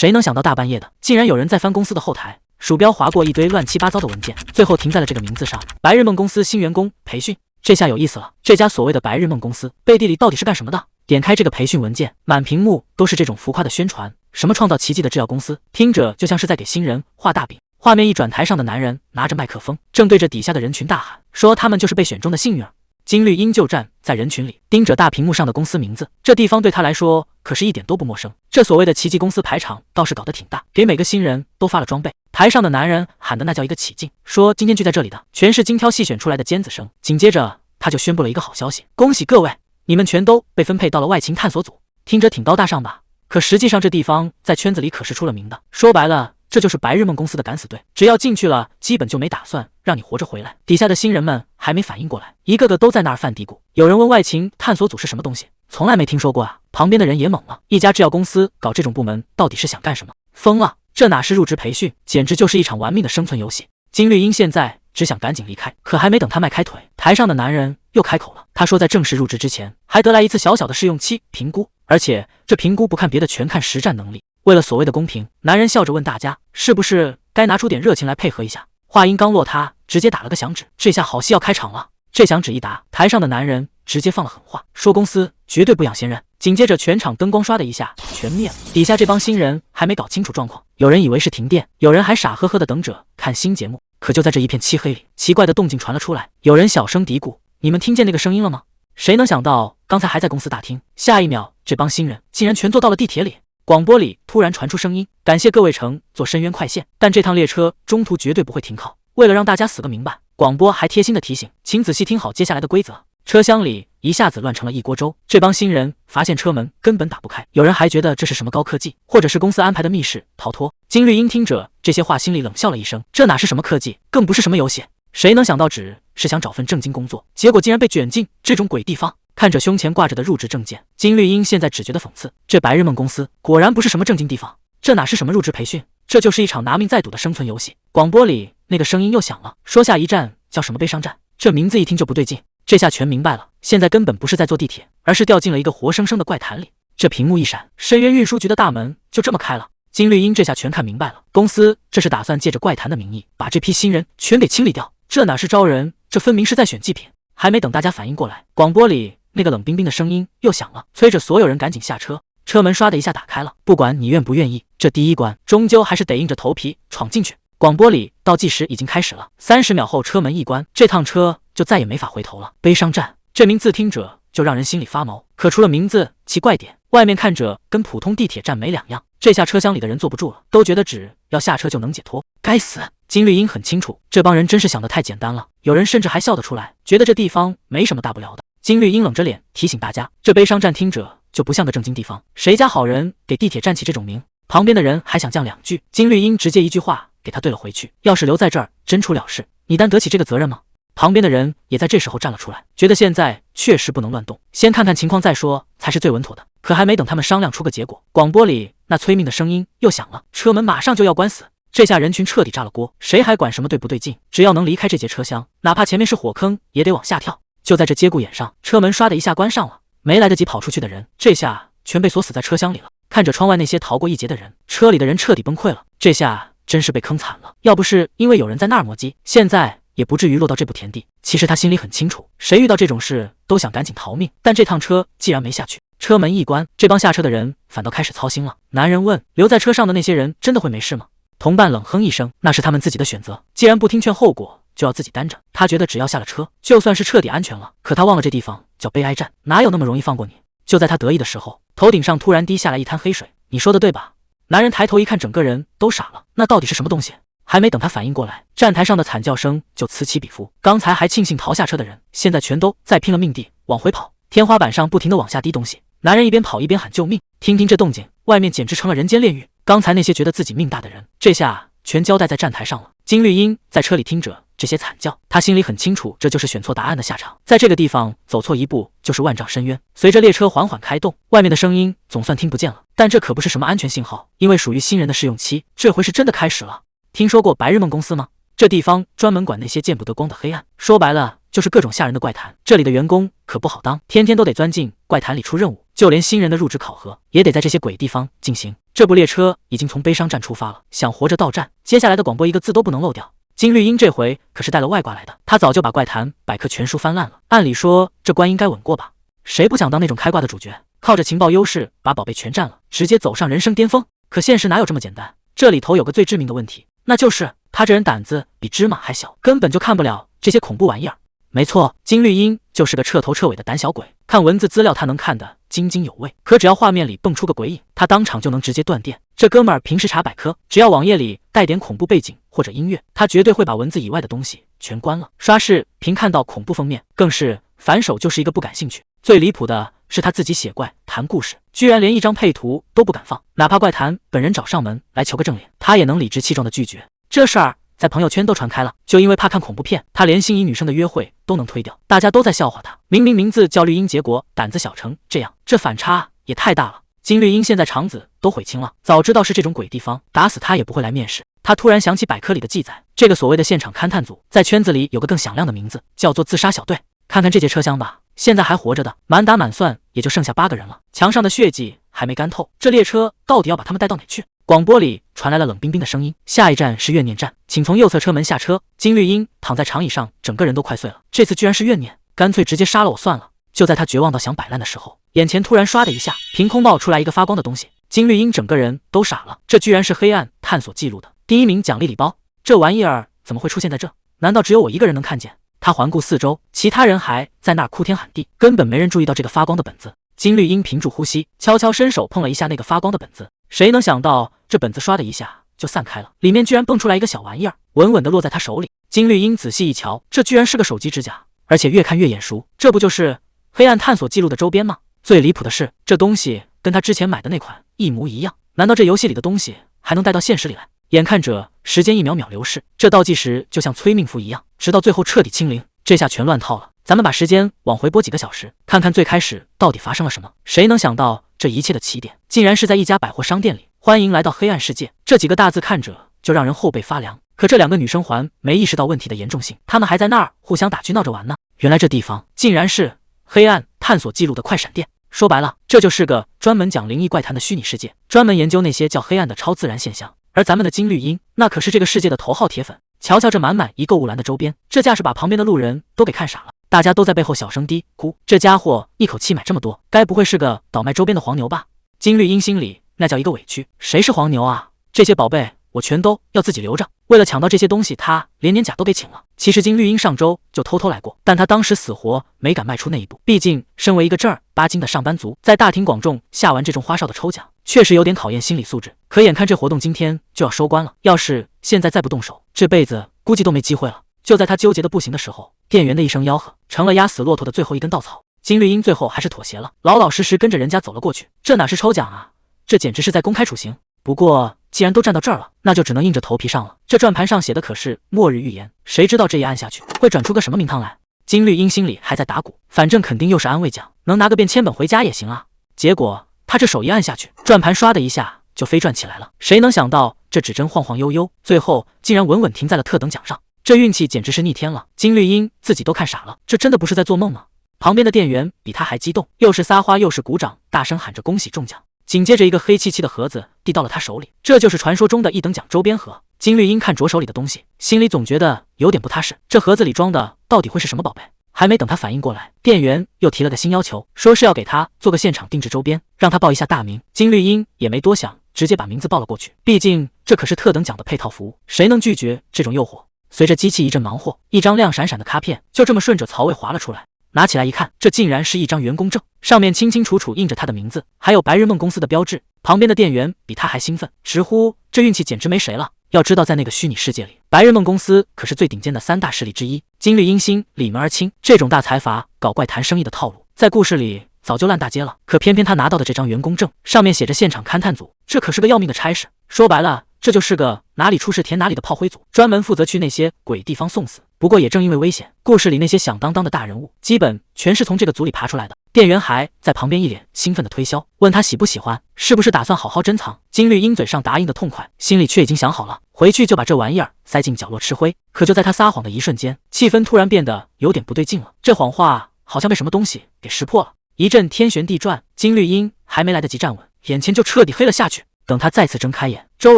谁能想到大半夜的，竟然有人在翻公司的后台，鼠标划过一堆乱七八糟的文件，最后停在了这个名字上：白日梦公司新员工培训。这下有意思了，这家所谓的白日梦公司背地里到底是干什么的？点开这个培训文件，满屏幕都是这种浮夸的宣传，什么创造奇迹的制药公司，听着就像是在给新人画大饼。画面一转，台上的男人拿着麦克风，正对着底下的人群大喊，说他们就是被选中的幸运儿。金绿英就站在人群里，盯着大屏幕上的公司名字，这地方对他来说可是一点都不陌生。这所谓的奇迹公司排场倒是搞得挺大，给每个新人都发了装备。台上的男人喊的那叫一个起劲，说今天聚在这里的全是精挑细选出来的尖子生。紧接着他就宣布了一个好消息，恭喜各位，你们全都被分配到了外勤探索组。听着挺高大上吧，可实际上这地方在圈子里可是出了名的，说白了这就是白日梦公司的敢死队，只要进去了基本就没打算让你活着回来。底下的新人们还没反应过来，一个个都在那儿犯嘀咕。有人问外勤探索组是什么东西，从来没听说过啊。旁边的人也懵了，一家制药公司搞这种部门到底是想干什么？疯了，这哪是入职培训，简直就是一场玩命的生存游戏。金绿英现在只想赶紧离开，可还没等他迈开腿，台上的男人又开口了。他说在正式入职之前还得来一次小小的试用期评估，而且这评估不看别的，全看实战能力。为了所谓的公平，男人笑着问大家是不是该拿出点热情来配合一下。话音刚落，他直接打了个响指，这下好戏要开场了。这响指一打，台上的男人直接放了狠话，说公司绝对不养闲人。紧接着全场灯光刷的一下全灭了，底下这帮新人还没搞清楚状况，有人以为是停电，有人还傻呵呵的等着看新节目。可就在这一片漆黑里，奇怪的动静传了出来，有人小声嘀咕，你们听见那个声音了吗？谁能想到刚才还在公司大厅，下一秒这帮新人竟然全坐到了地铁里。广播里突然传出声音，感谢各位乘坐深渊快线，但这趟列车中途绝对不会停靠。为了让大家死个明白，广播还贴心的提醒，请仔细听好接下来的规则。车厢里一下子乱成了一锅粥，这帮新人发现车门根本打不开，有人还觉得这是什么高科技，或者是公司安排的密室逃脱。金绿英听着这些话，心里冷笑了一声，这哪是什么科技，更不是什么游戏。谁能想到只是想找份正经工作，结果竟然被卷进这种鬼地方。看着胸前挂着的入职证件，金绿英现在只觉得讽刺，这白日梦公司果然不是什么正经地方，这哪是什么入职培训，这就是一场拿命在赌的生存游戏。广播里那个声音又响了，说下一站叫什么悲伤站，这名字一听就不对劲。这下全明白了，现在根本不是在坐地铁，而是掉进了一个活生生的怪谈里。这屏幕一闪，深渊运输局的大门就这么开了。金绿英这下全看明白了，公司这是打算借着怪谈的名义把这批新人全给清理掉，这哪是招人，这分明是在选祭品。还没等大家反应过来，广播里那个冷冰冰的声音又响了，催着所有人赶紧下车。车门唰的一下打开了，不管你愿不愿意，这第一关终究还是得硬着头皮闯进去。广播里倒计时已经开始了，30秒后车门一关，这趟车就再也没法回头了。悲伤站这名字听着就让人心里发毛，可除了名字奇怪点，外面看着跟普通地铁站没两样。这下车厢里的人坐不住了，都觉得只要下车就能解脱。该死！金绿英很清楚，这帮人真是想得太简单了，有人甚至还笑得出来，觉得这地方没什么大不了的。金绿英冷着脸提醒大家，这悲伤站听着就不像个正经地方，谁家好人给地铁站起这种名？旁边的人还想犟两句，金绿英直接一句话给他对了回去，要是留在这儿真出了事，你担得起这个责任吗？旁边的人也在这时候站了出来，觉得现在确实不能乱动，先看看情况再说才是最稳妥的。可还没等他们商量出个结果，广播里那催命的声音又响了，车门马上就要关死。这下人群彻底炸了锅，谁还管什么对不对劲，只要能离开这节车厢，哪怕前面是火坑也得往下跳。就在这节骨眼上，车门唰的一下关上了，没来得及跑出去的人这下全被锁死在车厢里了。看着窗外那些逃过一劫的人，车里的人彻底崩溃了，这下真是被坑惨了，要不是因为有人在那儿磨叽，现在也不至于落到这步田地。其实他心里很清楚，谁遇到这种事都想赶紧逃命，但这趟车既然没下去，车门一关，这帮下车的人反倒开始操心了。男人问，留在车上的那些人真的会没事吗？同伴冷哼一声，那是他们自己的选择，既然不听劝，后果就要自己担着。他觉得只要下了车，就算是彻底安全了，可他忘了这地方叫悲哀站，哪有那么容易放过你。就在他得意的时候，头顶上突然滴下来一滩黑水。你说的对吧？男人抬头一看，整个人都傻了，那到底是什么东西？还没等他反应过来，站台上的惨叫声就此起彼伏。刚才还庆幸逃下车的人，现在全都在拼了命地往回跑，天花板上不停地往下滴东西。男人一边跑一边喊救命，听听这动静，外面简直成了人间炼狱。刚才那些觉得自己命大的人，这下全交代在站台上了。金绿英在车里听着这些惨叫，她心里很清楚，这就是选错答案的下场。在这个地方走错一步就是万丈深渊。随着列车缓缓开动，外面的声音总算听不见了，但这可不是什么安全信号，因为属于新人的试用期这回是真的开始了。听说过白日梦公司吗？这地方专门管那些见不得光的黑暗，说白了就是各种吓人的怪谈。这里的员工可不好当，天天都得钻进怪谈里出任务，就连新人的入职考核也得在这些鬼地方进行。这部列车已经从悲伤站出发了，想活着到站，接下来的广播一个字都不能漏掉。金绿英这回可是带了外挂来的，他早就把怪谈百科全书翻烂了。按理说这关应该稳过吧？谁不想当那种开挂的主角，靠着情报优势把宝贝全占了，直接走上人生巅峰？可现实哪有这么简单？这里头有个最致命的问题，那就是他这人胆子比芝麻还小，根本就看不了这些恐怖玩意儿。没错，金绿英就是个彻头彻尾的胆小鬼。看文字资料他能看得津津有味，可只要画面里蹦出个鬼影，他当场就能直接断电。这哥们儿平时查百科，只要网页里带点恐怖背景或者音乐，他绝对会把文字以外的东西全关了。刷视频看到恐怖封面，更是反手就是一个不感兴趣。最离谱的是他自己写怪谈故事，居然连一张配图都不敢放，哪怕怪谈本人找上门来求个正脸，他也能理直气壮的拒绝。这事儿在朋友圈都传开了，就因为怕看恐怖片，他连心仪女生的约会都能推掉，大家都在笑话他。明明名字叫绿茵，结果胆子小成这样，这反差也太大了。金绿茵现在肠子都悔青了，早知道是这种鬼地方，打死他也不会来面试。他突然想起百科里的记载，这个所谓的现场勘探组在圈子里有个更响亮的名字，叫做自杀小队。看看这节车厢吧，现在还活着的满打满算也就剩下8个人了，墙上的血迹还没干透，这列车到底要把他们带到哪去？广播里传来了冷冰冰的声音，下一站是怨念站，请从右侧车门下车。金绿茵躺在长椅上，整个人都快碎了，这次居然是怨念，干脆直接杀了我算了。就在他绝望到想摆烂的时候，眼前突然唰的一下，凭空冒出来一个发光的东西，金绿茵整个人都傻了，这居然是黑暗探索记录的第1名奖励礼包，这玩意儿怎么会出现在这？难道只有我一个人能看见？他环顾四周，其他人还在那儿哭天喊地，根本没人注意到这个发光的本子。金绿茵屏住呼吸，悄悄伸手碰了一下那个发光的本子，谁能想到这本子唰的一下就散开了，里面居然蹦出来一个小玩意儿，稳稳地落在他手里。金绿茵仔细一瞧，这居然是个手机指甲，而且越看越眼熟，这不就是黑暗探索记录的周边吗？最离谱的是，这东西跟他之前买的那款一模一样，难道这游戏里的东西还能带到现实里来？眼看着时间一秒秒流逝，这倒计时就像催命符一样，直到最后彻底清零，这下全乱套了。咱们把时间往回拨几个小时，看看最开始到底发生了什么。谁能想到这一切的起点竟然是在一家百货商店里，欢迎来到黑暗世界，这几个大字看着就让人后背发凉。可这2个女生还没意识到问题的严重性，她们还在那儿互相打趣闹着玩呢。原来这地方竟然是黑暗探索记录的快闪店，说白了，这就是个专门讲灵异怪谈的虚拟世界，专门研究那些叫黑暗的超自然现象。而咱们的金绿茵那可是这个世界的头号铁粉，瞧瞧这满满一购物篮的周边，这架势把旁边的路人都给看傻了，大家都在背后小声嘀咕，这家伙一口气买这么多，该不会是个倒卖周边的黄牛吧？金绿茵心里那叫一个委屈，谁是黄牛啊？这些宝贝我全都要自己留着。为了抢到这些东西，他连年假都给请了。其实金绿茵上周就偷偷来过，但他当时死活没敢迈出那一步，毕竟身为一个正儿八经的上班族，在大庭广众下完这种花哨的抽奖，确实有点考验心理素质。可眼看这活动今天就要收官了，要是现在再不动手，这辈子估计都没机会了。就在他纠结的不行的时候，店员的一声吆喝成了压死骆驼的最后一根稻草。金绿茵最后还是妥协了，老老实实跟着人家走了过去。这哪是抽奖啊，这简直是在公开处刑。不过既然都站到这儿了，那就只能硬着头皮上了。这转盘上写的可是末日预言，谁知道这一按下去会转出个什么名堂来？金绿茵心里还在打鼓，反正肯定又是安慰奖，能拿个便签本回家也行啊。结果他这手一按下去，转盘唰的一下就飞转起来了。谁能想到这指针晃晃悠悠，最后竟然稳稳停在了特等奖上，这运气简直是逆天了。金绿茵自己都看傻了，这真的不是在做梦吗？旁边的店员比他还激动，又是撒花又是鼓掌，大声喊着恭喜中奖。紧接着一个黑漆漆的盒子递到了他手里，这就是传说中的一等奖周边盒。金绿茵看着手里的东西，心里总觉得有点不踏实，这盒子里装的到底会是什么宝贝？还没等他反应过来，店员又提了个新要求，说是要给他做个现场定制周边，让他报一下大名。金绿茵也没多想，直接把名字报了过去，毕竟这可是特等奖的配套服务，谁能拒绝这种诱惑？随着机器一阵忙活，一张亮闪闪的卡片就这么顺着槽位滑了出来。拿起来一看，这竟然是一张员工证，上面清清楚楚印着他的名字，还有白日梦公司的标志。旁边的店员比他还兴奋，直呼这运气简直没谁了。要知道在那个虚拟世界里，白日梦公司可是最顶尖的3大势力之一。金绿茵心里门而清，这种大财阀搞怪谈生意的套路在故事里早就烂大街了，可偏偏他拿到的这张员工证上面写着现场勘探组，这可是个要命的差事。说白了，这就是个哪里出事填哪里的炮灰组，专门负责去那些鬼地方送死。不过也正因为危险，故事里那些响当当的大人物基本全是从这个组里爬出来的。店员还在旁边一脸兴奋的推销，问他喜不喜欢，是不是打算好好珍藏。金绿茵嘴上答应的痛快，心里却已经想好了，回去就把这玩意儿塞进角落吃灰。可就在他撒谎的一瞬间，气氛突然变得有点不对劲了，这谎话好像被什么东西给识破了。一阵天旋地转，金绿茵还没来得及站稳，眼前就彻底黑了下去。等他再次睁开眼，周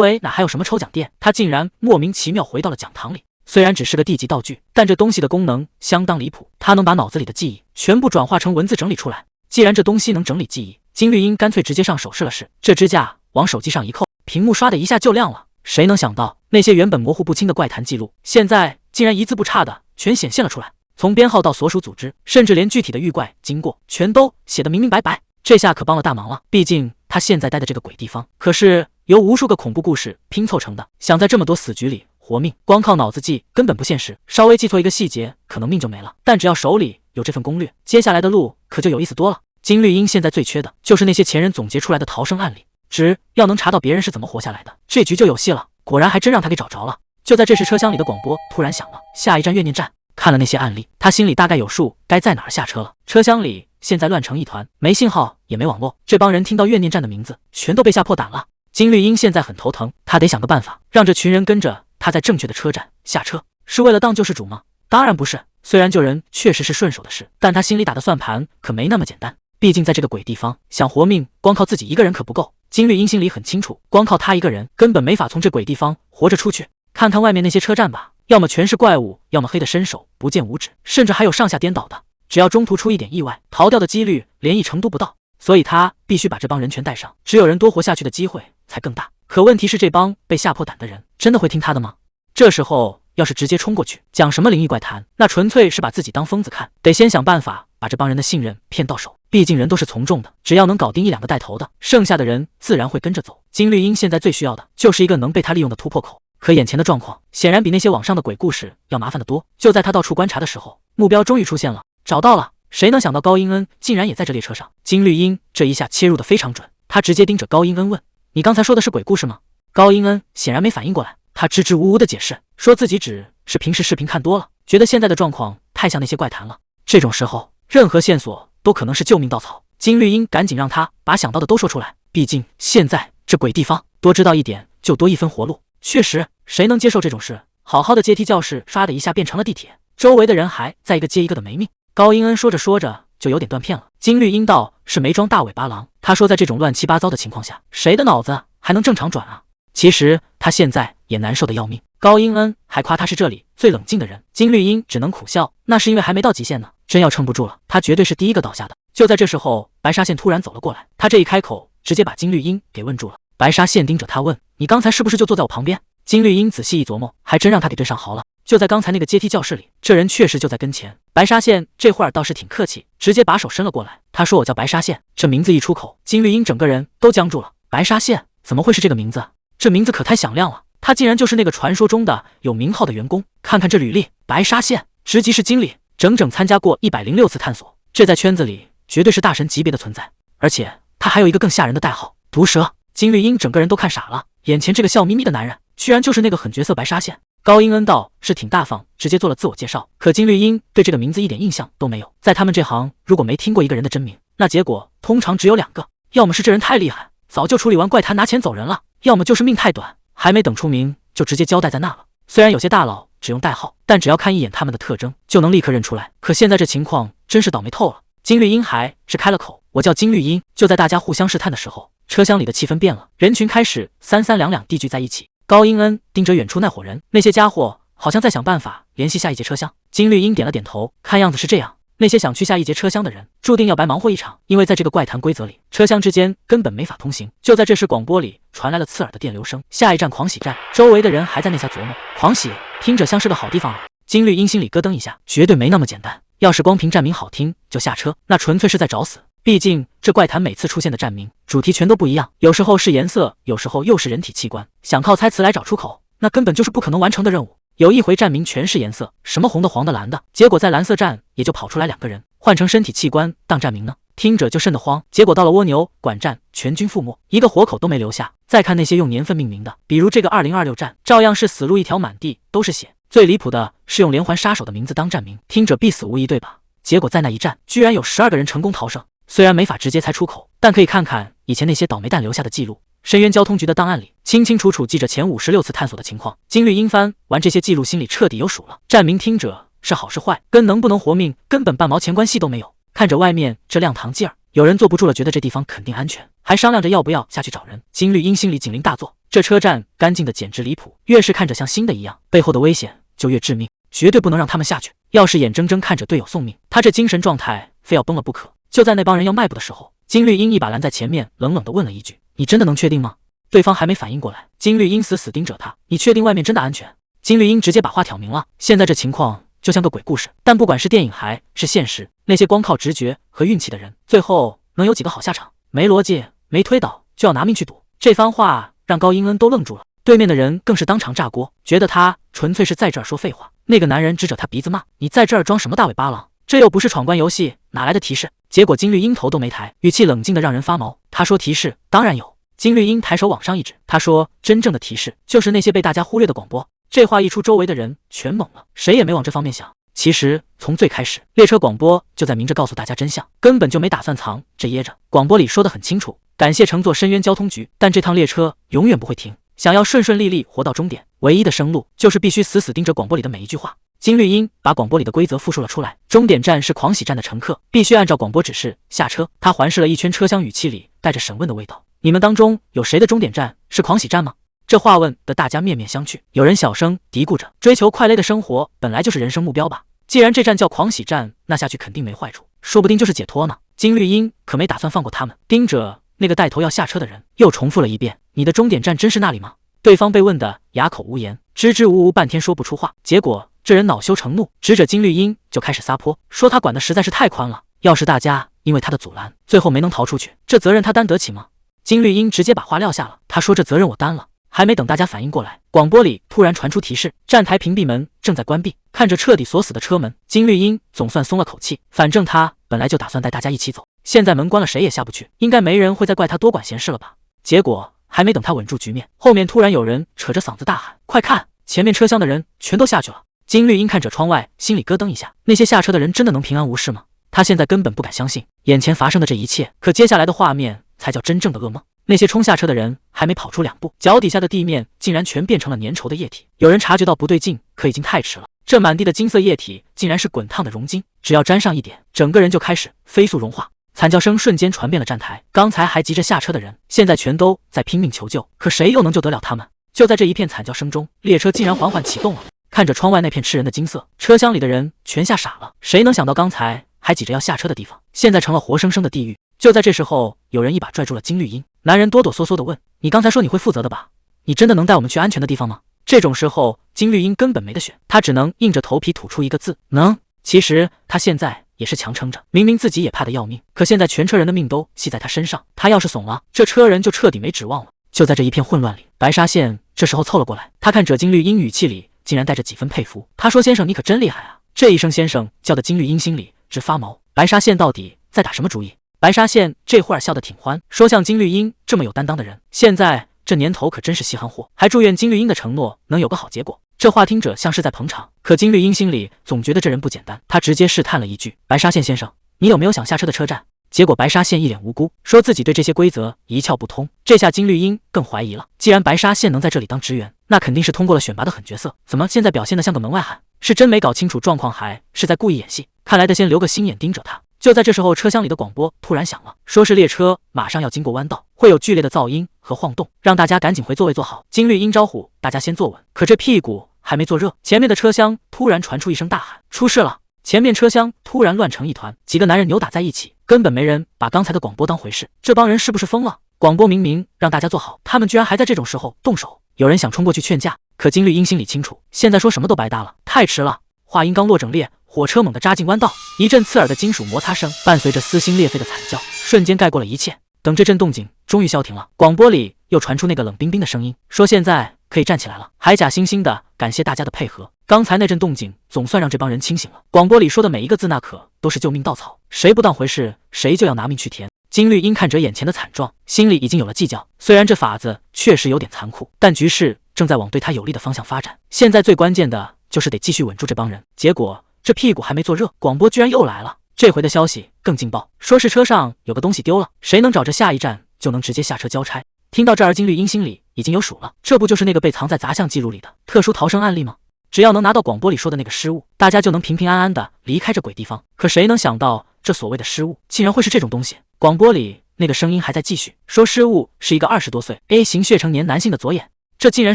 围哪还有什么抽奖店，他竟然莫名其妙回到了讲堂里。虽然只是个地级道具，但这东西的功能相当离谱，它能把脑子里的记忆全部转化成文字整理出来。既然这东西能整理记忆，金绿英干脆直接上手试了试，这支架往手机上一扣，屏幕刷的一下就亮了。谁能想到那些原本模糊不清的怪谈记录，现在竟然一字不差的全显现了出来，从编号到所属组织，甚至连具体的遇怪经过全都写得明明白白。这下可帮了大忙了，毕竟他现在待的这个鬼地方可是由无数个恐怖故事拼凑成的，想在这么多死局里活命，光靠脑子记根本不现实，稍微记错一个细节可能命就没了。但只要手里有这份攻略，接下来的路可就有意思多了。金绿英现在最缺的就是那些前人总结出来的逃生案例，只要能查到别人是怎么活下来的，这局就有戏了。果然还真让他给找着了。就在这时，车厢里的广播突然响了，下一站怨念站。看了那些案例，他心里大概有数该在哪儿下车了。车厢里现在乱成一团，没信号也没网络，这帮人听到怨念站的名字全都被吓破胆了。金绿英现在很头疼，他得想个办法让这群人跟着他在正确的车站下车。是为了当救世主吗？当然不是。虽然救人确实是顺手的事，但他心里打的算盘可没那么简单。毕竟在这个鬼地方，想活命光靠自己一个人可不够。金绿英心里很清楚，光靠他一个人根本没法从这鬼地方活着出去。看看外面那些车站吧，要么全是怪物，要么黑的伸手不见五指，甚至还有上下颠倒的。只要中途出一点意外，逃掉的几率连1%都不到。所以他必须把这帮人全带上，只有人多活下去的机会才更大。可问题是，这帮被吓破胆的人真的会听他的吗？这时候要是直接冲过去讲什么灵异怪谈，那纯粹是把自己当疯子看。得先想办法把这帮人的信任骗到手，毕竟人都是从众的，只要能搞定1-2个带头的，剩下的人自然会跟着走。金绿英现在最需要的就是一个能被他利用的突破口。可眼前的状况显然比那些网上的鬼故事要麻烦得多。就在他到处观察的时候，目标终于出现了，找到了。谁能想到高英恩竟然也在这列车上？金绿英这一下切入的非常准，他直接盯着高英恩问：“你刚才说的是鬼故事吗？”高英恩显然没反应过来，他支支吾吾的解释，说自己只是平时视频看多了，觉得现在的状况太像那些怪谈了。这种时候，任何线索都可能是救命稻草。金绿英赶紧让他把想到的都说出来，毕竟现在这鬼地方，多知道一点就多一分活路。确实，谁能接受这种事？好好的阶梯教室，唰的一下变成了地铁，周围的人还在一个接一个的没命。高英恩说着说着就有点断片了。金绿英道是没装大尾巴狼，他说在这种乱七八糟的情况下，谁的脑子还能正常转啊？其实他现在也难受的要命。高英恩还夸他是这里最冷静的人，金绿英只能苦笑，那是因为还没到极限呢，真要撑不住了，他绝对是第一个倒下的。就在这时候，白沙县突然走了过来，他这一开口，直接把金绿英给问住了。白沙县盯着他问：“你刚才是不是就坐在我旁边？”金绿英仔细一琢磨，还真让他给对上号了。就在刚才那个阶梯教室里，这人确实就在跟前。白沙县这会儿倒是挺客气，直接把手伸了过来。他说：“我叫白沙县。”这名字一出口，金绿英整个人都僵住了。白沙县怎么会是这个名字？这名字可太响亮了，他竟然就是那个传说中的有名号的员工。看看这履历，白沙县职级是经理，整整参加过106次探索，这在圈子里绝对是大神级别的存在。而且他还有一个更吓人的代号——毒蛇。金绿英整个人都看傻了，眼前这个笑眯眯的男人，居然就是那个狠角色白沙县。高英恩道是挺大方，直接做了自我介绍。可金绿英对这个名字一点印象都没有，在他们这行，如果没听过一个人的真名，那结果通常只有2个：要么是这人太厉害，早就处理完怪谈拿钱走人了；要么就是命太短，还没等出名就直接交代在那了。虽然有些大佬只用代号，但只要看一眼他们的特征，就能立刻认出来。可现在这情况真是倒霉透了。金绿英还是开了口：“我叫金绿英。”就在大家互相试探的时候，车厢里的气氛变了，人群开始三三两两地聚在一起。高英恩盯着远处那伙人，那些家伙好像在想办法联系下一节车厢。金绿英点了点头，看样子是这样。那些想去下一节车厢的人，注定要白忙活一场，因为在这个怪谈规则里，车厢之间根本没法通行。就在这时，广播里传来了刺耳的电流声：“下一站狂喜站。”周围的人还在那下琢磨，狂喜听着像是个好地方啊。金绿英心里咯噔一下，绝对没那么简单。要是光凭站名好听就下车，那纯粹是在找死。毕竟这怪谈每次出现的站名主题全都不一样，有时候是颜色，有时候又是人体器官，想靠猜词来找出口，那根本就是不可能完成的任务。有一回站名全是颜色，什么红的、黄的、蓝的，结果在蓝色站也就跑出来2个人，换成身体器官当站名呢，听着就瘆得慌。结果到了蜗牛管站，全军覆没，一个活口都没留下。再看那些用年份命名的，比如这个2026站，照样是死路一条，满地都是血。最离谱的是用连环杀手的名字当站名，听着必死无疑，对吧？结果在那一站，居然有12个人成功逃生。虽然没法直接猜出口，但可以看看以前那些倒霉蛋留下的记录。深渊交通局的档案里清清楚楚记着前56次探索的情况。金绿英翻完这些记录，心里彻底有数了。站名听着是好是坏，跟能不能活命根本半毛钱关系都没有。看着外面这亮堂劲儿，有人坐不住了，觉得这地方肯定安全。还商量着要不要下去找人。金绿英心里警铃大作，这车站干净的简直离谱，越是看着像新的一样，背后的危险就越致命，绝对不能让他们下去。要是眼睁睁看着队友送命，他这精神状态非要崩了不可。就在那帮人要迈步的时候，金绿英一把拦在前面，冷冷地问了一句：“你真的能确定吗？”对方还没反应过来，金绿英死死盯着他：“你确定外面真的安全？”金绿英直接把话挑明了，现在这情况就像个鬼故事，但不管是电影还是现实，那些光靠直觉和运气的人，最后能有几个好下场？没逻辑，没推导，就要拿命去赌。这番话让高英恩都愣住了，对面的人更是当场炸锅，觉得他纯粹是在这儿说废话。那个男人指着他鼻子骂：“你在这儿装什么大尾巴狼？这又不是闯关游戏，哪来的提示？”结果金绿英头都没抬，语气冷静的让人发毛。他说：“提示当然有。”金绿英抬手往上一指，他说：“真正的提示就是那些被大家忽略的广播。”这话一出，周围的人全懵了，谁也没往这方面想。其实从最开始，列车广播就在明着告诉大家真相，根本就没打算藏着掖着。广播里说得很清楚，感谢乘坐深渊交通局，但这趟列车永远不会停。想要顺顺利利活到终点，唯一的生路就是必须死死盯着广播里的每一句话。金绿英把广播里的规则复述了出来，终点站是狂喜站的乘客必须按照广播指示下车。他环视了一圈车厢，语气里带着审问的味道：“你们当中有谁的终点站是狂喜站吗？”这话问的大家面面相觑，有人小声嘀咕着：“追求快乐的生活本来就是人生目标吧？既然这站叫狂喜站，那下去肯定没坏处，说不定就是解脱呢。”金绿英可没打算放过他们，盯着那个带头要下车的人，又重复了一遍：“你的终点站真是那里吗？”对方被问得哑口无言，支支吾吾半天说不出话。结果这人恼羞成怒，指着金绿英就开始撒泼，说他管的实在是太宽了，要是大家因为他的阻拦最后没能逃出去，这责任他担得起吗？金绿英直接把话撂下了，他说：“这责任我担了。”还没等大家反应过来，广播里突然传出提示：站台屏蔽门正在关闭。看着彻底锁死的车门，金绿英总算松了口气，反正他本来就打算带大家一起走，现在门关了谁也下不去，应该没人会再怪他多管闲事了吧。结果还没等他稳住局面，后面突然有人扯着嗓子大喊：“快看，前面车厢的人全都下去了！”金绿英看着窗外，心里咯噔一下，那些下车的人真的能平安无事吗？他现在根本不敢相信眼前发生的这一切，可接下来的画面才叫真正的噩梦。那些冲下车的人还没跑出2步，脚底下的地面竟然全变成了粘稠的液体。有人察觉到不对劲，可已经太迟了。这满地的金色液体竟然是滚烫的熔金，只要沾上一点，整个人就开始飞速融化。惨叫声瞬间传遍了站台，刚才还急着下车的人，现在全都在拼命求救，可谁又能救得了他们？就在这一片惨叫声中，列车竟然缓缓启动了。看着窗外那片吃人的金色，车厢里的人全吓傻了。谁能想到刚才还挤着要下车的地方，现在成了活生生的地狱？就在这时候，有人一把拽住了金绿英。男人哆哆嗦嗦地问：“你刚才说你会负责的吧？你真的能带我们去安全的地方吗？”这种时候，金绿英根本没得选，她只能硬着头皮吐出一个字：“能。”其实她现在也是强撑着，明明自己也怕得要命，可现在全车人的命都系在她身上，她要是怂了，这车人就彻底没指望了。就在这一片混乱里，白沙县这时候凑了过来，他看着金绿英，语气里竟然带着几分佩服。他说：“先生，你可真厉害啊！”这一声先生叫的金绿英心里直发毛，白沙县到底在打什么主意？白沙县这会儿笑得挺欢，说像金绿英这么有担当的人，现在这年头可真是稀罕货，还祝愿金绿英的承诺能有个好结果。这话听着像是在捧场，可金绿英心里总觉得这人不简单，他直接试探了一句：“白沙县先生，你有没有想下车的车站？”结果白沙县一脸无辜，说自己对这些规则一窍不通。这下金绿英更怀疑了，既然白沙县能在这里当职员，那肯定是通过了选拔的狠角色，怎么现在表现得像个门外汉？是真没搞清楚状况，还是在故意演戏？看来得先留个心眼盯着他。就在这时候，车厢里的广播突然响了，说是列车马上要经过弯道，会有剧烈的噪音和晃动，让大家赶紧回座位坐好。金绿英招呼大家先坐稳，可这屁股还没坐热，前面的车厢突然传出一声大喊：“出事了！”前面车厢突然乱成一团，几个男人扭打在一起，根本没人把刚才的广播当回事。这帮人是不是疯了？广播明明让大家坐好，他们居然还在这种时候动手。有人想冲过去劝架，可金绿英心里清楚，现在说什么都白搭了，太迟了。话音刚落整列，火车猛地扎进弯道，一阵刺耳的金属摩擦声伴随着撕心裂肺的惨叫，瞬间盖过了一切。等这阵动静终于消停了，广播里又传出那个冷冰冰的声音，说现在可以站起来了，还假惺惺的感谢大家的配合。刚才那阵动静总算让这帮人清醒了。广播里说的每一个字，那可都是救命稻草，谁不当回事，谁就要拿命去填。金绿英看着眼前的惨状，心里已经有了计较。虽然这法子确实有点残酷，但局势正在往对他有利的方向发展。现在最关键的就是得继续稳住这帮人。结果这屁股还没坐热，广播居然又来了。这回的消息更劲爆，说是车上有个东西丢了，谁能找着下一站就能直接下车交差。听到这儿，金绿英心里已经有数了，这不就是那个被藏在杂项记录里的特殊逃生案例吗？只要能拿到广播里说的那个失物，大家就能平平安安的离开这鬼地方。可谁能想到，这所谓的失物竟然会是这种东西？广播里那个声音还在继续，说失误是一个20多岁 A 型血成年男性的左眼，这竟然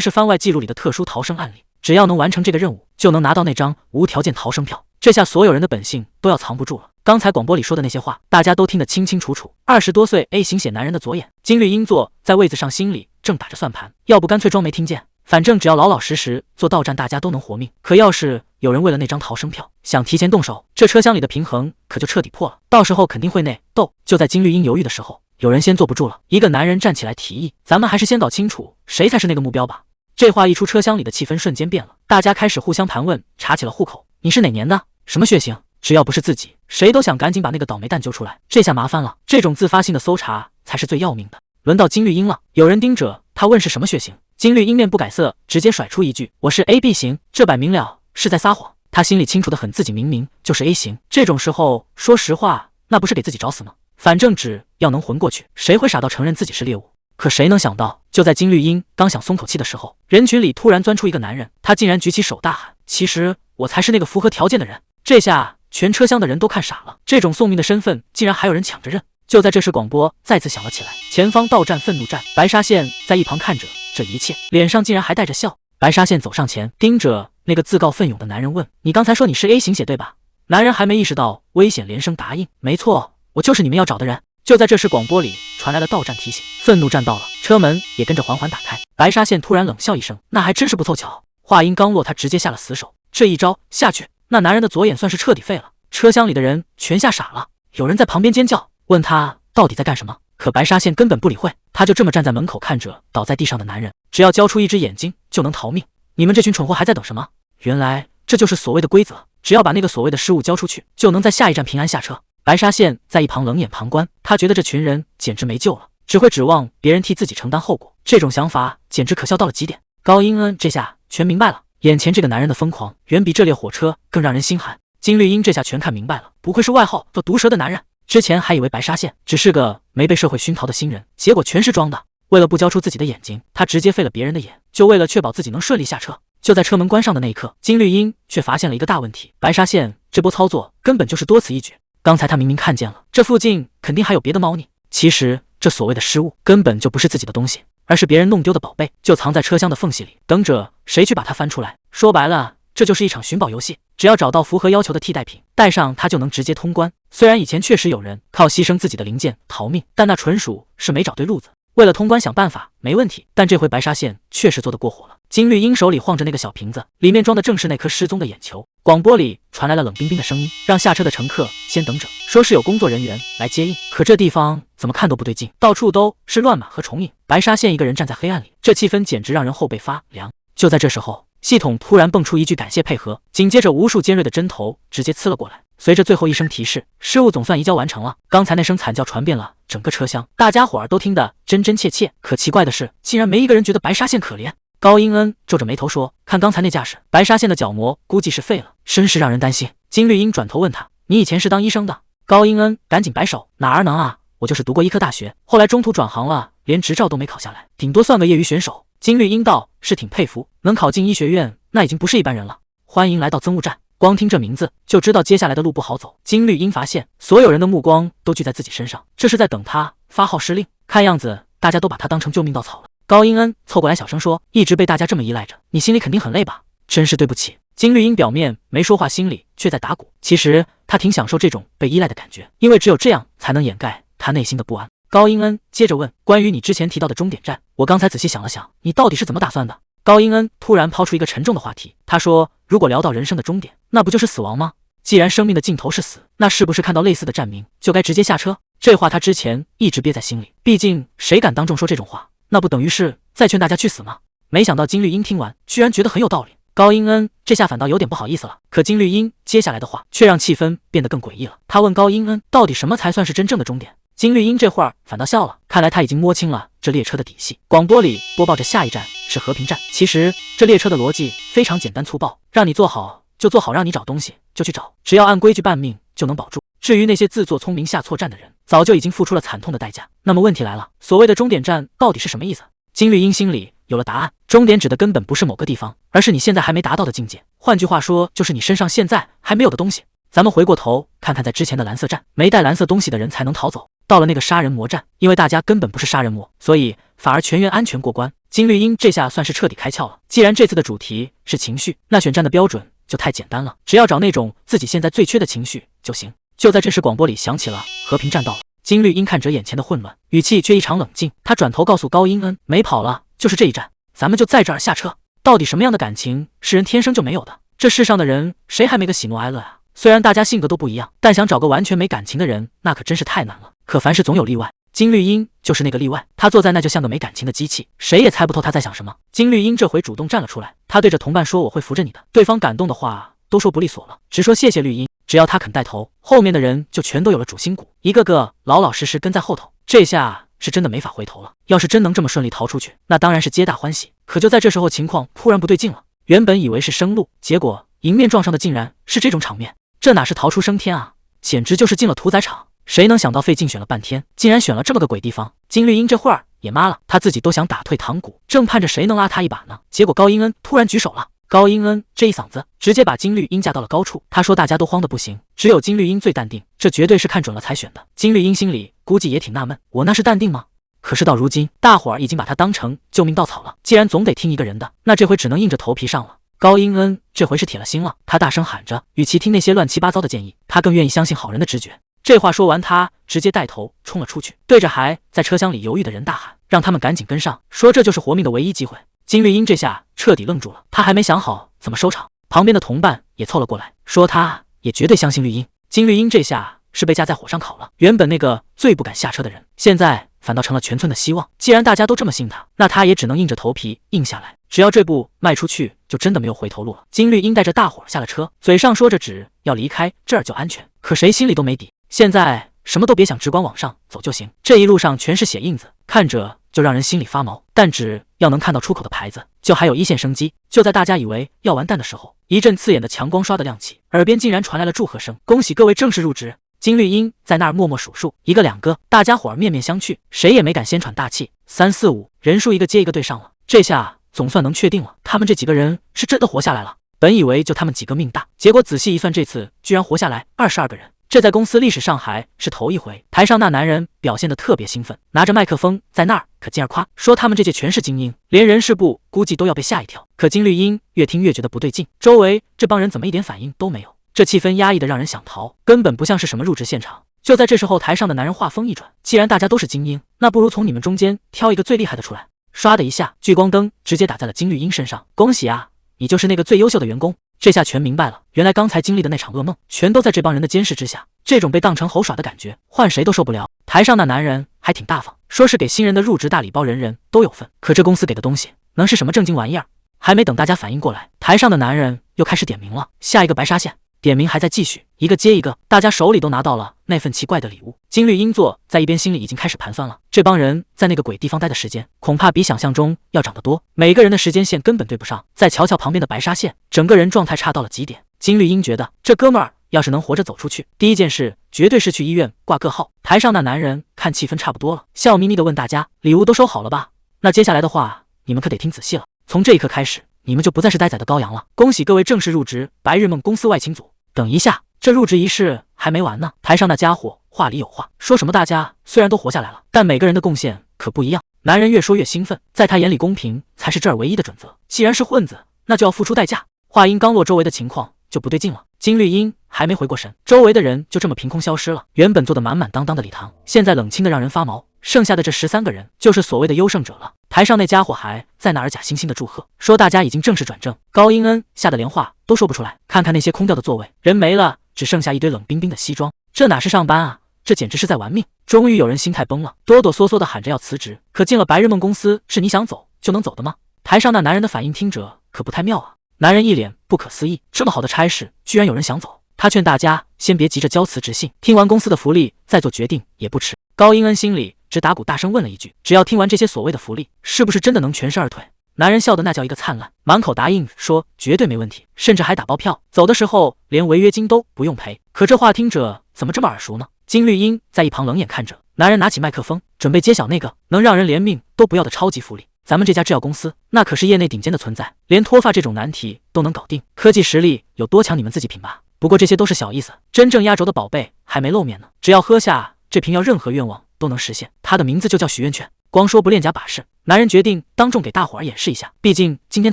是番外记录里的特殊逃生案例，只要能完成这个任务，就能拿到那张无条件逃生票。这下所有人的本性都要藏不住了。刚才广播里说的那些话，大家都听得清清楚楚。20多岁 A 型血男人的左眼，金绿英坐在位子上，心里正打着算盘，要不干脆装没听见，反正只要老老实实做到站，大家都能活命。可要是有人为了那张逃生票想提前动手，这车厢里的平衡可就彻底破了，到时候肯定会内斗。就在金绿英犹豫的时候，有人先坐不住了，一个男人站起来提议：“咱们还是先搞清楚谁才是那个目标吧。”这话一出，车厢里的气氛瞬间变了，大家开始互相盘问，查起了户口。你是哪年的？什么血型？只要不是自己，谁都想赶紧把那个倒霉蛋揪出来。这下麻烦了，这种自发性的搜查才是最要命的。轮到金绿英了，有人盯着他问是什么血型。金绿英面不改色，直接甩出一句：“我是 AB 型。”这摆明了是在撒谎。他心里清楚的很，自己明明就是 A 型。这种时候说实话，那不是给自己找死吗？反正只要能混过去，谁会傻到承认自己是猎物？可谁能想到，就在金绿英刚想松口气的时候，人群里突然钻出一个男人，他竟然举起手大喊：“其实我才是那个符合条件的人！”这下全车厢的人都看傻了，这种送命的身份竟然还有人抢着认。就在这时，广播再次响了起来：“前方到站愤怒站。”白沙县在一旁看着这一切，脸上竟然还带着笑。白沙县走上前，盯着那个自告奋勇的男人问：“你刚才说你是 A 型血对吧？”男人还没意识到危险，连声答应：“没错，我就是你们要找的人。”就在这时，广播里传来了到站提醒：“愤怒站到了。”车门也跟着缓缓打开。白沙县突然冷笑一声：“那还真是不凑巧。”话音刚落，他直接下了死手，这一招下去，那男人的左眼算是彻底废了。车厢里的人全吓傻了，有人在旁边尖叫，问他到底在干什么。可白沙县根本不理会，他就这么站在门口看着倒在地上的男人，只要交出一只眼睛就能逃命。你们这群蠢货还在等什么？原来这就是所谓的规则，只要把那个所谓的失物交出去，就能在下一站平安下车。白沙县在一旁冷眼旁观，他觉得这群人简直没救了，只会指望别人替自己承担后果，这种想法简直可笑到了极点。高英恩这下全明白了，眼前这个男人的疯狂远比这列火车更让人心寒。金绿英这下全看明白了，不愧是外号叫毒蛇的男人，之前还以为白沙县只是个没被社会熏陶的新人，结果全是装的。为了不交出自己的眼睛，他直接废了别人的眼，就为了确保自己能顺利下车。就在车门关上的那一刻，金绿英却发现了一个大问题，白沙县这波操作根本就是多此一举。刚才他明明看见了，这附近肯定还有别的猫腻。其实这所谓的失物根本就不是自己的东西，而是别人弄丢的宝贝，就藏在车厢的缝隙里，等着谁去把它翻出来。说白了，这就是一场寻宝游戏，只要找到符合要求的替代品，带上它就能直接通关。虽然以前确实有人靠牺牲自己的零件逃命，但那纯属是没找对路子。为了通关想办法没问题，但这回白沙县确实做得过火了。金绿英手里晃着那个小瓶子，里面装的正是那颗失踪的眼球。广播里传来了冷冰冰的声音，让下车的乘客先等着，说是有工作人员来接应。可这地方怎么看都不对劲，到处都是乱码和重影。白沙县一个人站在黑暗里，这气氛简直让人后背发凉。就在这时候，系统突然蹦出一句感谢配合，紧接着无数尖锐的针头直接刺了过来。随着最后一声提示，失物总算移交完成了。刚才那声惨叫传遍了整个车厢，大家伙儿都听得真真切切。可奇怪的是，竟然没一个人觉得白沙县可怜。高英恩皱着眉头说：“看刚才那架势，白沙县的角膜估计是废了，真是让人担心。”金绿英转头问他：“你以前是当医生的？”高英恩赶紧摆手：“哪儿能啊，我就是读过医科大学，后来中途转行了，连执照都没考下来，顶多算个业余选手。”金绿英道：“是挺佩服，能考进医学院，那已经不是一般人了。欢迎来到增务站。”光听这名字就知道接下来的路不好走。金绿英发现所有人的目光都聚在自己身上，这是在等他发号施令。看样子大家都把他当成救命稻草了。高英恩凑过来小声说：“一直被大家这么依赖着，你心里肯定很累吧？真是对不起。”金绿英表面没说话，心里却在打鼓。其实他挺享受这种被依赖的感觉，因为只有这样才能掩盖他内心的不安。高英恩接着问：“关于你之前提到的终点站，我刚才仔细想了想，你到底是怎么打算的？”高英恩突然抛出一个沉重的话题，他说：“如果聊到人生的终点，那不就是死亡吗？既然生命的尽头是死，那是不是看到类似的站名就该直接下车？”这话他之前一直憋在心里，毕竟谁敢当众说这种话，那不等于是在劝大家去死吗？没想到金绿英听完居然觉得很有道理。高英恩这下反倒有点不好意思了，可金绿英接下来的话却让气氛变得更诡异了。他问高英恩到底什么才算是真正的终点。金绿英这会儿反倒笑了，看来他已经摸清了这列车的底细。广播里播报着下一站是和平站。其实这列车的逻辑非常简单粗暴，让你做好就做好，让你找东西就去找，只要按规矩办命就能保住。至于那些自作聪明下错站的人，早就已经付出了惨痛的代价。那么问题来了，所谓的终点站到底是什么意思？金绿英心里有了答案，终点指的根本不是某个地方，而是你现在还没达到的境界。换句话说，就是你身上现在还没有的东西。咱们回过头看看，在之前的蓝色站，没带蓝色东西的人才能逃走。到了那个杀人魔战，因为大家根本不是杀人魔，所以反而全员安全过关。金绿茵这下算是彻底开窍了。既然这次的主题是情绪，那选战的标准就太简单了，只要找那种自己现在最缺的情绪就行。就在这时，广播里响起了和平战到了。金绿茵看着眼前的混乱，语气却异常冷静。他转头告诉高英恩，没跑了，就是这一战，咱们就在这儿下车。到底什么样的感情是人天生就没有的？这世上的人谁还没个喜怒哀乐啊？虽然大家性格都不一样，但想找个完全没感情的人，那可真是太难了。可凡事总有例外，金绿茵就是那个例外。他坐在那就像个没感情的机器，谁也猜不透他在想什么。金绿茵这回主动站了出来，他对着同伴说：“我会扶着你的。”对方感动的话都说不利索了，直说谢谢绿茵。只要他肯带头，后面的人就全都有了主心骨，一个个老老实实跟在后头。这下是真的没法回头了。要是真能这么顺利逃出去，那当然是皆大欢喜。可就在这时候，情况突然不对劲了。原本以为是生路，结果迎面撞上的竟然是这种场面，这哪是逃出升天啊，简直就是进了屠宰场。谁能想到费劲选了半天，竟然选了这么个鬼地方？金绿茵这会儿也麻了，他自己都想打退堂鼓，正盼着谁能拉他一把呢。结果高英恩突然举手了。高英恩这一嗓子直接把金绿茵架到了高处。他说大家都慌得不行，只有金绿茵最淡定，这绝对是看准了才选的。金绿茵心里估计也挺纳闷，我那是淡定吗？可是到如今，大伙儿已经把他当成救命稻草了。既然总得听一个人的，那这回只能硬着头皮上了。高英恩这回是铁了心了，他大声喊着，与其听那些乱七八糟的建议，他更愿意相信好人的直觉。这话说完，他直接带头冲了出去，对着还在车厢里犹豫的人大喊，让他们赶紧跟上，说这就是活命的唯一机会。金绿茵这下彻底愣住了，他还没想好怎么收场。旁边的同伴也凑了过来，说他也绝对相信绿茵。金绿茵这下是被架在火上烤了，原本那个最不敢下车的人，现在反倒成了全村的希望。既然大家都这么信他，那他也只能硬着头皮硬下来。只要这步迈出去，就真的没有回头路了。金绿茵带着大伙下了车，嘴上说着只要离开这儿就安全，可谁心里都没底。现在什么都别想，只管往上走就行。这一路上全是血印子，看着就让人心里发毛。但只要能看到出口的牌子，就还有一线生机。就在大家以为要完蛋的时候，一阵刺眼的强光刷的亮起，耳边竟然传来了祝贺声：“恭喜各位正式入职！”金绿茵在那儿默默数数，一个两个，大家伙儿面面相觑，谁也没敢先喘大气。3、4、5，人数一个接一个对上了。这下总算能确定了，他们这几个人是真的活下来了。本以为就他们几个命大，结果仔细一算，这次居然活下来22个人。这在公司历史上还是头一回。台上那男人表现得特别兴奋，拿着麦克风在那儿可劲儿夸，说他们这届全是精英，连人事部估计都要被吓一跳。可金绿茵越听越觉得不对劲，周围这帮人怎么一点反应都没有？这气氛压抑的让人想逃，根本不像是什么入职现场。就在这时候，台上的男人话锋一转，既然大家都是精英，那不如从你们中间挑一个最厉害的出来。唰的一下，聚光灯直接打在了金绿茵身上。恭喜啊，你就是那个最优秀的员工。这下全明白了，原来刚才经历的那场噩梦，全都在这帮人的监视之下。这种被当成猴耍的感觉，换谁都受不了。台上那男人还挺大方，说是给新人的入职大礼包，人人都有份。可这公司给的东西能是什么正经玩意儿？还没等大家反应过来，台上的男人又开始点名了，下一个白沙县。点名还在继续，一个接一个，大家手里都拿到了那份奇怪的礼物。金绿茵坐在一边，心里已经开始盘算了，这帮人在那个鬼地方待的时间，恐怕比想象中要长得多，每个人的时间线根本对不上。再瞧瞧旁边的白沙县，整个人状态差到了极点。金绿茵觉得这哥们儿要是能活着走出去，第一件事绝对是去医院挂个号。台上那男人看气氛差不多了，笑眯眯地问大家：“礼物都收好了吧？那接下来的话，你们可得听仔细了。从这一刻开始，你们就不再是待宰的羔羊了。恭喜各位正式入职白日梦公司外勤组。”等一下，这入职仪式还没完呢。台上那家伙话里有话，说什么大家虽然都活下来了，但每个人的贡献可不一样。男人越说越兴奋，在他眼里公平才是这儿唯一的准则。既然是混子，那就要付出代价。话音刚落，周围的情况就不对劲了。金绿茵还没回过神，周围的人就这么凭空消失了。原本坐得满满当当的礼堂，现在冷清的让人发毛。剩下的这13个人就是所谓的优胜者了。台上那家伙还在那儿假惺惺的祝贺，说大家已经正式转正。高英恩吓得连话都说不出来。看看那些空掉的座位，人没了，只剩下一堆冷冰冰的西装。这哪是上班啊，这简直是在玩命。终于有人心态崩了，哆哆嗦嗦的喊着要辞职。可进了白日梦公司，是你想走就能走的吗？台上那男人的反应听着可不太妙啊。男人一脸不可思议，这么好的差事居然有人想走。他劝大家先别急着交辞职信，听完公司的福利再做决定也不迟。高英恩心里直打鼓，大声问了一句：只要听完这些所谓的福利，是不是真的能全身而退？男人笑得那叫一个灿烂，满口答应说绝对没问题，甚至还打包票，走的时候连违约金都不用赔。可这话听着怎么这么耳熟呢？金绿茵在一旁冷眼看着，男人拿起麦克风准备揭晓那个能让人连命都不要的超级福利。咱们这家制药公司那可是业内顶尖的存在，连脱发这种难题都能搞定，科技实力有多强你们自己品吧。不过这些都是小意思，真正压轴的宝贝还没露面呢。只要喝下这瓶药任何愿望都能实现，它的名字就叫许愿券。光说不练假把式，男人决定当众给大伙儿演示一下，毕竟今天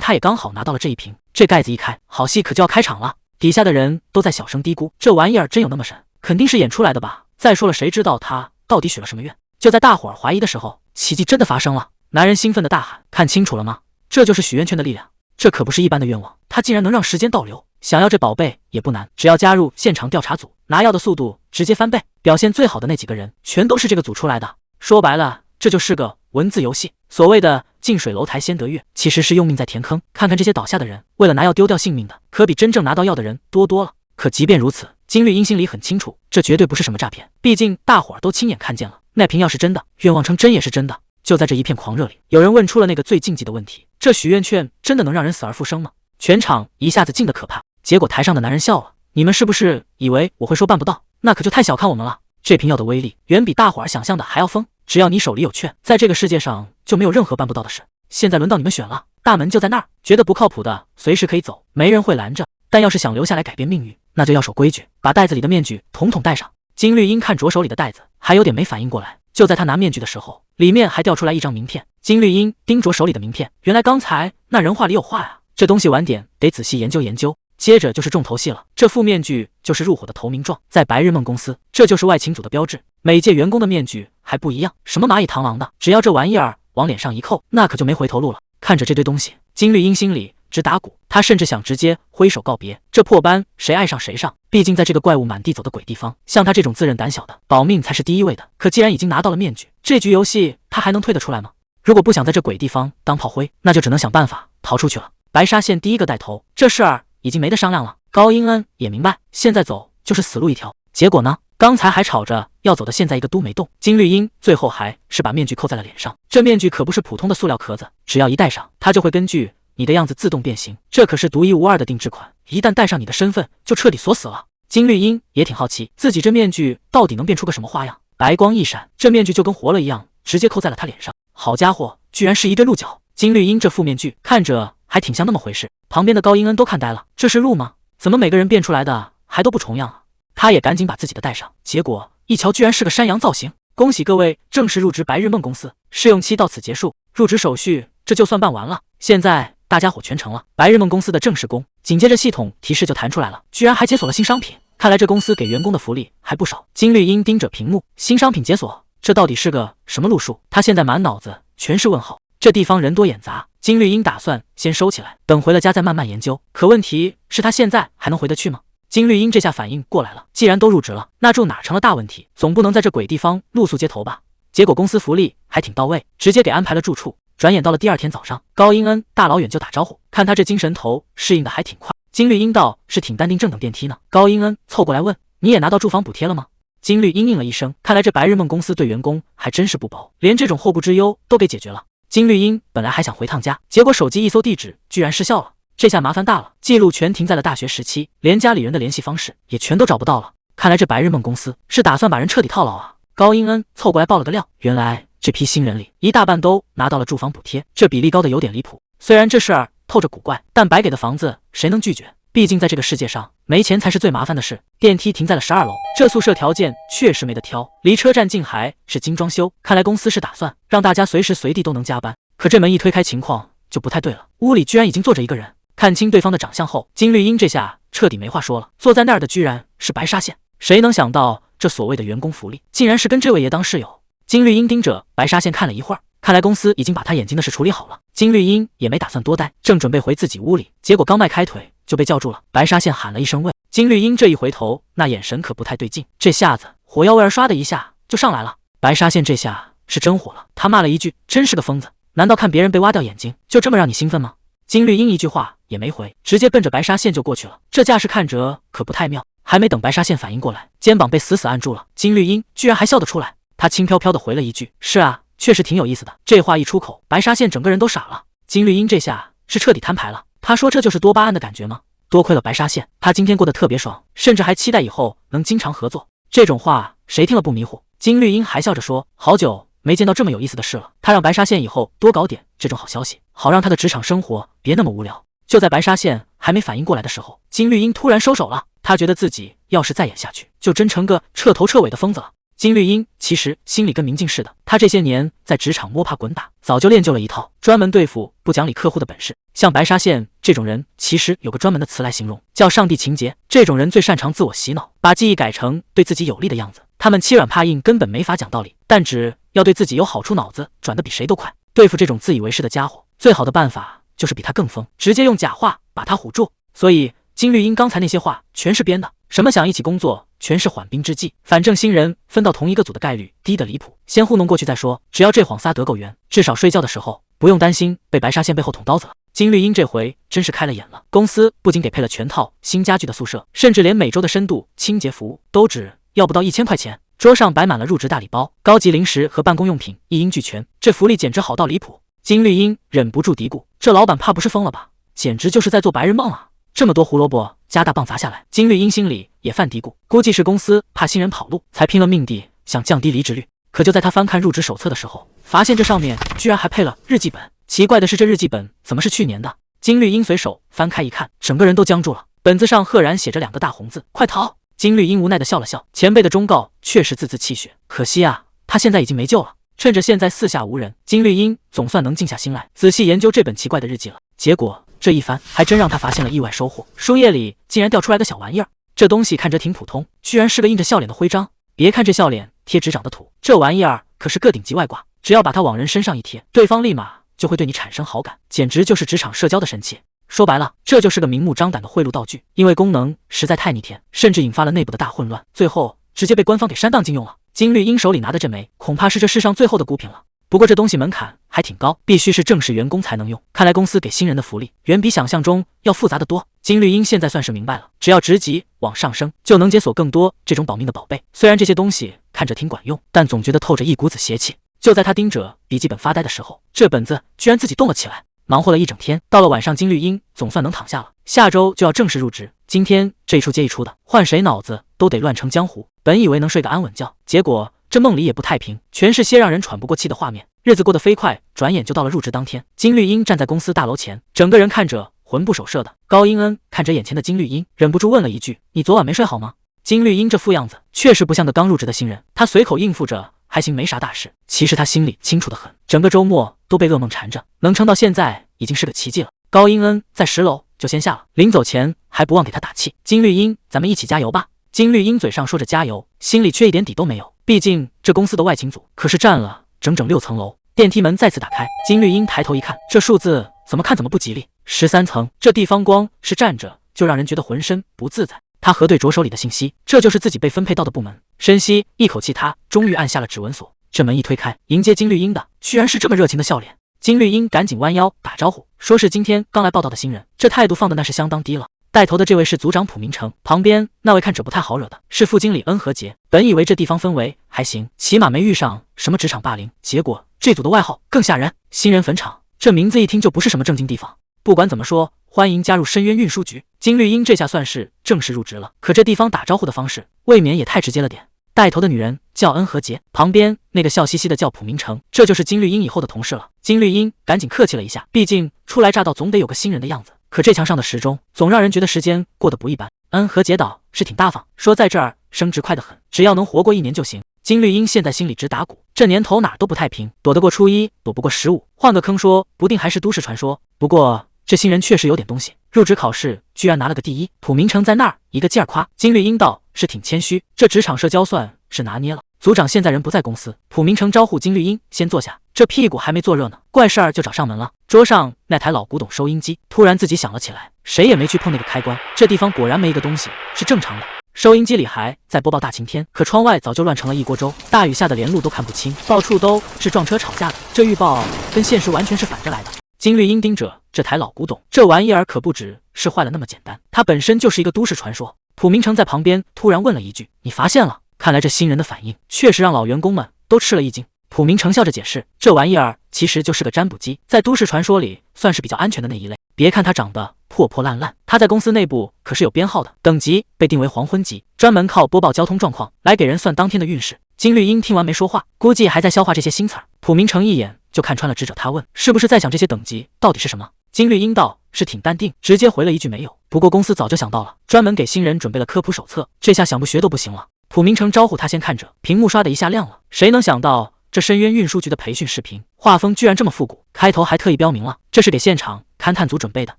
他也刚好拿到了这一瓶。这盖子一开，好戏可就要开场了。底下的人都在小声嘀咕，这玩意儿真有那么神？肯定是演出来的吧？再说了，谁知道他到底许了什么愿？就在大伙儿怀疑的时候，奇迹真的发生了。男人兴奋地大喊：“看清楚了吗？这就是许愿券的力量！这可不是一般的愿望，它竟然能让时间倒流。想要这宝贝也不难，只要加入现场调查组，拿药的速度直接翻倍。表现最好的那几个人，全都是这个组出来的。说白了，这就是个文字游戏。所谓的近水楼台先得月，其实是用命在填坑。看看这些倒下的人，为了拿药丢掉性命的，可比真正拿到药的人多多了。可即便如此，金绿英心里很清楚，这绝对不是什么诈骗，毕竟大伙儿都亲眼看见了，那瓶药是真的，愿望成真也是真的。就在这一片狂热里，有人问出了那个最禁忌的问题：这许愿券真的能让人死而复生吗？全场一下子静得可怕。结果台上的男人笑了：你们是不是以为我会说办不到？那可就太小看我们了。这瓶药的威力远比大伙儿想象的还要疯，只要你手里有券，在这个世界上就没有任何办不到的事。现在轮到你们选了，大门就在那儿，觉得不靠谱的随时可以走，没人会拦着。但要是想留下来改变命运，那就要守规矩，把袋子里的面具统统戴上。金绿英看着手里的袋子，还有点没反应过来。就在他拿面具的时候，里面还掉出来一张名片。金绿英盯着手里的名片，原来刚才那人话里有话呀，这东西晚点得仔细研究研究。接着就是重头戏了，这副面具就是入伙的投名状，在白日梦公司，这就是外勤组的标志。每届员工的面具还不一样，什么蚂蚁螳螂的，只要这玩意儿往脸上一扣，那可就没回头路了。看着这堆东西，金绿英心里直打鼓，他甚至想直接挥手告别。这破班谁爱上谁上，毕竟在这个怪物满地走的鬼地方，像他这种自认胆小的，保命才是第一位的。可既然已经拿到了面具，这局游戏他还能退得出来吗？如果不想在这鬼地方当炮灰，那就只能想办法逃出去了。白沙县第一个带头，这事儿已经没得商量了。高英恩也明白，现在走就是死路一条。结果呢？刚才还吵着要走的，现在一个都没动。金绿英最后还是把面具扣在了脸上。这面具可不是普通的塑料壳子，只要一戴上，它就会根据你的样子自动变形。这可是独一无二的定制款，一旦戴上你的身份，就彻底锁死了。金绿英也挺好奇，自己这面具到底能变出个什么花样。白光一闪，这面具就跟活了一样，直接扣在了他脸上。好家伙，居然是一对鹿角！金绿英这副面具看着还挺像那么回事，旁边的高英恩都看呆了，这是鹿吗？怎么每个人变出来的还都不重样啊？他也赶紧把自己的戴上，结果一瞧居然是个山羊造型。恭喜各位正式入职白日梦公司，试用期到此结束，入职手续这就算办完了。现在大家伙全成了白日梦公司的正式工。紧接着系统提示就弹出来了，居然还解锁了新商品，看来这公司给员工的福利还不少。金绿英盯着屏幕，新商品解锁，这到底是个什么路数？他现在满脑子全是问号。这地方人多眼杂，金绿英打算先收起来，等回了家再慢慢研究。可问题是他现在还能回得去吗？金绿英这下反应过来了，既然都入职了，那住哪成了大问题，总不能在这鬼地方露宿街头吧？结果公司福利还挺到位，直接给安排了住处。转眼到了第二天早上，高英恩大老远就打招呼，看他这精神头适应的还挺快。金绿英倒是挺淡定，正等电梯呢。高英恩凑过来问：“你也拿到住房补贴了吗？”金绿英应了一声，看来这白日梦公司对员工还真是不薄，连这种后顾之忧都给解决了。金绿英本来还想回趟家，结果手机一搜地址居然失效了，这下麻烦大了，记录全停在了大学时期，连家里人的联系方式也全都找不到了。看来这白日梦公司是打算把人彻底套牢啊。高英恩凑过来爆了个料，原来这批新人里一大半都拿到了住房补贴，这比例高的有点离谱。虽然这事儿透着古怪，但白给的房子谁能拒绝？毕竟在这个世界上，没钱才是最麻烦的事。电梯停在了12楼，这宿舍条件确实没得挑，离车站近，还是精装修。看来公司是打算让大家随时随地都能加班。可这门一推开，情况就不太对了，屋里居然已经坐着一个人。看清对方的长相后，金绿英这下彻底没话说了，坐在那儿的居然是白沙县。谁能想到这所谓的员工福利，竟然是跟这位爷当室友？金绿英盯着白沙县看了一会儿，看来公司已经把他眼睛的事处理好了。金绿英也没打算多待，正准备回自己屋里，结果刚迈开腿就被叫住了。白沙县喊了一声喂，金绿英这一回头，那眼神可不太对劲，这下子火药味儿唰的一下就上来了。白沙县这下是真火了，他骂了一句：“真是个疯子！难道看别人被挖掉眼睛就这么让你兴奋吗？”金绿英一句话也没回，直接奔着白沙县就过去了。这架势看着可不太妙，还没等白沙县反应过来，肩膀被死死按住了。金绿英居然还笑得出来，他轻飘飘的回了一句：“是啊，确实挺有意思的。”这话一出口，白沙县整个人都傻了。金绿英这下是彻底摊牌了，他说这就是多巴胺的感觉吗？多亏了白沙县，他今天过得特别爽，甚至还期待以后能经常合作。这种话谁听了不迷糊？金绿英还笑着说：“好久没见到这么有意思的事了。”他让白沙县以后多搞点这种好消息，好让他的职场生活别那么无聊。就在白沙县还没反应过来的时候，金绿英突然收手了。他觉得自己要是再演下去，就真成个彻头彻尾的疯子了。金绿英其实心里跟明镜似的，她这些年在职场摸爬滚打，早就练就了一套专门对付不讲理客户的本事。像白沙县这种人，其实有个专门的词来形容，叫上帝情节。这种人最擅长自我洗脑，把记忆改成对自己有利的样子。他们欺软怕硬，根本没法讲道理，但只要对自己有好处，脑子转得比谁都快。对付这种自以为是的家伙，最好的办法就是比他更疯，直接用假话把他唬住。所以金绿英刚才那些话全是编的，什么想一起工作，全是缓兵之计。反正新人分到同一个组的概率低得离谱，先糊弄过去再说。只要这谎撒得够圆，至少睡觉的时候不用担心被白沙县背后捅刀子了。金绿英这回真是开了眼了，公司不仅给配了全套新家具的宿舍，甚至连每周的深度清洁服务都只要不到1000块钱。桌上摆满了入职大礼包，高级零食和办公用品一应俱全，这福利简直好到离谱。金绿英忍不住嘀咕，这老板怕不是疯了吧，简直就是在做白日梦啊。这么多胡萝卜加大棒砸下来，金绿英心里也犯嘀咕，估计是公司怕新人跑路，才拼了命地想降低离职率。可就在他翻看入职手册的时候，发现这上面居然还配了日记本。奇怪的是，这日记本怎么是去年的？金绿英随手翻开一看，整个人都僵住了。本子上赫然写着2个大红字：快逃！金绿英无奈地笑了笑，前辈的忠告确实字字泣血，可惜啊，他现在已经没救了。趁着现在四下无人，金绿英总算能静下心来，仔细研究这本奇怪的日记了。结果这一翻，还真让他发现了意外收获。书页里竟然掉出来个小玩意儿，这东西看着挺普通，居然是个印着笑脸的徽章。别看这笑脸贴纸长得土，这玩意儿可是个顶级外挂，只要把它往人身上一贴，对方立马就会对你产生好感，简直就是职场社交的神器。说白了，这就是个明目张胆的贿赂道具，因为功能实在太逆天，甚至引发了内部的大混乱，最后直接被官方给删档禁用了。金绿英手里拿的这枚，恐怕是这世上最后的孤品了。不过这东西门槛还挺高，必须是正式员工才能用。看来公司给新人的福利远比想象中要复杂得多。金绿英现在算是明白了，只要职级往上升，就能解锁更多这种保命的宝贝。虽然这些东西看着挺管用，但总觉得透着一股子邪气。就在他盯着笔记本发呆的时候，这本子居然自己动了起来。忙活了一整天，到了晚上，金绿英总算能躺下了。下周就要正式入职，今天这一出接一出的，换谁脑子都得乱成浆糊。本以为能睡个安稳觉，结果这梦里也不太平，全是些让人喘不过气的画面。日子过得飞快，转眼就到了入职当天。金绿英站在公司大楼前，整个人看着魂不守舍的。高英恩看着眼前的金绿英，忍不住问了一句：“你昨晚没睡好吗？”金绿英这副样子，确实不像个刚入职的新人。她随口应付着，还行，没啥大事。其实她心里清楚得很，整个周末都被噩梦缠着，能撑到现在已经是个奇迹了。高英恩在10楼就先下了，临走前还不忘给她打气：“金绿英，咱们一起加油吧。”金绿英嘴上说着加油，心里却一点底都没有。毕竟这公司的外勤组可是占了整整6层楼。电梯门再次打开，金绿英抬头一看，这数字怎么看怎么不吉利。13层，这地方光是站着就让人觉得浑身不自在。他核对着手里的信息，这就是自己被分配到的部门。深吸一口气，他终于按下了指纹锁。这门一推开，迎接金绿英的居然是这么热情的笑脸。金绿英赶紧弯腰打招呼，说是今天刚来报道的新人，这态度放的那是相当低了。带头的这位是组长蒲明成，旁边那位看着不太好惹的是副经理恩和杰。本以为这地方氛围还行，起码没遇上什么职场霸凌，结果这组的外号更吓人，新人坟场。这名字一听就不是什么正经地方。不管怎么说，欢迎加入深渊运输局。金绿英这下算是正式入职了，可这地方打招呼的方式未免也太直接了点。带头的女人叫恩和杰，旁边那个笑嘻嘻的叫蒲明成，这就是金绿英以后的同事了。金绿英赶紧客气了一下，毕竟初来乍到总得有个新人的样子。可这墙上的时钟总让人觉得时间过得不一般。恩和杰倒是挺大方，说在这儿升职快得很，只要能活过1年就行。金绿英现在心里直打鼓，这年头哪儿都不太平，躲得过初一，躲不过15，换个坑说不定还是都市传说。不过这新人确实有点东西，入职考试居然拿了个第1。蒲明成在那儿一个劲儿夸，金绿英倒是挺谦虚，这职场社交算是拿捏了。组长现在人不在公司，蒲明成招呼金绿英先坐下，这屁股还没坐热呢，怪事儿就找上门了。桌上那台老古董收音机突然自己响了起来，谁也没去碰那个开关，这地方果然没一个东西是正常的。收音机里还在播报大晴天，可窗外早就乱成了一锅粥，大雨下的连路都看不清，到处都是撞车吵架的，这预报跟现实完全是反着来的。金绿英盯着这台老古董，这玩意儿可不只是坏了那么简单，它本身就是一个都市传说。蒲明成在旁边突然问了一句：“你发现了？”看来这新人的反应确实让老员工们都吃了一惊。蒲明成笑着解释，这玩意儿其实就是个占卜机，在都市传说里算是比较安全的那一类。别看它长得破破烂烂，它在公司内部可是有编号的，等级被定为黄昏级，专门靠播报交通状况来给人算当天的运势。金绿英听完没说话，估计还在消化这些新词儿。蒲明成一眼就看穿了，指着他问：“是不是在想这些等级到底是什么？”金绿英道是挺淡定，直接回了一句没有。不过公司早就想到了，专门给新人准备了科普手册，这下想不学都不行了。普明成招呼他先看着，屏幕刷的一下亮了。谁能想到这深渊运输局的培训视频画风居然这么复古，开头还特意标明了这是给现场勘探组准备的，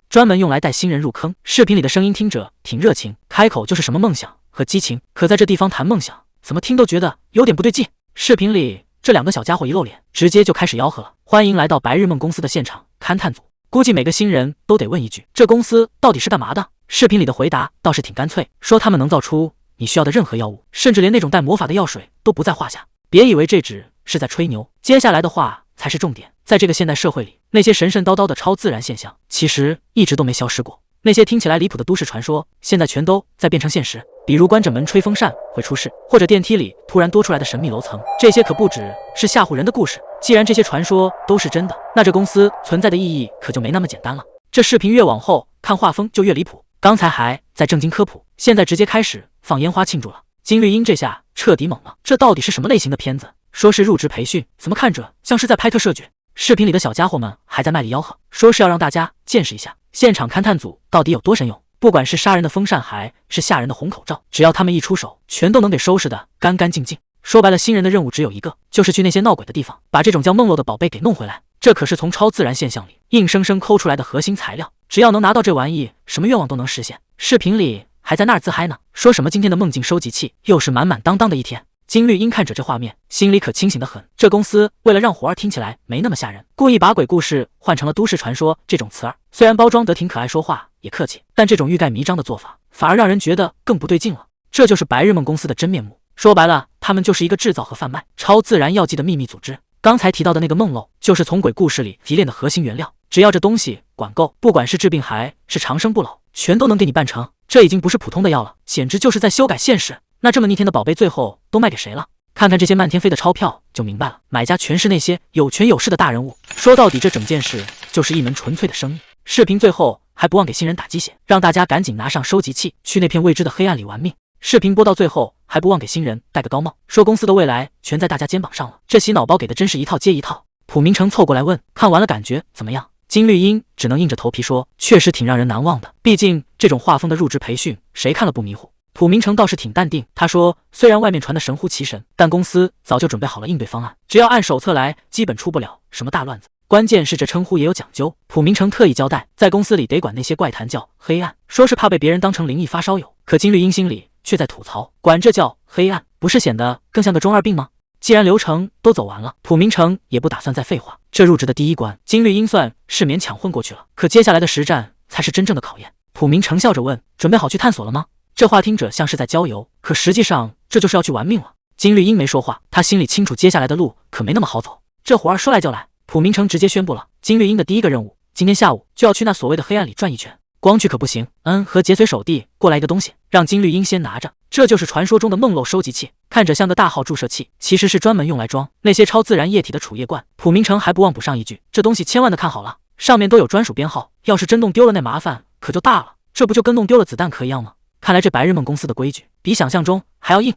专门用来带新人入坑。视频里的声音听着挺热情，开口就是什么梦想和激情，可在这地方谈梦想，怎么听都觉得有点不对劲。视频里这两个小家伙一露脸，直接就开始吆喝了：欢迎来到白日梦公司的现场勘探组。估计每个新人都得问一句，这公司到底是干嘛的？视频里的回答倒是挺干脆，说他们能造出你需要的任何药物，甚至连那种带魔法的药水都不在话下。别以为这只是在吹牛，接下来的话才是重点。在这个现代社会里，那些神神叨叨的超自然现象其实一直都没消失过，那些听起来离谱的都市传说现在全都在变成现实。比如关着门吹风扇会出事，或者电梯里突然多出来的神秘楼层，这些可不只是吓唬人的故事。既然这些传说都是真的，那这公司存在的意义可就没那么简单了。这视频越往后看画风就越离谱，刚才还在正经科普，现在直接开始放烟花庆祝了。金绿茵这下彻底懵了，这到底是什么类型的片子？说是入职培训，怎么看着像是在拍特摄剧？视频里的小家伙们还在卖力吆喝，说是要让大家见识一下现场勘探组到底有多神勇。不管是杀人的风扇还是吓人的红口罩，只要他们一出手，全都能给收拾得干干净净。说白了，新人的任务只有一个，就是去那些闹鬼的地方，把这种叫梦漏的宝贝给弄回来。这可是从超自然现象里硬生生抠出来的核心材料，只要能拿到这玩意，什么愿望都能实现。视频里还在那儿自嗨呢，说什么今天的梦境收集器又是满满当当的一天。金绿茵看着这画面，心里可清醒得很。这公司为了让活儿听起来没那么吓人，故意把鬼故事换成了都市传说这种词儿。虽然包装得挺可爱，说话也客气，但这种欲盖弥彰的做法，反而让人觉得更不对劲了。这就是白日梦公司的真面目。说白了，他们就是一个制造和贩卖超自然药剂的秘密组织。刚才提到的那个梦漏，就是从鬼故事里提炼的核心原料。只要这东西管够，不管是治病还是长生不老，全都能给你办成。这已经不是普通的药了，简直就是在修改现实。那这么逆天的宝贝最后都卖给谁了？看看这些漫天飞的钞票就明白了，买家全是那些有权有势的大人物。说到底，这整件事就是一门纯粹的生意。视频最后还不忘给新人打鸡血，让大家赶紧拿上收集器，去那片未知的黑暗里玩命。视频播到最后还不忘给新人戴个高帽，说公司的未来全在大家肩膀上了。这洗脑包给的真是一套接一套。普明成凑过来问，看完了感觉怎么样？金绿茵只能硬着头皮说，确实挺让人难忘的，毕竟这种画风的入职培训，谁看了不迷糊？普明成倒是挺淡定，他说虽然外面传的神乎其神，但公司早就准备好了应对方案，只要按手册来，基本出不了什么大乱子。关键是这称呼也有讲究，普明成特意交代，在公司里得管那些怪谈叫黑暗，说是怕被别人当成灵异发烧友。可金绿茵心里却在吐槽，管这叫黑暗，不是显得更像个中二病吗？既然流程都走完了，普明成也不打算再废话。这入职的第一关，金绿茵算是勉强混过去了，可接下来的实战才是真正的考验。普明成笑着问，准备好去探索了吗？这话听着像是在郊游，可实际上这就是要去玩命了。金绿茵没说话，他心里清楚接下来的路可没那么好走。这活儿说来就来，普明成直接宣布了金绿茵的第一个任务，今天下午就要去那所谓的黑暗里转一圈。光去可不行，和劫随手递过来一个东西，让金绿茵先拿着。这就是传说中的梦漏收集器，看着像个大号注射器，其实是专门用来装那些超自然液体的储液罐。普明成还不忘补上一句，这东西千万的看好了，上面都有专属编号，要是真弄丢了那麻烦可就大了，这不就跟弄丢了子弹壳一样吗？看来这白日梦公司的规矩比想象中还要硬。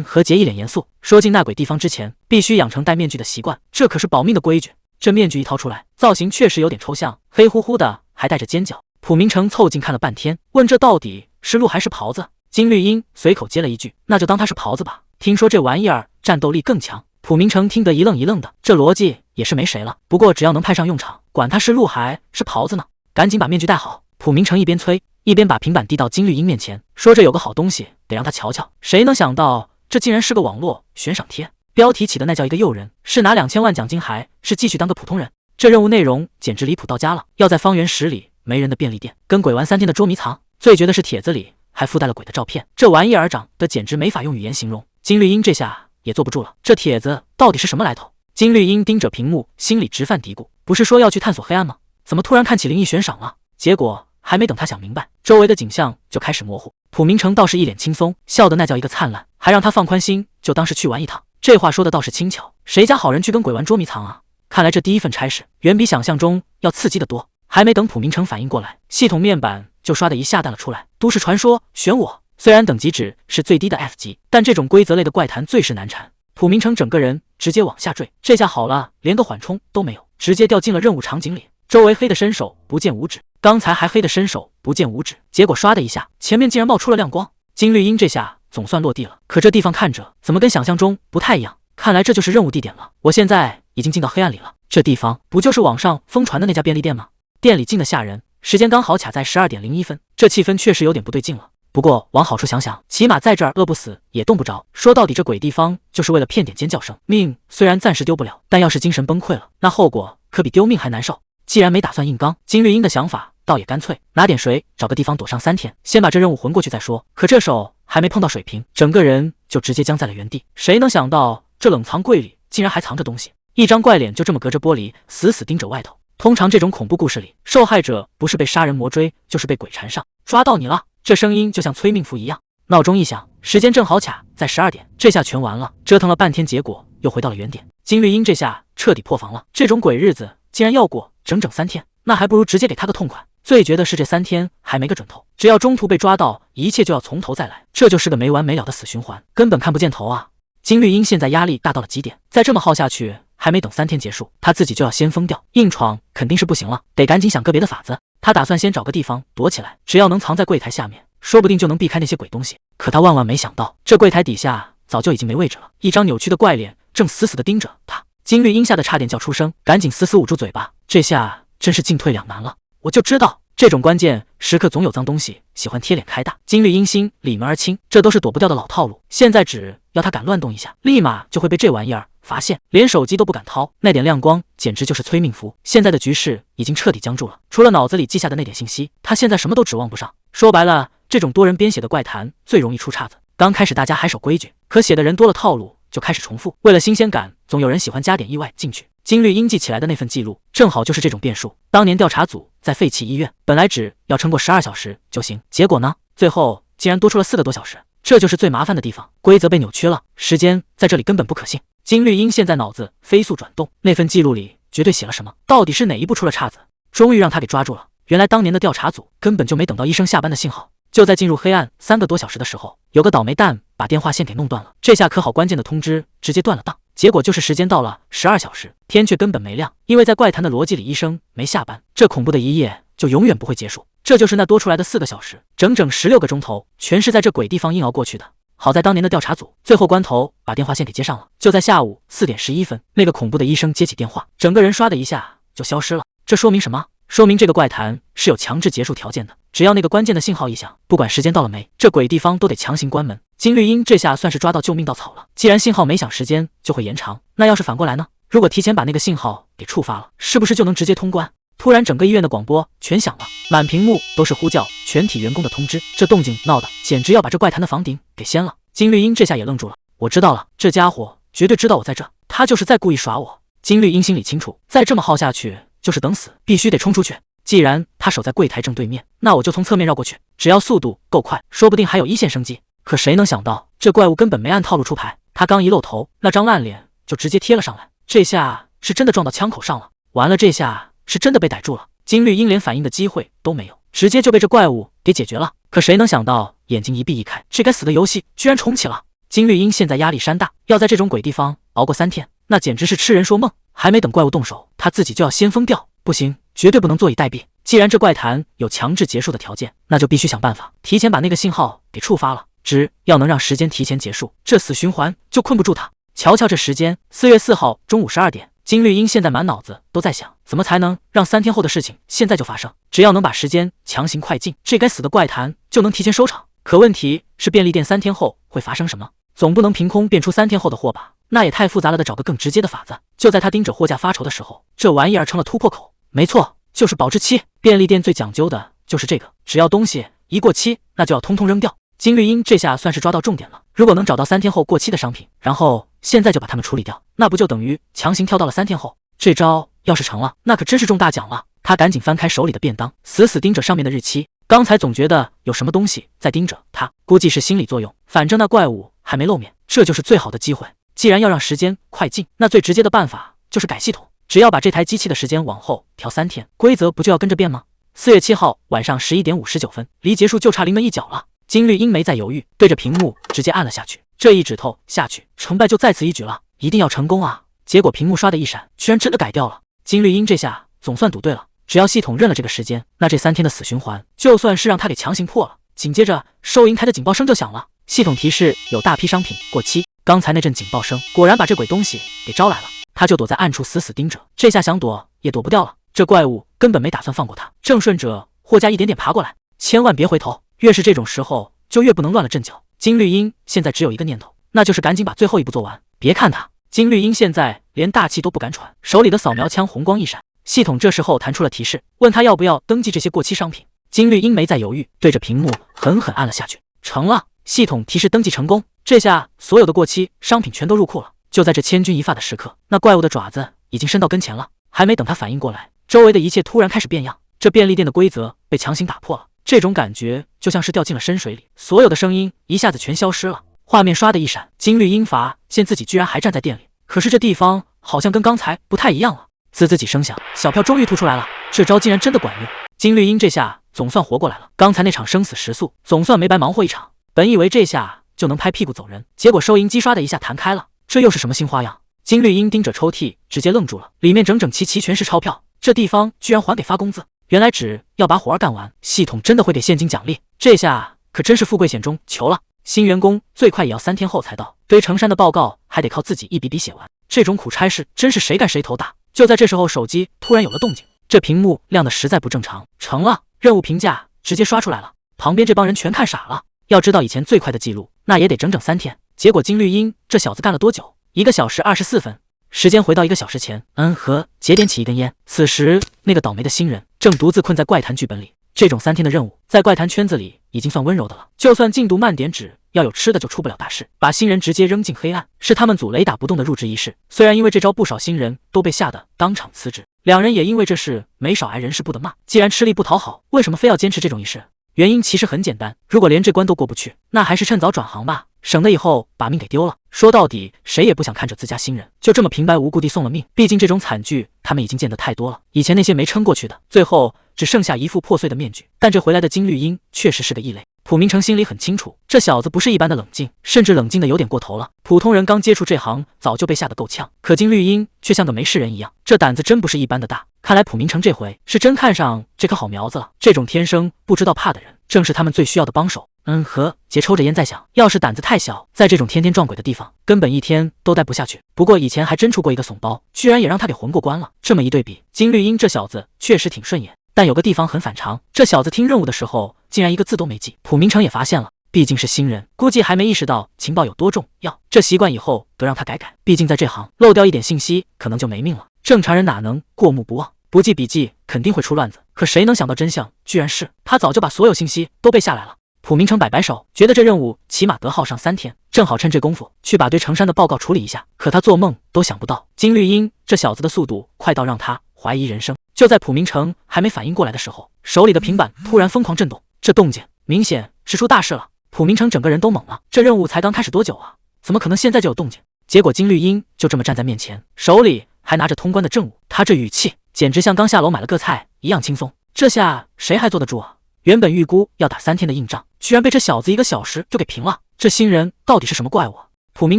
何洁一脸严肃，说进那鬼地方之前必须养成戴面具的习惯，这可是保命的规矩。这面具一掏出来，造型确实有点抽象，黑乎乎的，还带着尖角。普明成凑近看了半天，问这到底是鹿还是狍子？金绿茵随口接了一句，那就当它是狍子吧，听说这玩意儿战斗力更强。普明成听得一愣一愣的，这逻辑也是没谁了。不过只要能派上用场，管它是鹿还是狍子呢？赶紧把面具戴好。普明成一边催一边把平板递到金绿茵面前，说这有个好东西得让他瞧瞧。谁能想到这竟然是个网络悬赏贴，标题起的那叫一个诱人，是拿2000万奖金还是继续当个普通人？这任务内容简直离谱到家了，要在方圆10里没人的便利店跟鬼玩3天的捉迷藏。最绝的是帖子里还附带了鬼的照片，这玩意儿长得简直没法用语言形容。金绿茵这下也坐不住了，这帖子到底是什么来头？金绿茵盯着屏幕，心里直犯嘀咕，不是说要去探索黑暗吗？怎么突然看起灵异悬赏了？结果还没等他想明白，周围的景象就开始模糊。普明成倒是一脸轻松，笑得那叫一个灿烂，还让他放宽心，就当是去玩一趟。这话说的倒是轻巧，谁家好人去跟鬼玩捉迷藏啊？看来这第一份差事远比想象中要刺激得多。还没等普明成反应过来，系统面板就刷的一下弹了出来，都市传说选我。虽然等级值是最低的 F 级，但这种规则类的怪谈最是难缠。普明成整个人直接往下坠，这下好了，连个缓冲都没有，直接掉进了任务场景里。周围黑的伸手不见五指，刚才还黑的伸手不见五指，结果刷的一下，前面竟然冒出了亮光。金绿茵这下总算落地了，可这地方看着怎么跟想象中不太一样？看来这就是任务地点了。我现在已经进到黑暗里了，这地方不就是网上疯传的那家便利店吗？店里静得吓人，时间刚好卡在12点01分，这气氛确实有点不对劲了。不过往好处想想，起码在这儿饿不死也冻不着。说到底，这鬼地方就是为了骗点尖叫声，命虽然暂时丢不了，但要是精神崩溃了，那后果可比丢命还难受。既然没打算硬刚，金绿英的想法倒也干脆，拿点水，找个地方躲上3天，先把这任务混过去再说。可这手还没碰到水平，整个人就直接僵在了原地。谁能想到这冷藏柜里竟然还藏着东西？一张怪脸就这么隔着玻璃死死盯着外头。通常这种恐怖故事里，受害者不是被杀人魔追，就是被鬼缠上。抓到你了！这声音就像催命符一样。闹钟一响，时间正好卡在12点，这下全完了。折腾了半天，结果又回到了原点。金绿英这下彻底破防了，这种鬼日子竟然要过整整3天，那还不如直接给他个痛快。最绝的是这3天还没个准头，只要中途被抓到，一切就要从头再来，这就是个没完没了的死循环，根本看不见头啊！金绿英现在压力大到了极点，再这么耗下去，还没等3天结束，他自己就要先疯掉，硬闯肯定是不行了，得赶紧想个别的法子。他打算先找个地方躲起来，只要能藏在柜台下面，说不定就能避开那些鬼东西。可他万万没想到，这柜台底下早就已经没位置了，一张扭曲的怪脸正死死地盯着他。金绿英吓得差点叫出声，赶紧死死捂住嘴巴，这下真是进退两难了。我就知道这种关键时刻总有脏东西喜欢贴脸开大。金绿英心里门儿清，这都是躲不掉的老套路，现在只要他敢乱动一下，立马就会被这玩意儿发现，连手机都不敢掏，那点亮光简直就是催命符。现在的局势已经彻底僵住了，除了脑子里记下的那点信息，他现在什么都指望不上。说白了，这种多人编写的怪谈最容易出岔子。刚开始大家还守规矩，可写的人多了，套路就开始重复。为了新鲜感，总有人喜欢加点意外进去。金绿英记起来的那份记录，正好就是这种变数。当年调查组在废弃医院，本来只要撑过12小时就行，结果呢，最后竟然多出了4个多小时。这就是最麻烦的地方，规则被扭曲了，时间在这里根本不可信。金绿英现在脑子飞速转动，那份记录里绝对写了什么？到底是哪一步出了岔子？终于让他给抓住了。原来当年的调查组根本就没等到医生下班的信号，就在进入黑暗3个多小时的时候，有个倒霉蛋把电话线给弄断了。这下可好，关键的通知直接断了档。结果就是时间到了12小时，天却根本没亮，因为在怪谈的逻辑里，医生没下班，这恐怖的一夜就永远不会结束。这就是那多出来的4个小时，整整16个钟头，全是在这鬼地方硬熬过去的。好在当年的调查组最后关头把电话线给接上了。就在下午4点11分，那个恐怖的医生接起电话，整个人唰的一下就消失了。这说明什么？说明这个怪谈是有强制结束条件的，只要那个关键的信号一响，不管时间到了没，这鬼地方都得强行关门。金绿英这下算是抓到救命稻草了，既然信号没响，时间就会延长，那要是反过来呢？如果提前把那个信号给触发了，是不是就能直接通关？突然整个医院的广播全响了，满屏幕都是呼叫全体员工的通知，这动静闹的简直要把这怪谈的房顶给掀了。金绿英这下也愣住了，我知道了，这家伙绝对知道我在这，他就是在故意耍我。金绿英心里清楚，再这么耗下去就是等死，必须得冲出去。既然他守在柜台正对面，那我就从侧面绕过去，只要速度够快，说不定还有一线生机。可谁能想到，这怪物根本没按套路出牌，他刚一露头，那张烂脸就直接贴了上来，这下是真的撞到枪口上了。完了，这下是真的被逮住了。金绿英连反应的机会都没有，直接就被这怪物给解决了。可谁能想到，眼睛一闭一开，这该死的游戏居然重启了。金绿英现在压力山大，要在这种鬼地方熬过3天，那简直是痴人说梦。还没等怪物动手，他自己就要先疯掉，不行，绝对不能坐以待毙。既然这怪谈有强制结束的条件，那就必须想办法提前把那个信号给触发了。只要能让时间提前结束，这死循环就困不住他。瞧瞧这时间，4月4号中午12点，金绿英现在满脑子都在想，怎么才能让3天后的事情现在就发生？只要能把时间强行快进，这该死的怪谈就能提前收场。可问题是，便利店3天后会发生什么？总不能凭空变出3天后的货吧？那也太复杂了，得找个更直接的法子。就在他盯着货架发愁的时候，这玩意儿成了突破口。没错，就是保质期。便利店最讲究的就是这个，只要东西一过期，那就要通通扔掉。金绿英这下算是抓到重点了，如果能找到3天后过期的商品，然后现在就把它们处理掉，那不就等于强行跳到了3天后？这招要是成了，那可真是中大奖了。他赶紧翻开手里的便当，死死盯着上面的日期。刚才总觉得有什么东西在盯着他，估计是心理作用，反正那怪物还没露面，这就是最好的机会。既然要让时间快进，那最直接的办法就是改系统，只要把这台机器的时间往后调3天，规则不就要跟着变吗？4月7号晚上11点59分，离结束就差临门一脚了。金绿英没再犹豫，对着屏幕直接按了下去。这一指头下去，成败就在此一举了，一定要成功啊！结果屏幕刷的一闪，居然真的改掉了。金绿英这下总算赌对了，只要系统认了这个时间，那这3天的死循环，就算是让他给强行破了。紧接着收银台的警报声就响了，系统提示有大批商品过期。刚才那阵警报声果然把这鬼东西给招来了，他就躲在暗处死死盯着，这下想躲也躲不掉了。这怪物根本没打算放过他，正顺着货架一点点爬过来，千万别回头。越是这种时候，就越不能乱了阵脚。金绿茵现在只有一个念头，那就是赶紧把最后一步做完。别看他，金绿茵现在连大气都不敢喘，手里的扫描枪红光一闪，系统这时候弹出了提示，问他要不要登记这些过期商品。金绿茵没再犹豫，对着屏幕狠狠按了下去。成了，系统提示登记成功。这下所有的过期商品全都入库了。就在这千钧一发的时刻，那怪物的爪子已经伸到跟前了，还没等他反应过来，周围的一切突然开始变样。这便利店的规则被强行打破了，这种感觉就像是掉进了深水里，所有的声音一下子全消失了。画面刷的一闪，金绿茵发现自己居然还站在店里，可是这地方好像跟刚才不太一样了。滋滋几声响，小票终于吐出来了，这招竟然真的管用。金绿茵这下总算活过来了，刚才那场生死时速总算没白忙活一场。本以为这下就能拍屁股走人，结果收银机刷的一下弹开了，这又是什么新花样？金绿茵盯着抽屉直接愣住了，里面整整齐齐全是钞票，这地方居然还给发工资。原来只要把活儿干完，系统真的会给现金奖励。这下可真是富贵险中求了。新员工最快也要3天后才到，堆成山的报告还得靠自己一笔笔写完，这种苦差事真是谁干谁头大。就在这时候，手机突然有了动静，这屏幕亮的实在不正常。成了，任务评价直接刷出来了，旁边这帮人全看傻了。要知道以前最快的记录那也得整整3天，结果金绿茵这小子干了多久？1个小时24分。时间回到1个小时前，和节点起一根烟。此时那个倒霉的新人正独自困在怪谈剧本里。这种3天的任务在怪谈圈子里已经算温柔的了，就算进度慢点只要有吃的就出不了大事。把新人直接扔进黑暗，是他们组雷打不动的入职仪式。虽然因为这招不少新人都被吓得当场辞职，两人也因为这事没少挨人事部的骂。既然吃力不讨好，为什么非要坚持这种仪式？原因其实很简单，如果连这关都过不去，那还是趁早转行吧，省得以后把命给丢了。说到底，谁也不想看着自家新人就这么平白无故地送了命，毕竟这种惨剧他们已经见得太多了。以前那些没撑过去的，最后只剩下一副破碎的面具。但这回来的金绿茵确实是个异类。普明成心里很清楚，这小子不是一般的冷静，甚至冷静的有点过头了。普通人刚接触这行早就被吓得够呛，可金绿茵却像个没事人一样，这胆子真不是一般的大。看来普明成这回是真看上这颗好苗子了，这种天生不知道怕的人正是他们最需要的帮手。和杰抽着烟在想，要是胆子太小，在这种天天撞鬼的地方根本一天都待不下去。不过以前还真出过一个怂包，居然也让他给混过关了。这么一对比，金绿茵这小子确实挺顺眼，但有个地方很反常，这小子听任务的时候竟然一个字都没记。普明成也发现了，毕竟是新人，估计还没意识到情报有多重要，这习惯以后得让他改改，毕竟在这行漏掉一点信息可能就没命了。正常人哪能过目不忘，不记笔记肯定会出乱子，可谁能想到真相居然是他早就把所有信息都背下来了。普明成摆摆手，觉得这任务起码得耗上3天，正好趁这功夫去把堆成山的报告处理一下。可他做梦都想不到，金绿茵这小子的速度快到让他怀疑人生。就在普明成还没反应过来的时候，手里的平板突然疯狂震动，这动静明显是出大事了。普明成整个人都懵了，这任务才刚开始多久啊？怎么可能现在就有动静？结果金绿茵就这么站在面前，手里还拿着通关的证物，他这语气简直像刚下楼买了个菜一样轻松。这下谁还坐得住啊？原本预估要打3天的硬仗，居然被这小子1个小时就给平了。这新人到底是什么怪物啊？普明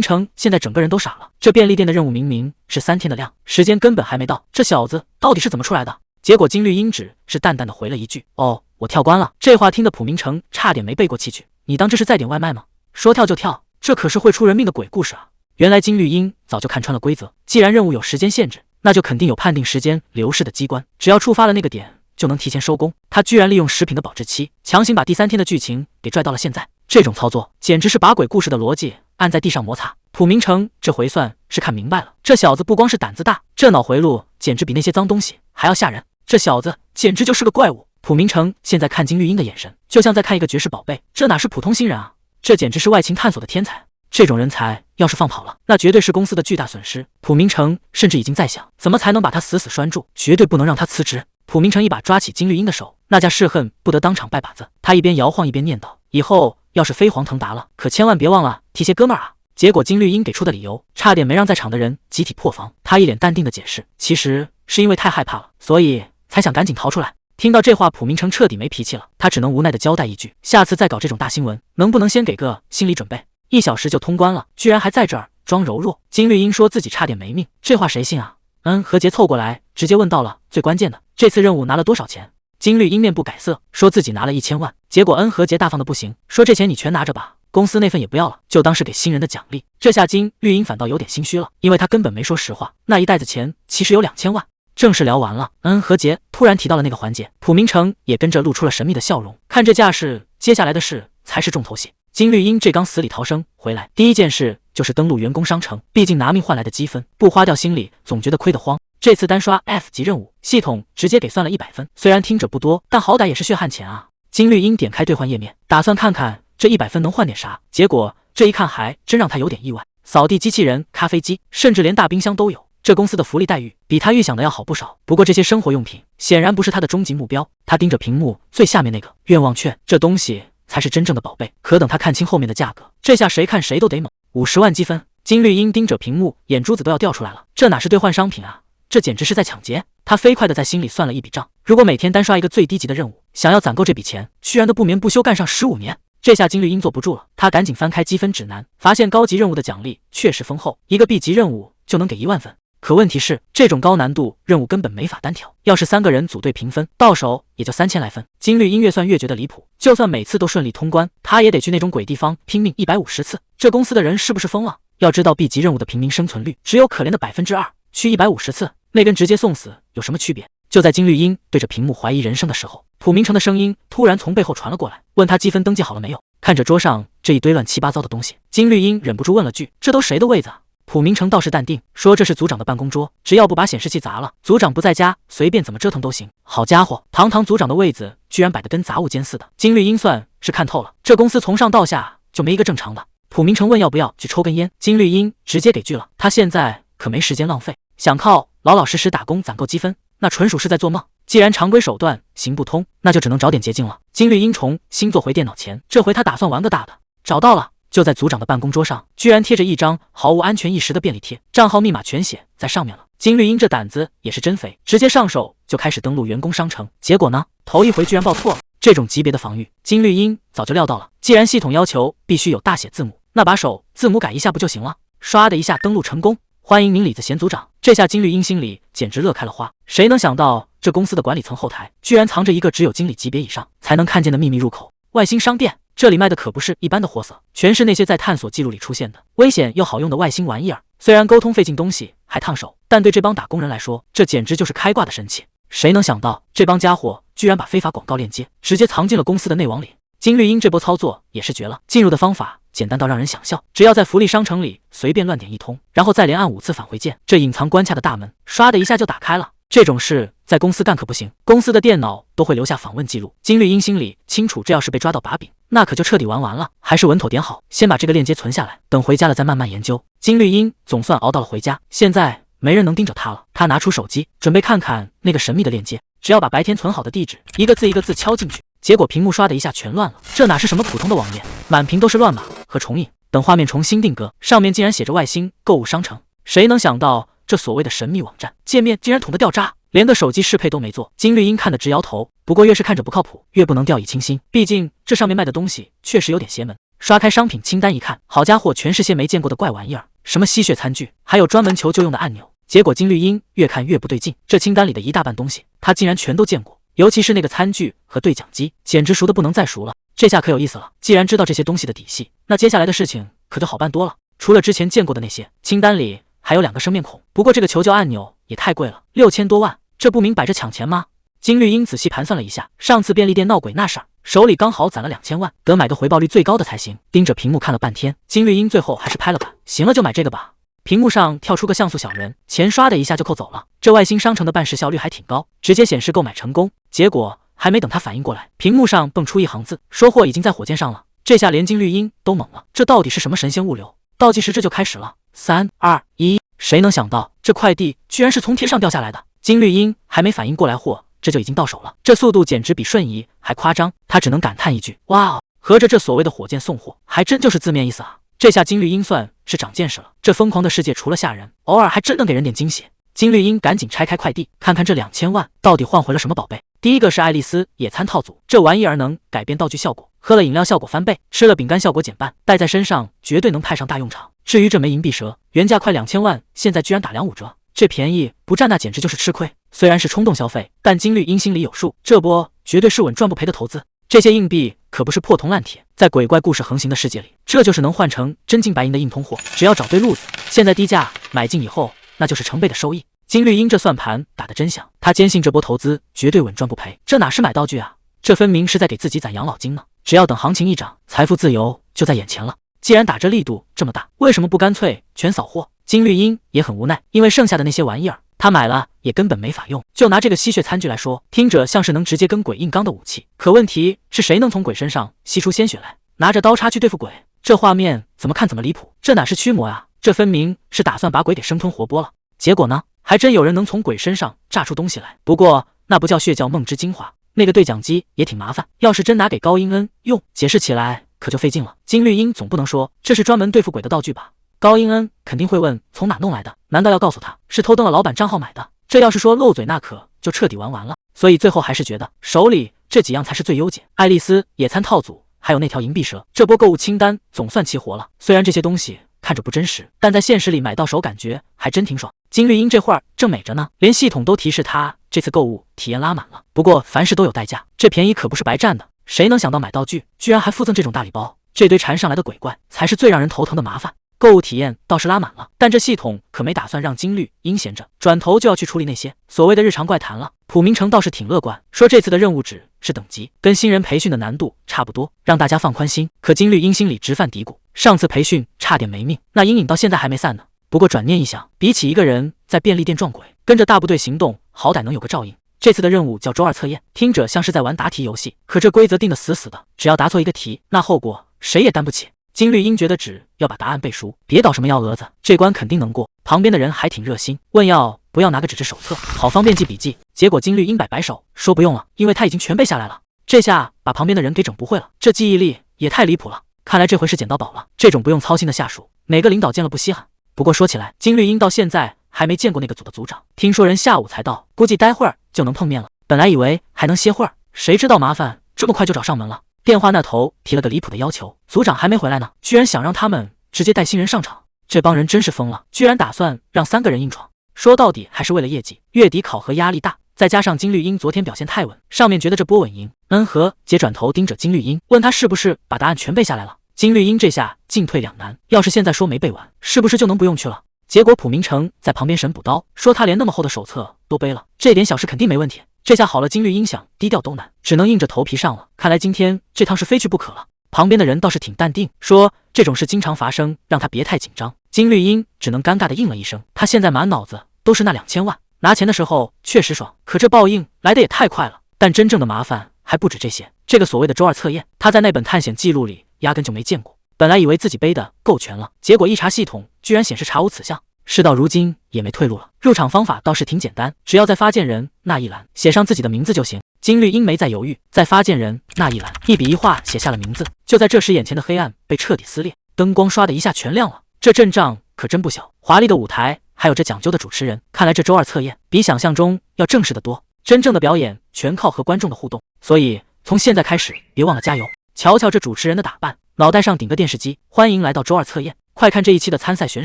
成现在整个人都傻了，这便利店的任务明明是3天的量，时间根本还没到，这小子到底是怎么出来的？结果金绿茵只是淡淡的回了一句：“哦，我跳关了。”这话听得普明成差点没背过气去。你当这是在点外卖吗？说跳就跳，这可是会出人命的鬼故事啊！原来金绿茵早就看穿了规则，既然任务有时间限制，那就肯定有判定时间流逝的机关，只要触发了那个点就能提前收工。他居然利用食品的保质期，强行把第3天的剧情给拽到了现在。这种操作简直是把鬼故事的逻辑按在地上摩擦。普明成这回算是看明白了，这小子不光是胆子大，这脑回路简直比那些脏东西还要吓人。这小子简直就是个怪物。普明成现在看金绿茵的眼神，就像在看一个绝世宝贝，这哪是普通新人啊，这简直是外勤探索的天才。这种人才要是放跑了，那绝对是公司的巨大损失。普明成甚至已经在想，怎么才能把他死死拴住，绝对不能让他辞职。普明成一把抓起金绿茵的手，那架势恨不得当场拜把子。他一边摇晃一边念叨：“以后要是飞黄腾达了，可千万别忘了提些哥们儿啊。”结果金绿茵给出的理由，差点没让在场的人集体破防。他一脸淡定的解释，其实是因为太害怕了，所以才想赶紧逃出来。听到这话，普明成彻底没脾气了，他只能无奈的交代一句：“下次再搞这种大新闻，能不能先给个心理准备？1小时就通关了，居然还在这儿装柔弱。”金绿茵说自己差点没命，这话谁信啊？何杰凑过来直接问到了最关键的，这次任务拿了多少钱？金绿茵面不改色，说自己拿了1000万。结果何杰大方的不行，说这钱你全拿着吧，公司那份也不要了，就当是给新人的奖励。这下金绿茵反倒有点心虚了，因为他根本没说实话，那一袋子钱其实有2000万。正式聊完了，何洁突然提到了那个环节，蒲明成也跟着露出了神秘的笑容。看这架势，接下来的事才是重头戏。金绿茵这刚死里逃生回来，第一件事就是登录员工商城，毕竟拿命换来的积分，不花掉心里总觉得亏得慌。这次单刷 F 级任务，系统直接给算了100分，虽然听着不多，但好歹也是血汗钱啊。金绿茵点开兑换页面，打算看看这100分能换点啥，结果这一看还真让他有点意外，扫地机器人、咖啡机，甚至连大冰箱都有。这公司的福利待遇比他预想的要好不少，不过这些生活用品显然不是他的终极目标。他盯着屏幕最下面那个愿望券，这东西才是真正的宝贝。可等他看清后面的价格，这下谁看谁都得懵，50万积分。金绿茵盯着屏幕，眼珠子都要掉出来了，这哪是兑换商品啊，这简直是在抢劫。他飞快地在心里算了一笔账，如果每天单刷一个最低级的任务，想要攒够这笔钱，居然都不眠不休干上15年。这下金绿茵坐不住了，他赶紧翻开积分指南，发现高级任务的奖励确实丰厚，一个 B 级任务就能给1万分。可问题是，这种高难度任务根本没法单挑，要是3个人组队评分，到手也就3000来分。金绿茵越算越觉得离谱，就算每次都顺利通关，他也得去那种鬼地方拼命150次。这公司的人是不是疯了？要知道 B 级任务的平民生存率只有可怜的2%，去150次，那跟直接送死有什么区别？就在金绿茵对着屏幕怀疑人生的时候，蒲明成的声音突然从背后传了过来，问他积分登记好了没有。看着桌上这一堆乱七八糟的东西，金绿茵忍不住问了句：“这都谁的位子啊？”蒲明成倒是淡定，说这是组长的办公桌，只要不把显示器砸了，组长不在家，随便怎么折腾都行。好家伙，堂堂组长的位子居然摆得跟杂物间似的。金绿茵算是看透了，这公司从上到下就没一个正常的。蒲明成问要不要去抽根烟，金绿茵直接给拒了，他现在可没时间浪费，想靠老老实实打工攒够积分，那纯属是在做梦。既然常规手段行不通，那就只能找点捷径了。金绿茵重新坐回电脑前，这回他打算玩个大的，找到了。就在组长的办公桌上，居然贴着一张毫无安全意识的便利贴，账号密码全写在上面了。金绿茵这胆子也是真肥，直接上手就开始登录员工商城。结果呢，头一回居然报错了。这种级别的防御，金绿茵早就料到了。既然系统要求必须有大写字母，那把手字母改一下不就行了？唰的一下登录成功，欢迎您李子贤组长。这下金绿茵心里简直乐开了花。谁能想到这公司的管理层后台居然藏着一个只有经理级别以上才能看见的秘密入口——外星商店。这里卖的可不是一般的货色，全是那些在探索记录里出现的危险又好用的外星玩意儿。虽然沟通费劲，东西还烫手，但对这帮打工人来说，这简直就是开挂的神器。谁能想到这帮家伙居然把非法广告链接直接藏进了公司的内网里？金绿茵这波操作也是绝了，进入的方法简单到让人想笑，只要在福利商城里随便乱点一通，然后再连按5次返回键，这隐藏关卡的大门唰的一下就打开了。这种事在公司干可不行，公司的电脑都会留下访问记录。金绿茵心里清楚，这要是被抓到把柄，那可就彻底玩完了。还是稳妥点好，先把这个链接存下来，等回家了再慢慢研究。金绿茵总算熬到了回家，现在没人能盯着他了。他拿出手机，准备看看那个神秘的链接。只要把白天存好的地址一个字敲进去，结果屏幕刷的一下全乱了。这哪是什么普通的网页，满屏都是乱码和重影。等画面重新定格，上面竟然写着外星购物商城。谁能想到这所谓的神秘网站界面竟然土得掉渣，连个手机适配都没做。金绿茵看得直摇头，不过越是看着不靠谱，越不能掉以轻心，毕竟这上面卖的东西确实有点邪门。刷开商品清单一看，好家伙，全是些没见过的怪玩意儿，什么吸血餐具，还有专门求救用的按钮。结果金绿茵越看越不对劲，这清单里的一大半东西他竟然全都见过，尤其是那个餐具和对讲机，简直熟的不能再熟了。这下可有意思了，既然知道这些东西的底细，那接下来的事情可就好办多了。除了之前见过的那些，清单里还有2个生面孔，不过这个求救按钮也太贵了，6000多万，这不明摆着抢钱吗？金绿茵仔细盘算了一下，上次便利店闹鬼那事儿，手里刚好攒了2000万，得买个回报率最高的才行。盯着屏幕看了半天，金绿茵最后还是拍了板，行了就买这个吧。屏幕上跳出个像素小人，钱刷的一下就扣走了。这外星商城的办事效率还挺高，直接显示购买成功。结果还没等他反应过来，屏幕上蹦出一行字，说货已经在火箭上了。这下连金绿茵都懵了，这到底是什么神仙物流？倒计时这就开始了，3、2、1。谁能想到这快递居然是从天上掉下来的？金绿茵还没反应过来，货这就已经到手了，这速度简直比瞬移还夸张。他只能感叹一句：哇哦！合着这所谓的火箭送货，还真就是字面意思啊！这下金绿茵算是长见识了，这疯狂的世界除了吓人，偶尔还真能给人点惊喜。金绿茵赶紧拆开快递，看看这2000万到底换回了什么宝贝。第一个是爱丽丝野餐套组，这玩意儿能改变道具效果，喝了饮料效果翻倍，吃了饼干效果减半，戴在身上绝对能派上大用场。至于这枚银币蛇，原价快2000万，现在居然打2.5折，这便宜不占那简直就是吃亏。虽然是冲动消费，但金绿茵心里有数，这波绝对是稳赚不赔的投资。这些硬币可不是破铜烂铁。在鬼怪故事横行的世界里，这就是能换成真金白银的硬通货。只要找对路子，现在低价买进以后，那就是成倍的收益。金绿英这算盘打得真响，他坚信这波投资绝对稳赚不赔。这哪是买道具啊，这分明是在给自己攒养老金呢。只要等行情一涨，财富自由就在眼前了。既然打这力度这么大，为什么不干脆全扫货？金绿英也很无奈，因为剩下的那些玩意儿他买了也根本没法用。就拿这个吸血餐具来说，听着像是能直接跟鬼硬刚的武器，可问题是谁能从鬼身上吸出鲜血来？拿着刀叉去对付鬼，这画面怎么看怎么离谱。这哪是驱魔啊，这分明是打算把鬼给生吞活剥了。结果呢，还真有人能从鬼身上榨出东西来。不过那不叫血窖梦之精华，那个对讲机也挺麻烦，要是真拿给高英恩用，解释起来可就费劲了。金绿英总不能说这是专门对付鬼的道具吧？高英恩肯定会问从哪弄来的，难道要告诉他是偷登了老板账号买的？这要是说漏嘴，那可就彻底玩完了。所以最后还是觉得手里这几样才是最优解。爱丽丝野餐套组还有那条银臂蛇，这波购物清单总算齐活了。虽然这些东西看着不真实，但在现实里买到手感觉还真挺爽。金绿英这会儿正美着呢，连系统都提示她这次购物体验拉满了。不过凡事都有代价，这便宜可不是白占的。谁能想到买道具居然还附赠这种大礼包？这堆缠上来的鬼怪才是最让人头疼的麻烦。购物体验倒是拉满了，但这系统可没打算让金绿英闲着，转头就要去处理那些所谓的日常怪谈了。普明成倒是挺乐观，说这次的任务值是等级跟新人培训的难度差不多，让大家放宽心。可金绿英心里直犯嘀咕，上次培训差点没命，那阴影到现在还没散呢。不过转念一想，比起一个人在便利店撞鬼，跟着大部队行动好歹能有个照应。这次的任务叫周二测验，听着像是在玩答题游戏，可这规则定得死死的，只要答错一个题，那后果谁也担不起。金绿英觉得只要把答案背熟，别捣什么幺蛾子，这关肯定能过。旁边的人还挺热心，问要不要拿个纸质手册，好方便记笔记。结果金绿英摆摆手，说不用了，因为他已经全背下来了。这下把旁边的人给整不会了，这记忆力也太离谱了。看来这回是捡到宝了，这种不用操心的下属，哪个领导见了不稀罕？不过说起来，金绿英到现在还没见过那个组的组长，听说人下午才到，估计待会儿就能碰面了。本来以为还能歇会儿，谁知道麻烦这么快就找上门了。电话那头提了个离谱的要求，组长还没回来呢，居然想让他们直接带新人上场。这帮人真是疯了，居然打算让3个人硬闯，说到底还是为了业绩。月底考核压力大，再加上金绿英昨天表现太稳，上面觉得这波稳赢。和姐转头盯着金绿英，问他是不是把答案全背下来了。金绿英这下进退两难，要是现在说没背完，是不是就能不用去了？结果普明成在旁边神补刀，说他连那么厚的手册都背了，这点小事肯定没问题。这下好了，金绿英想低调都难，只能硬着头皮上了。看来今天这趟是非去不可了。旁边的人倒是挺淡定，说这种事经常发生，让他别太紧张。金绿英只能尴尬的应了一声，他现在满脑子都是那2000万，拿钱的时候确实爽，可这报应来的也太快了。但真正的麻烦还不止这些，这个所谓的周二测验，他在那本探险记录里压根就没见过。本来以为自己背的够全了，结果一查系统居然显示查无此项。事到如今也没退路了，入场方法倒是挺简单，只要在发件人那一栏写上自己的名字就行。金绿英没再犹豫，在发件人那一栏一笔一画写下了名字。就在这时，眼前的黑暗被彻底撕裂，灯光刷的一下全亮了。这阵仗可真不小，华丽的舞台，还有这讲究的主持人，看来这周二测验比想象中要正式的多。真正的表演全靠和观众的互动，所以从现在开始别忘了加油。瞧瞧这主持人的打扮，脑袋上顶个电视机，欢迎来到周二测验，快看这一期的参赛选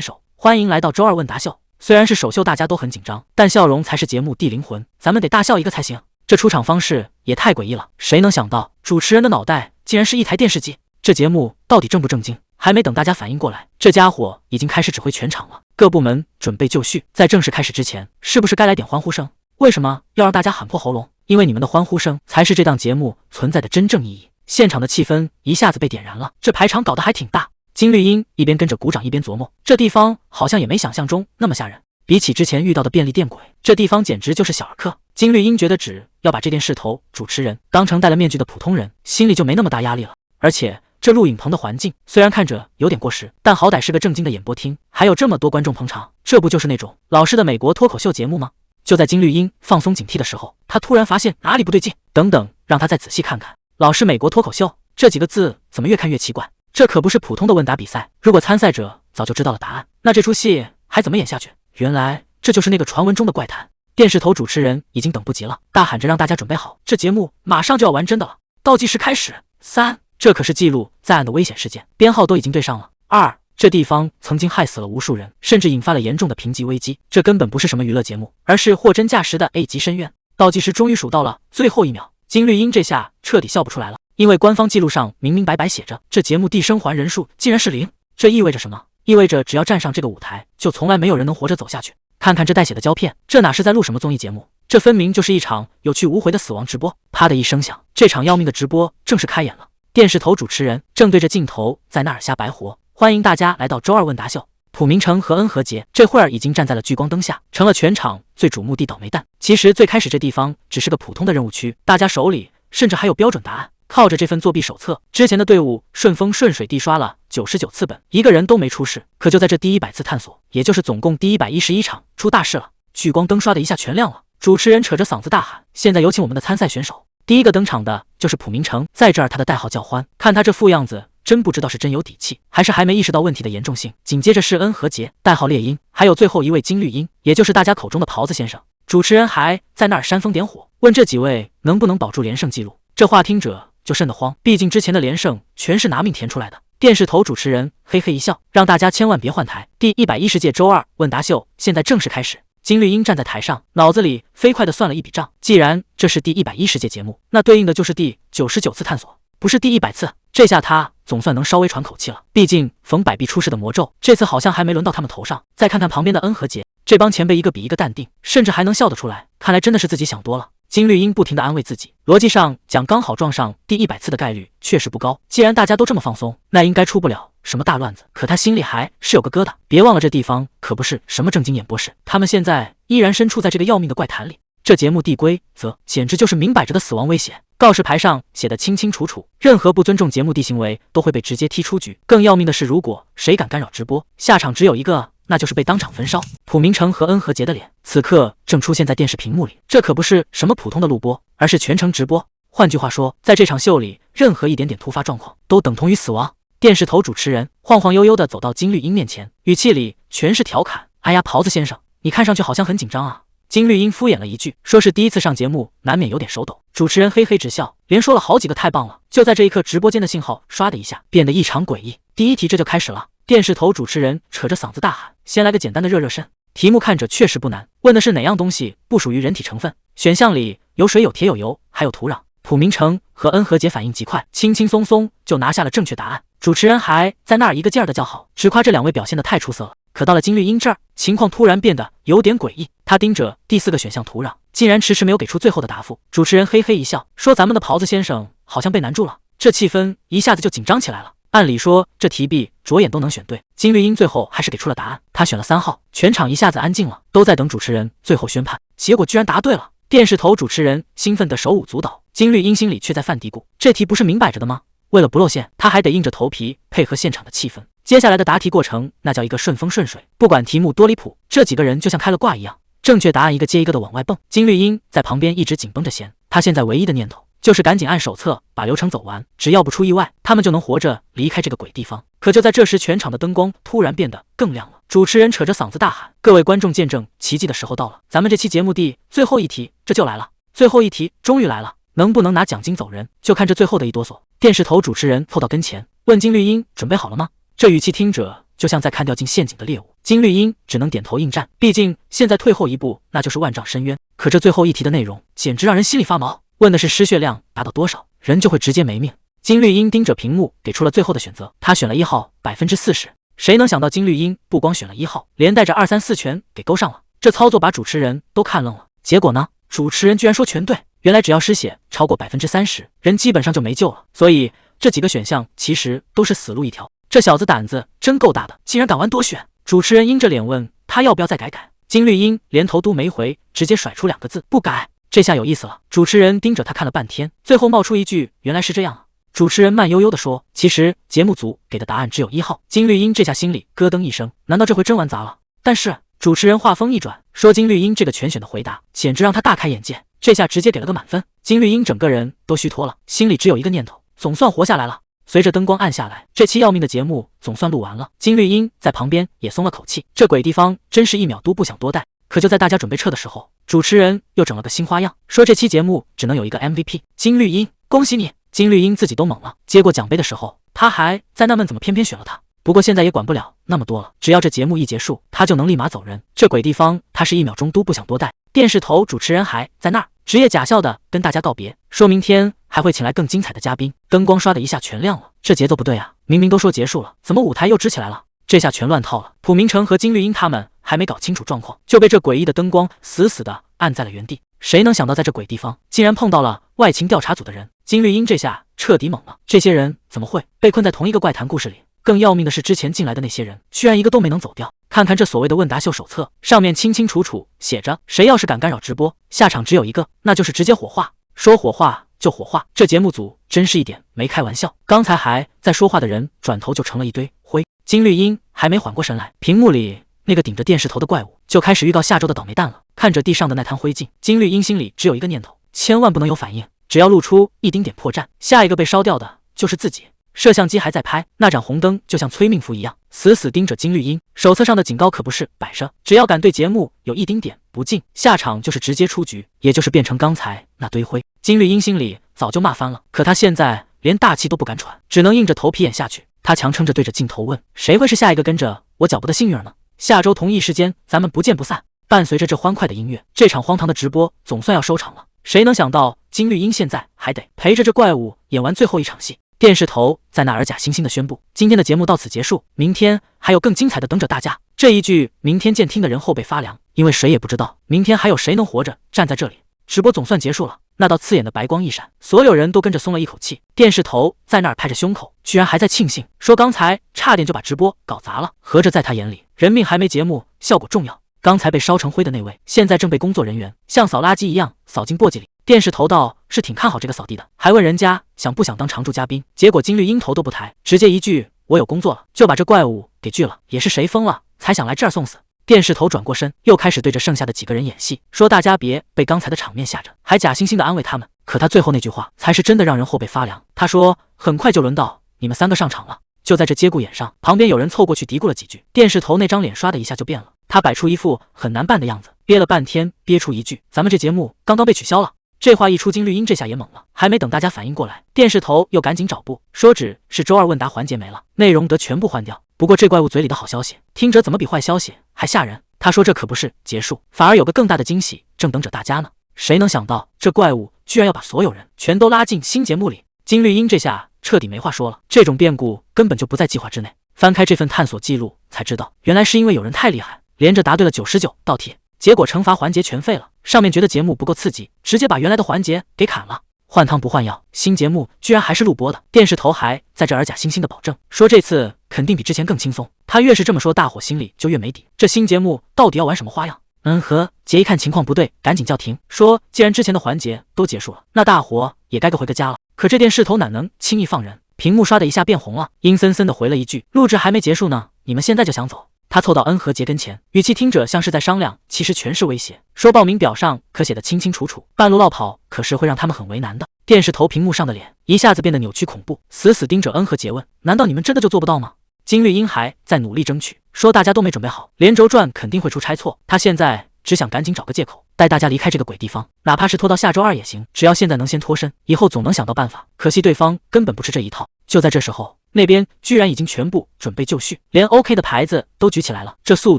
手。欢迎来到周二问答秀。虽然是首秀，大家都很紧张，但笑容才是节目地灵魂，咱们得大笑一个才行。这出场方式也太诡异了，谁能想到主持人的脑袋竟然是一台电视机？这节目到底正不正经？还没等大家反应过来，这家伙已经开始指挥全场了。各部门准备就绪，在正式开始之前，是不是该来点欢呼声？为什么要让大家喊破喉咙？因为你们的欢呼声才是这档节目存在的真正意义。现场的气氛一下子被点燃了，这排场搞得还挺大。金绿英一边跟着鼓掌，一边琢磨，这地方好像也没想象中那么吓人。比起之前遇到的便利店鬼，这地方简直就是小儿科。金绿英觉得只要把这件事头主持人当成戴了面具的普通人，心里就没那么大压力了。而且这录影棚的环境虽然看着有点过时，但好歹是个正经的演播厅，还有这么多观众捧场，这不就是那种老式的美国脱口秀节目吗？就在金绿英放松警惕的时候，她突然发现哪里不对劲。等等，让她再仔细看看，老式美国脱口秀这几个字怎么越看越奇怪？这可不是普通的问答比赛，如果参赛者早就知道了答案，那这出戏还怎么演下去？原来这就是那个传闻中的怪谈。电视头主持人已经等不及了，大喊着让大家准备好，这节目马上就要玩真的了。倒计时开始，3，这可是记录在案的危险事件，编号都已经对上了。2，这地方曾经害死了无数人，甚至引发了严重的评级危机，这根本不是什么娱乐节目，而是货真价实的 A 级深渊。倒计时终于数到了最后1秒，金绿英这下彻底笑不出来了。因为官方记录上明明白白写着，这节目地生还人数竟然是0，这意味着什么？意味着只要站上这个舞台，就从来没有人能活着走下去。看看这带血的胶片，这哪是在录什么综艺节目？这分明就是一场有去无回的死亡直播。啪的一声响，这场要命的直播正式开演了。电视头主持人正对着镜头在那儿瞎白活。欢迎大家来到周二问答秀。朴明成和恩和杰这会儿已经站在了聚光灯下，成了全场最瞩目的倒霉蛋。其实最开始这地方只是个普通的任务区，大家手里甚至还有标准答案。靠着这份作弊手册，之前的队伍顺风顺水地刷了99次本，一个人都没出事。可就在这第100次探索，也就是总共第111场，出大事了。聚光灯刷的一下全亮了，主持人扯着嗓子大喊：“现在有请我们的参赛选手！”第一个登场的就是朴明成，在这儿他的代号叫欢。看他这副样子，真不知道是真有底气，还是还没意识到问题的严重性。紧接着是恩和杰，代号猎鹰，还有最后一位金绿茵，也就是大家口中的狍子先生。主持人还在那儿煽风点火，问这几位能不能保住连胜记录。这话听着就瘆得慌，毕竟之前的连胜全是拿命填出来的。电视头主持人嘿嘿一笑，让大家千万别换台。第110届周二问答秀现在正式开始。金绿茵站在台上，脑子里飞快地算了一笔账。既然这是第110届节目，那对应的就是第99次探索，不是第100次。这下他总算能稍微喘口气了。毕竟逢百必出世的魔咒，这次好像还没轮到他们头上。再看看旁边的恩和杰，这帮前辈一个比一个淡定，甚至还能笑得出来。看来真的是自己想多了。金绿茵不停地安慰自己，逻辑上讲刚好撞上第100次的概率确实不高。既然大家都这么放松，那应该出不了什么大乱子。可他心里还是有个疙瘩，别忘了这地方可不是什么正经演播室，他们现在依然身处在这个要命的怪坛里。这节目地规则简直就是明摆着的死亡威胁，告示牌上写得清清楚楚，任何不尊重节目地行为都会被直接踢出局。更要命的是，如果谁敢干扰直播，下场只有一个，那就是被当场焚烧。朴明成和恩和杰的脸此刻正出现在电视屏幕里，这可不是什么普通的录播，而是全程直播。换句话说，在这场秀里，任何一点点突发状况都等同于死亡。电视头主持人晃晃悠悠地走到金绿茵面前，语气里全是调侃：“哎呀，狍子先生，你看上去好像很紧张啊。”金绿茵敷衍了一句，说是第一次上节目，难免有点手抖。主持人嘿嘿直笑，连说了好几个太棒了。就在这一刻，直播间的信号唰的一下变得异常诡异。第一题这就开始了。电视头主持人扯着嗓子大喊：“先来个简单的热热身。”题目看着确实不难，问的是哪样东西不属于人体成分。选项里有水、有铁、有油，还有土壤。朴明成和恩和杰反应极快，轻轻松松就拿下了正确答案。主持人还在那儿一个劲儿的叫好，只夸这两位表现得太出色了。可到了金绿茵这儿，情况突然变得有点诡异。他盯着第4个选项土壤，竟然迟迟没有给出最后的答复。主持人嘿嘿一笑，说：“咱们的狍子先生好像被难住了。”这气氛一下子就紧张起来了。按理说这题币着眼都能选对，金绿茵最后还是给出了答案，他选了3号。全场一下子安静了，都在等主持人最后宣判。结果居然答对了。电视头主持人兴奋得手舞足蹈，金绿茵心里却在犯嘀咕：这题不是明摆着的吗？为了不露馅，他还得硬着头皮配合现场的气氛。接下来的答题过程那叫一个顺风顺水，不管题目多离谱，这几个人就像开了挂一样，正确答案一个接一个的往外蹦。金绿茵在旁边一直紧绷着弦，他现在唯一的念头就是赶紧按手册把流程走完，只要不出意外，他们就能活着离开这个鬼地方。可就在这时，全场的灯光突然变得更亮了。主持人扯着嗓子大喊：“各位观众，见证奇迹的时候到了！咱们这期节目的最后一题，这就来了！最后一题终于来了，能不能拿奖金走人，就看这最后的一哆嗦。”电视头主持人凑到跟前，问金绿茵：“准备好了吗？”这语气听着就像在看掉进陷阱的猎物。金绿茵只能点头应战，毕竟现在退后一步，那就是万丈深渊。可这最后一题的内容简直让人心里发毛，问的是失血量达到多少，人就会直接没命。金绿茵盯着屏幕，给出了最后的选择，他选了1号，40%。谁能想到金绿茵不光选了1号，连带着2、3、4全给勾上了。这操作把主持人都看愣了。结果呢？主持人居然说全对。原来只要失血超过30%，人基本上就没救了。所以这几个选项其实都是死路一条。这小子胆子真够大的，竟然敢玩多选。主持人阴着脸问他要不要再改。金绿茵连头都没回，直接甩出2个字：不改。这下有意思了。主持人盯着他看了半天，最后冒出一句：原来是这样啊。主持人慢悠悠地说：其实节目组给的答案只有1号。金绿茵这下心里咯噔一声，难道这回真玩砸了？但是主持人话锋一转，说金绿茵这个全选的回答简直让他大开眼界，这下直接给了个满分。金绿茵整个人都虚脱了，心里只有一个念头：总算活下来了。随着灯光暗下来，这期要命的节目总算录完了。金绿茵在旁边也松了口气，这鬼地方真是1秒都不想多待。可就在大家准备撤的时候，主持人又整了个新花样，说这期节目只能有一个 MVP。金绿茵，恭喜你！金绿茵自己都懵了，接过奖杯的时候，他还在纳闷怎么偏偏选了他。不过现在也管不了那么多了，只要这节目一结束，他就能立马走人。这鬼地方他是1秒钟都不想多待。电视头主持人还在那儿职业假笑的跟大家告别，说明天还会请来更精彩的嘉宾。灯光刷的一下全亮了，这节奏不对啊！明明都说结束了，怎么舞台又支起来了？这下全乱套了。朴明成和金绿英他们还没搞清楚状况，就被这诡异的灯光死死的按在了原地。谁能想到在这鬼地方竟然碰到了外勤调查组的人？金绿英这下彻底懵了，这些人怎么会被困在同一个怪谈故事里？更要命的是，之前进来的那些人居然一个都没能走掉。看看这所谓的问答秀手册，上面清清楚楚写着，谁要是敢干扰直播，下场只有一个，那就是直接火化。说火化就火化，这节目组真是一点没开玩笑。刚才还在说话的人，转头就成了一堆灰。金绿英还没缓过神来，屏幕里那个顶着电视头的怪物就开始预告下周的倒霉蛋了。看着地上的那滩灰烬，金绿英心里只有一个念头，千万不能有反应，只要露出一丁点破绽，下一个被烧掉的就是自己。摄像机还在拍，那盏红灯就像催命符一样，死死盯着金绿英。手册上的警告可不是摆设，只要敢对节目有一丁点不敬，下场就是直接出局，也就是变成刚才那堆灰。金绿英心里早就骂翻了，可她现在连大气都不敢喘，只能硬着头皮演下去。她强撑着对着镜头问：谁会是下一个跟着我脚步的幸运儿呢？下周同一时间咱们不见不散。伴随着这欢快的音乐，这场荒唐的直播总算要收场了。谁能想到金绿英现在还得陪着这怪物演完最后一场戏。电视头在那儿假惺惺地宣布，今天的节目到此结束，明天还有更精彩的等着大家。这一句明天见听的人后背发凉，因为谁也不知道明天还有谁能活着站在这里。直播总算结束了，那道刺眼的白光一闪，所有人都跟着松了一口气。电视头在那儿拍着胸口，居然还在庆幸，说刚才差点就把直播搞砸了，合着在他眼里人命还没节目效果重要。刚才被烧成灰的那位，现在正被工作人员像扫垃圾一样扫进簸箕里。电视头倒是挺看好这个扫地的，还问人家想不想当常驻嘉宾，结果金绿英头都不抬，直接一句我有工作了，就把这怪物给拒了。也是谁疯了才想来这儿送死？电视头转过身，又开始对着剩下的几个人演戏，说大家别被刚才的场面吓着，还假惺惺的安慰他们。可他最后那句话才是真的让人后背发凉。他说很快就轮到你们三个上场了。就在这节骨眼上，旁边有人凑过去嘀咕了几句，电视头那张脸刷的一下就变了，他摆出一副很难办的样子，憋了半天憋出一句咱们这节目刚刚被取消了。这话一出，金绿英这下也懵了，还没等大家反应过来，电视头又赶紧找布，说只是周二问答环节没了，内容得全部换掉。不过这怪物嘴里的好消息听着怎么比坏消息还吓人？他说这可不是结束，反而有个更大的惊喜正等着大家呢。谁能想到这怪物居然要把所有人全都拉进新节目里？金绿英这下彻底没话说了，这种变故根本就不在计划之内。翻开这份探索记录才知道，原来是因为有人太厉害，连着答对了99道题，结果惩罚环节全废了。上面觉得节目不够刺激，直接把原来的环节给砍了。换汤不换药，新节目居然还是录播的。电视头还在这儿假惺惺的保证，说这次肯定比之前更轻松。他越是这么说，大伙心里就越没底，这新节目到底要玩什么花样？何杰一看情况不对，赶紧叫停，说既然之前的环节都结束了，那大伙也该回个家了。可这电视头哪能轻易放人？屏幕刷的一下变红了，阴森森的回了一句：录制还没结束呢，你们现在就想走？他凑到何杰跟前，语气听着像是在商量，其实全是威胁，说报名表上可写得清清楚楚，半路落跑可是会让他们很为难的。电视头屏幕上的脸一下子变得扭曲恐怖，死死盯着何杰问：难道你们真的就做不到吗？金绿英还在努力争取，说大家都没准备好，连轴转肯定会出差错，他现在只想赶紧找个借口带大家离开这个鬼地方，哪怕是拖到下周二也行，只要现在能先脱身，以后总能想到办法。可惜对方根本不吃这一套。就在这时候，那边居然已经全部准备就绪，连 OK 的牌子都举起来了，这速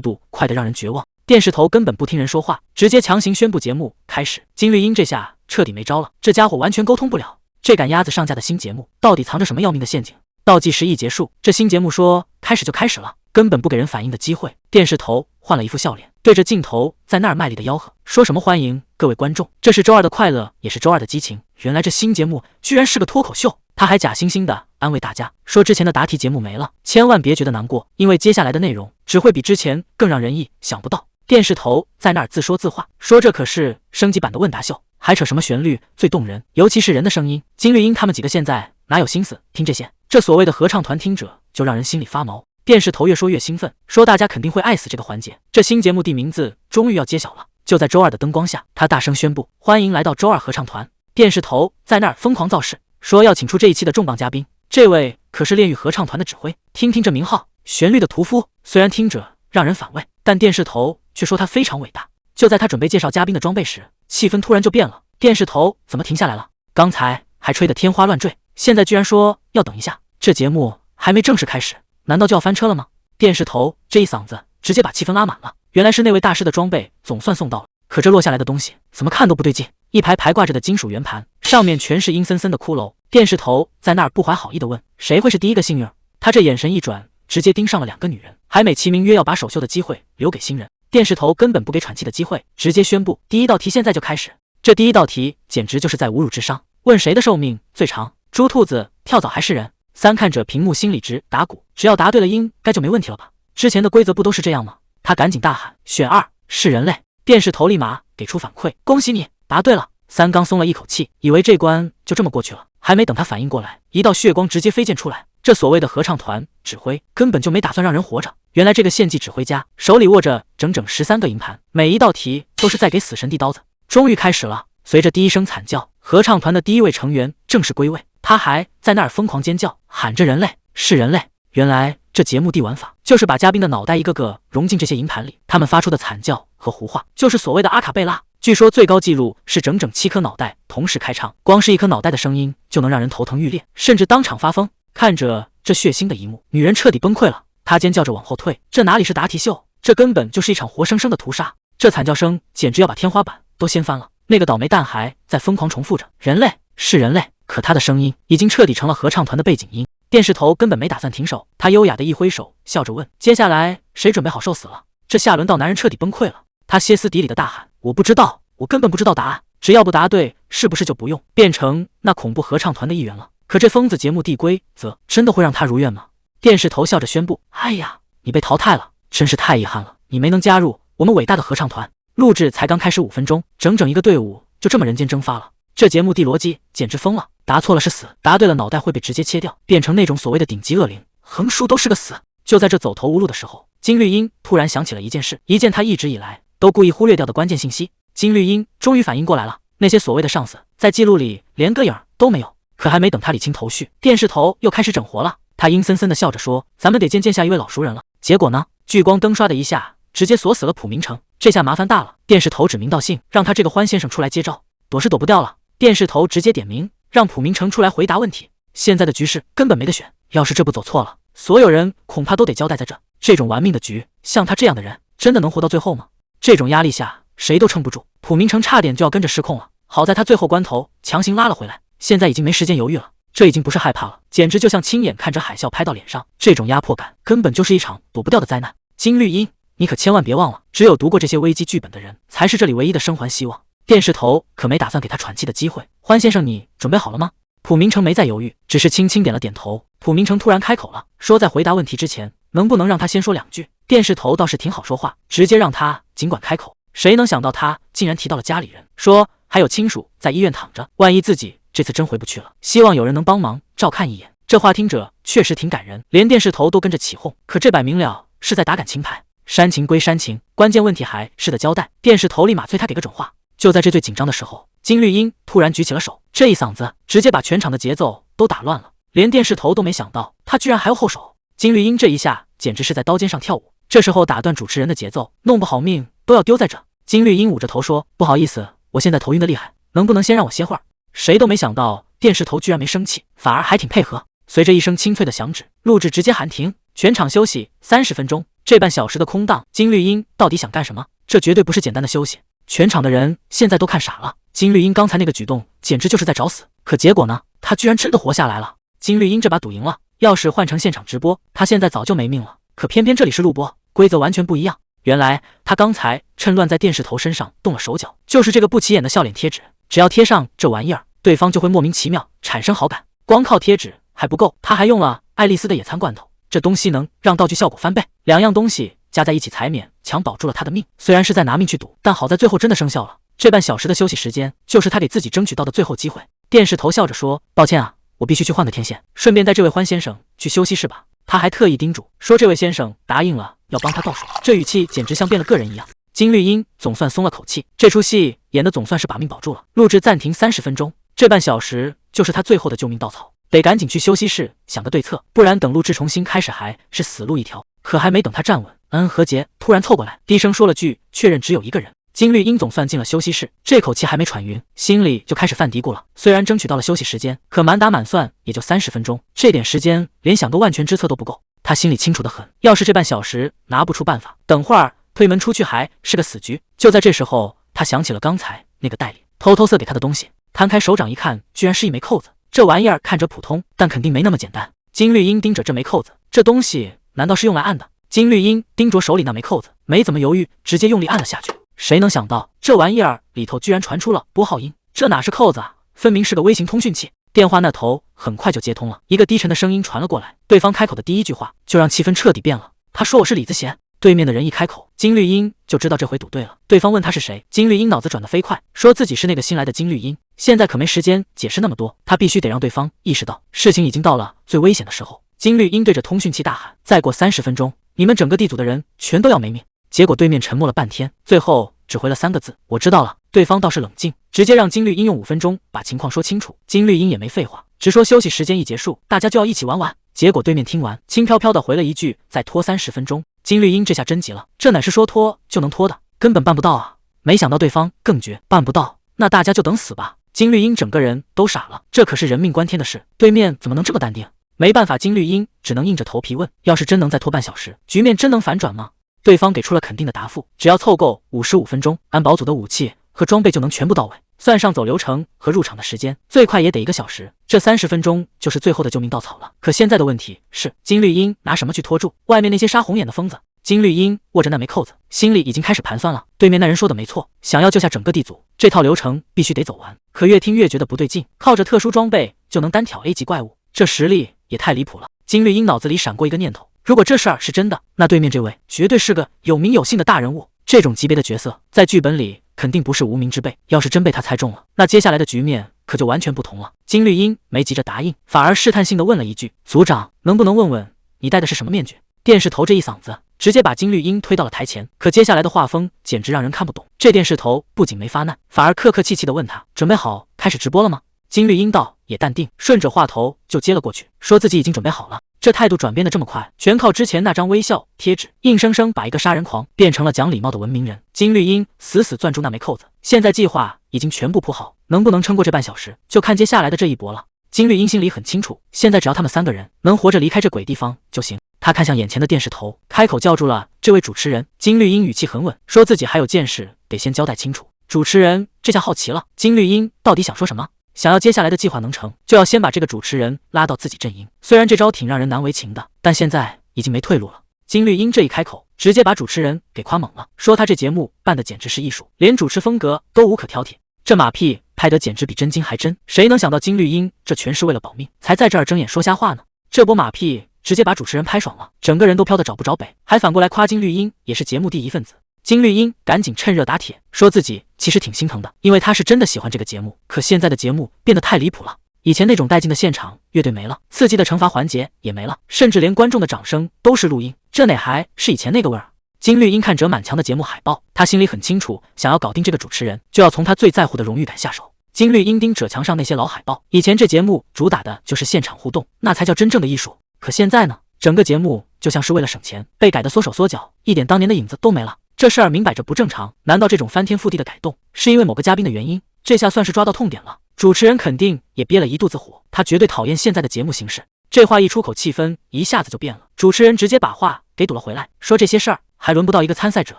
度快得让人绝望。电视头根本不听人说话，直接强行宣布节目开始。金绿英这下彻底没招了，这家伙完全沟通不了，这赶鸭子上架的新节目到底藏着什么要命的陷阱？倒计时一结束，这新节目说开始就开始了，根本不给人反应的机会。电视头换了一副笑脸，对着镜头在那儿卖力的吆喝，说什么欢迎各位观众，这是周二的快乐，也是周二的激情。原来这新节目居然是个脱口秀。他还假惺惺的安慰大家，说之前的答题节目没了，千万别觉得难过，因为接下来的内容只会比之前更让人意想不到。电视头在那儿自说自话，说这可是升级版的问答秀，还扯什么旋律最动人，尤其是人的声音。金绿英他们几个现在哪有心思听这些？这所谓的合唱团听着就让人心里发毛。电视头越说越兴奋，说大家肯定会爱死这个环节。这新节目地名字终于要揭晓了，就在周二的灯光下，他大声宣布：欢迎来到周二合唱团。电视头在那儿疯狂造势，说要请出这一期的重磅嘉宾，这位可是炼狱合唱团的指挥。听听这名号，旋律的屠夫，虽然听着让人反胃，但电视头却说他非常伟大。就在他准备介绍嘉宾的装备时，气氛突然就变了。电视头怎么停下来了？刚才还吹得天花乱坠，现在居然说要等一下，这节目还没正式开始，难道就要翻车了吗？电视头这一嗓子直接把气氛拉满了。原来是那位大师的装备总算送到了，可这落下来的东西怎么看都不对劲。一排排挂着的金属圆盘，上面全是阴森森的骷髅。电视头在那儿不怀好意地问：“谁会是第一个幸运儿？”他这眼神一转，直接盯上了2个女人，还美其名曰要把首秀的机会留给新人。电视头根本不给喘气的机会，直接宣布第1道题现在就开始。这第1道题简直就是在侮辱智商，问谁的寿命最长？猪兔子、跳蚤还是人？3看着屏幕心里直打鼓，只要答对了应该就没问题了吧？之前的规则不都是这样吗？他赶紧大喊：“选2，是人类！”电视头立马给出反馈：“恭喜你，答对了。”3刚松了一口气，以为这关就这么过去了，还没等他反应过来，一道血光直接飞溅出来。这所谓的合唱团指挥根本就没打算让人活着。原来这个献祭指挥家手里握着整整13个银盘，每一道题都是在给死神递刀子。终于开始了，随着第1声惨叫，合唱团的第1位成员正式归位。他还在那儿疯狂尖叫，喊着“人类，是人类”。原来这节目递玩法就是把嘉宾的脑袋一个个融进这些银盘里，他们发出的惨叫和胡话就是所谓的阿卡贝拉。据说最高纪录是整整7颗脑袋同时开唱，光是1颗脑袋的声音就能让人头疼欲裂，甚至当场发疯。看着这血腥的一幕，女人彻底崩溃了，她尖叫着往后退。这哪里是答题秀，这根本就是一场活生生的屠杀。这惨叫声简直要把天花板都掀翻了。那个倒霉蛋还在疯狂重复着“人类，是人类”，可他的声音已经彻底成了合唱团的背景音。电视头根本没打算停手，他优雅的一挥手，笑着问：“接下来谁准备好受死了？”这下轮到男人彻底崩溃了，他歇斯底里的大喊：“我不知道，我根本不知道答案，只要不答对，是不是就不用变成那恐怖合唱团的一员了？”可这疯子节目递规则真的会让他如愿吗？电视头笑着宣布：“哎呀，你被淘汰了，真是太遗憾了，你没能加入我们伟大的合唱团。”录制才刚开始5分钟，整整一个队伍就这么人间蒸发了。这节目递逻辑简直疯了，答错了是死，答对了脑袋会被直接切掉，变成那种所谓的顶级恶灵，横竖都是个死。就在这走投无路的时候，金绿茵突然想起了一件事，一件他一直以来都故意忽略掉的关键信息。金绿茵终于反应过来了，那些所谓的上司在记录里连个影都没有。可还没等他理清头绪，电视头又开始整活了。他阴森森的笑着说：“咱们得见下一位老熟人了。”结果呢，聚光灯刷的一下直接锁死了普明成。这下麻烦大了，电视头指名道姓让他这个欢先生出来接招，躲是躲不掉了。电视头直接点名让普明成出来回答问题。现在的局势根本没得选，要是这步走错了，所有人恐怕都得交代在这。这种玩命的局，像他这样的人真的能活到最后吗？这种压力下谁都撑不住，普明成差点就要跟着失控了，好在他最后关头强行拉了回来，现在已经没时间犹豫了。这已经不是害怕了，简直就像亲眼看着海啸拍到脸上，这种压迫感根本就是一场躲不掉的灾难。金绿茵，你可千万别忘了，只有读过这些危机剧本的人才是这里唯一的生还希望。电视头可没打算给他喘气的机会。欢先生，你准备好了吗？普明成没再犹豫，只是轻轻点了点头。普明成突然开口了，说在回答问题之前，能不能让他先说2句？电视头倒是挺好说话，直接让他尽管开口。谁能想到他竟然提到了家里人，说还有亲属在医院躺着，万一自己这次真回不去了，希望有人能帮忙照看一眼。这话听着确实挺感人，连电视头都跟着起哄。可这摆明了是在打感情牌，煽情归煽情，关键问题还是得交代。电视头立马催他给个准话。就在这最紧张的时候，金绿茵突然举起了手，这一嗓子直接把全场的节奏都打乱了，连电视头都没想到他居然还有后手。金绿茵这一下简直是在刀尖上跳舞，这时候打断主持人的节奏，弄不好命都要丢在这。金绿茵捂着头说：“不好意思，我现在头晕的厉害，能不能先让我歇会儿？”谁都没想到电视头居然没生气，反而还挺配合。随着一声清脆的响指，录制直接喊停，全场休息30分钟。这半小时的空档，金绿茵到底想干什么？这绝对不是简单的休息。全场的人现在都看傻了，金绿茵刚才那个举动简直就是在找死，可结果呢？他居然真的活下来了。金绿茵这把赌赢了，要是换成现场直播，他现在早就没命了。可偏偏这里是录播，规则完全不一样。原来他刚才趁乱在电视头身上动了手脚，就是这个不起眼的笑脸贴纸，只要贴上这玩意儿，对方就会莫名其妙产生好感。光靠贴纸还不够，他还用了爱丽丝的野餐罐头，这东西能让道具效果翻倍，2样东西加在一起才勉强保住了他的命。虽然是在拿命去赌，但好在最后真的生效了。这半小时的休息时间，就是他给自己争取到的最后机会。电视头笑着说：“抱歉啊，我必须去换个天线，顺便带这位欢先生去休息室吧。”他还特意叮嘱说，这位先生答应了要帮他倒水，这语气简直像变了个人一样。金绿茵总算松了口气，这出戏演的总算是把命保住了。录制暂停30分钟，这半小时就是他最后的救命稻草，得赶紧去休息室想个对策，不然等录制重新开始还是死路一条。可还没等他站稳，何洁突然凑过来，低声说了句确认只有一个人。金绿茵总算进了休息室，这口气还没喘匀，心里就开始犯嘀咕了。虽然争取到了休息时间，可满打满算也就30分钟，这点时间连想个万全之策都不够。他心里清楚得很，要是这半小时拿不出办法，等会儿推门出去还是个死局。就在这时候，他想起了刚才那个带领偷偷塞给他的东西。摊开手掌一看，居然是一枚扣子。这玩意儿看着普通，但肯定没那么简单。金绿英盯着这枚扣子，这东西难道是用来按的？金绿英盯着手里那枚扣子，没怎么犹豫，直接用力按了下去。谁能想到这玩意儿里头居然传出了拨号音？这哪是扣子啊，分明是个微型通讯器。电话那头很快就接通了，一个低沉的声音传了过来。对方开口的第一句话就让气氛彻底变了。他说我是李子贤。对面的人一开口，金绿英就知道这回赌对了。对方问他是谁，金绿英脑子转得飞快，说自己是那个新来的金绿英。现在可没时间解释那么多，他必须得让对方意识到事情已经到了最危险的时候。金绿英对着通讯器大喊，再过30分钟，你们整个地组的人全都要没命。结果对面沉默了半天，最后只回了3个字，我知道了。对方倒是冷静，直接让金绿英用5分钟把情况说清楚。金绿英也没废话，只说休息时间一结束，大家就要一起玩完。结果对面听完，轻飘飘的回了一句再拖30分钟。金绿英这下真急了，这哪是说拖就能拖的，根本办不到啊！没想到对方更绝，办不到，那大家就等死吧。金绿英整个人都傻了，这可是人命关天的事，对面怎么能这么淡定？没办法，金绿英只能硬着头皮问，要是真能再拖半小时，局面真能反转吗？对方给出了肯定的答复，只要凑够55分钟，安保组的武器和装备就能全部到位，算上走流程和入场的时间，最快也得1个小时。这30分钟就是最后的救命稻草了。可现在的问题是，金绿英拿什么去拖住外面那些杀红眼的疯子？金绿英握着那枚扣子，心里已经开始盘算了。对面那人说的没错，想要救下整个地组，这套流程必须得走完。可越听越觉得不对劲，靠着特殊装备就能单挑 A 级怪物，这实力也太离谱了。金绿英脑子里闪过一个念头，如果这事儿是真的，那对面这位绝对是个有名有姓的大人物。这种级别的角色在剧本里肯定不是无名之辈，要是真被他猜中了，那接下来的局面可就完全不同了。金绿英没急着答应，反而试探性的问了一句，组长，能不能问问你戴的是什么面具？电视头这一嗓子直接把金绿英推到了台前，可接下来的画风简直让人看不懂。这电视头不仅没发难，反而客客气气的问他，准备好开始直播了吗？金绿英道也淡定，顺着话头就接了过去，说自己已经准备好了。这态度转变的这么快，全靠之前那张微笑贴纸，硬生生把一个杀人狂变成了讲礼貌的文明人。金绿英死死攥住那枚扣子，现在计划已经全部铺好，能不能撑过这半小时，就看接下来的这一搏了。金绿英心里很清楚，现在只要他们3个人能活着离开这鬼地方就行。他看向眼前的电视头，开口叫住了这位主持人。金绿英语气很稳，说自己还有件事得先交代清楚。主持人这下好奇了，金绿英到底想说什么？想要接下来的计划能成，就要先把这个主持人拉到自己阵营。虽然这招挺让人难为情的，但现在已经没退路了。金绿英这一开口，直接把主持人给夸猛了，说他这节目办的简直是艺术，连主持风格都无可挑剔，这马屁拍得简直比真金还真。谁能想到金绿英这全是为了保命，才在这儿睁眼说瞎话呢？这波马屁直接把主持人拍爽了，整个人都飘得找不着北，还反过来夸金绿英也是节目第一份子。金绿英赶紧趁热打铁，说自己其实挺心疼的，因为他是真的喜欢这个节目，可现在的节目变得太离谱了。以前那种带劲的现场乐队没了，刺激的惩罚环节也没了，甚至连观众的掌声都是录音，这哪还是以前那个味儿？金绿英看着满墙的节目海报，他心里很清楚，想要搞定这个主持人，就要从他最在乎的荣誉感下手。金绿英盯着墙上那些老海报，以前这节目主打的就是现场互动，那才叫真正的艺术。可现在呢，整个节目就像是为了省钱，被改得缩手缩脚，一点当年的影子都没了。这事儿明摆着不正常，难道这种翻天覆地的改动是因为某个嘉宾的原因？这下算是抓到痛点了。主持人肯定也憋了一肚子火，他绝对讨厌现在的节目形式。这话一出口，气氛一下子就变了。主持人直接把话给堵了回来，说这些事儿还轮不到一个参赛者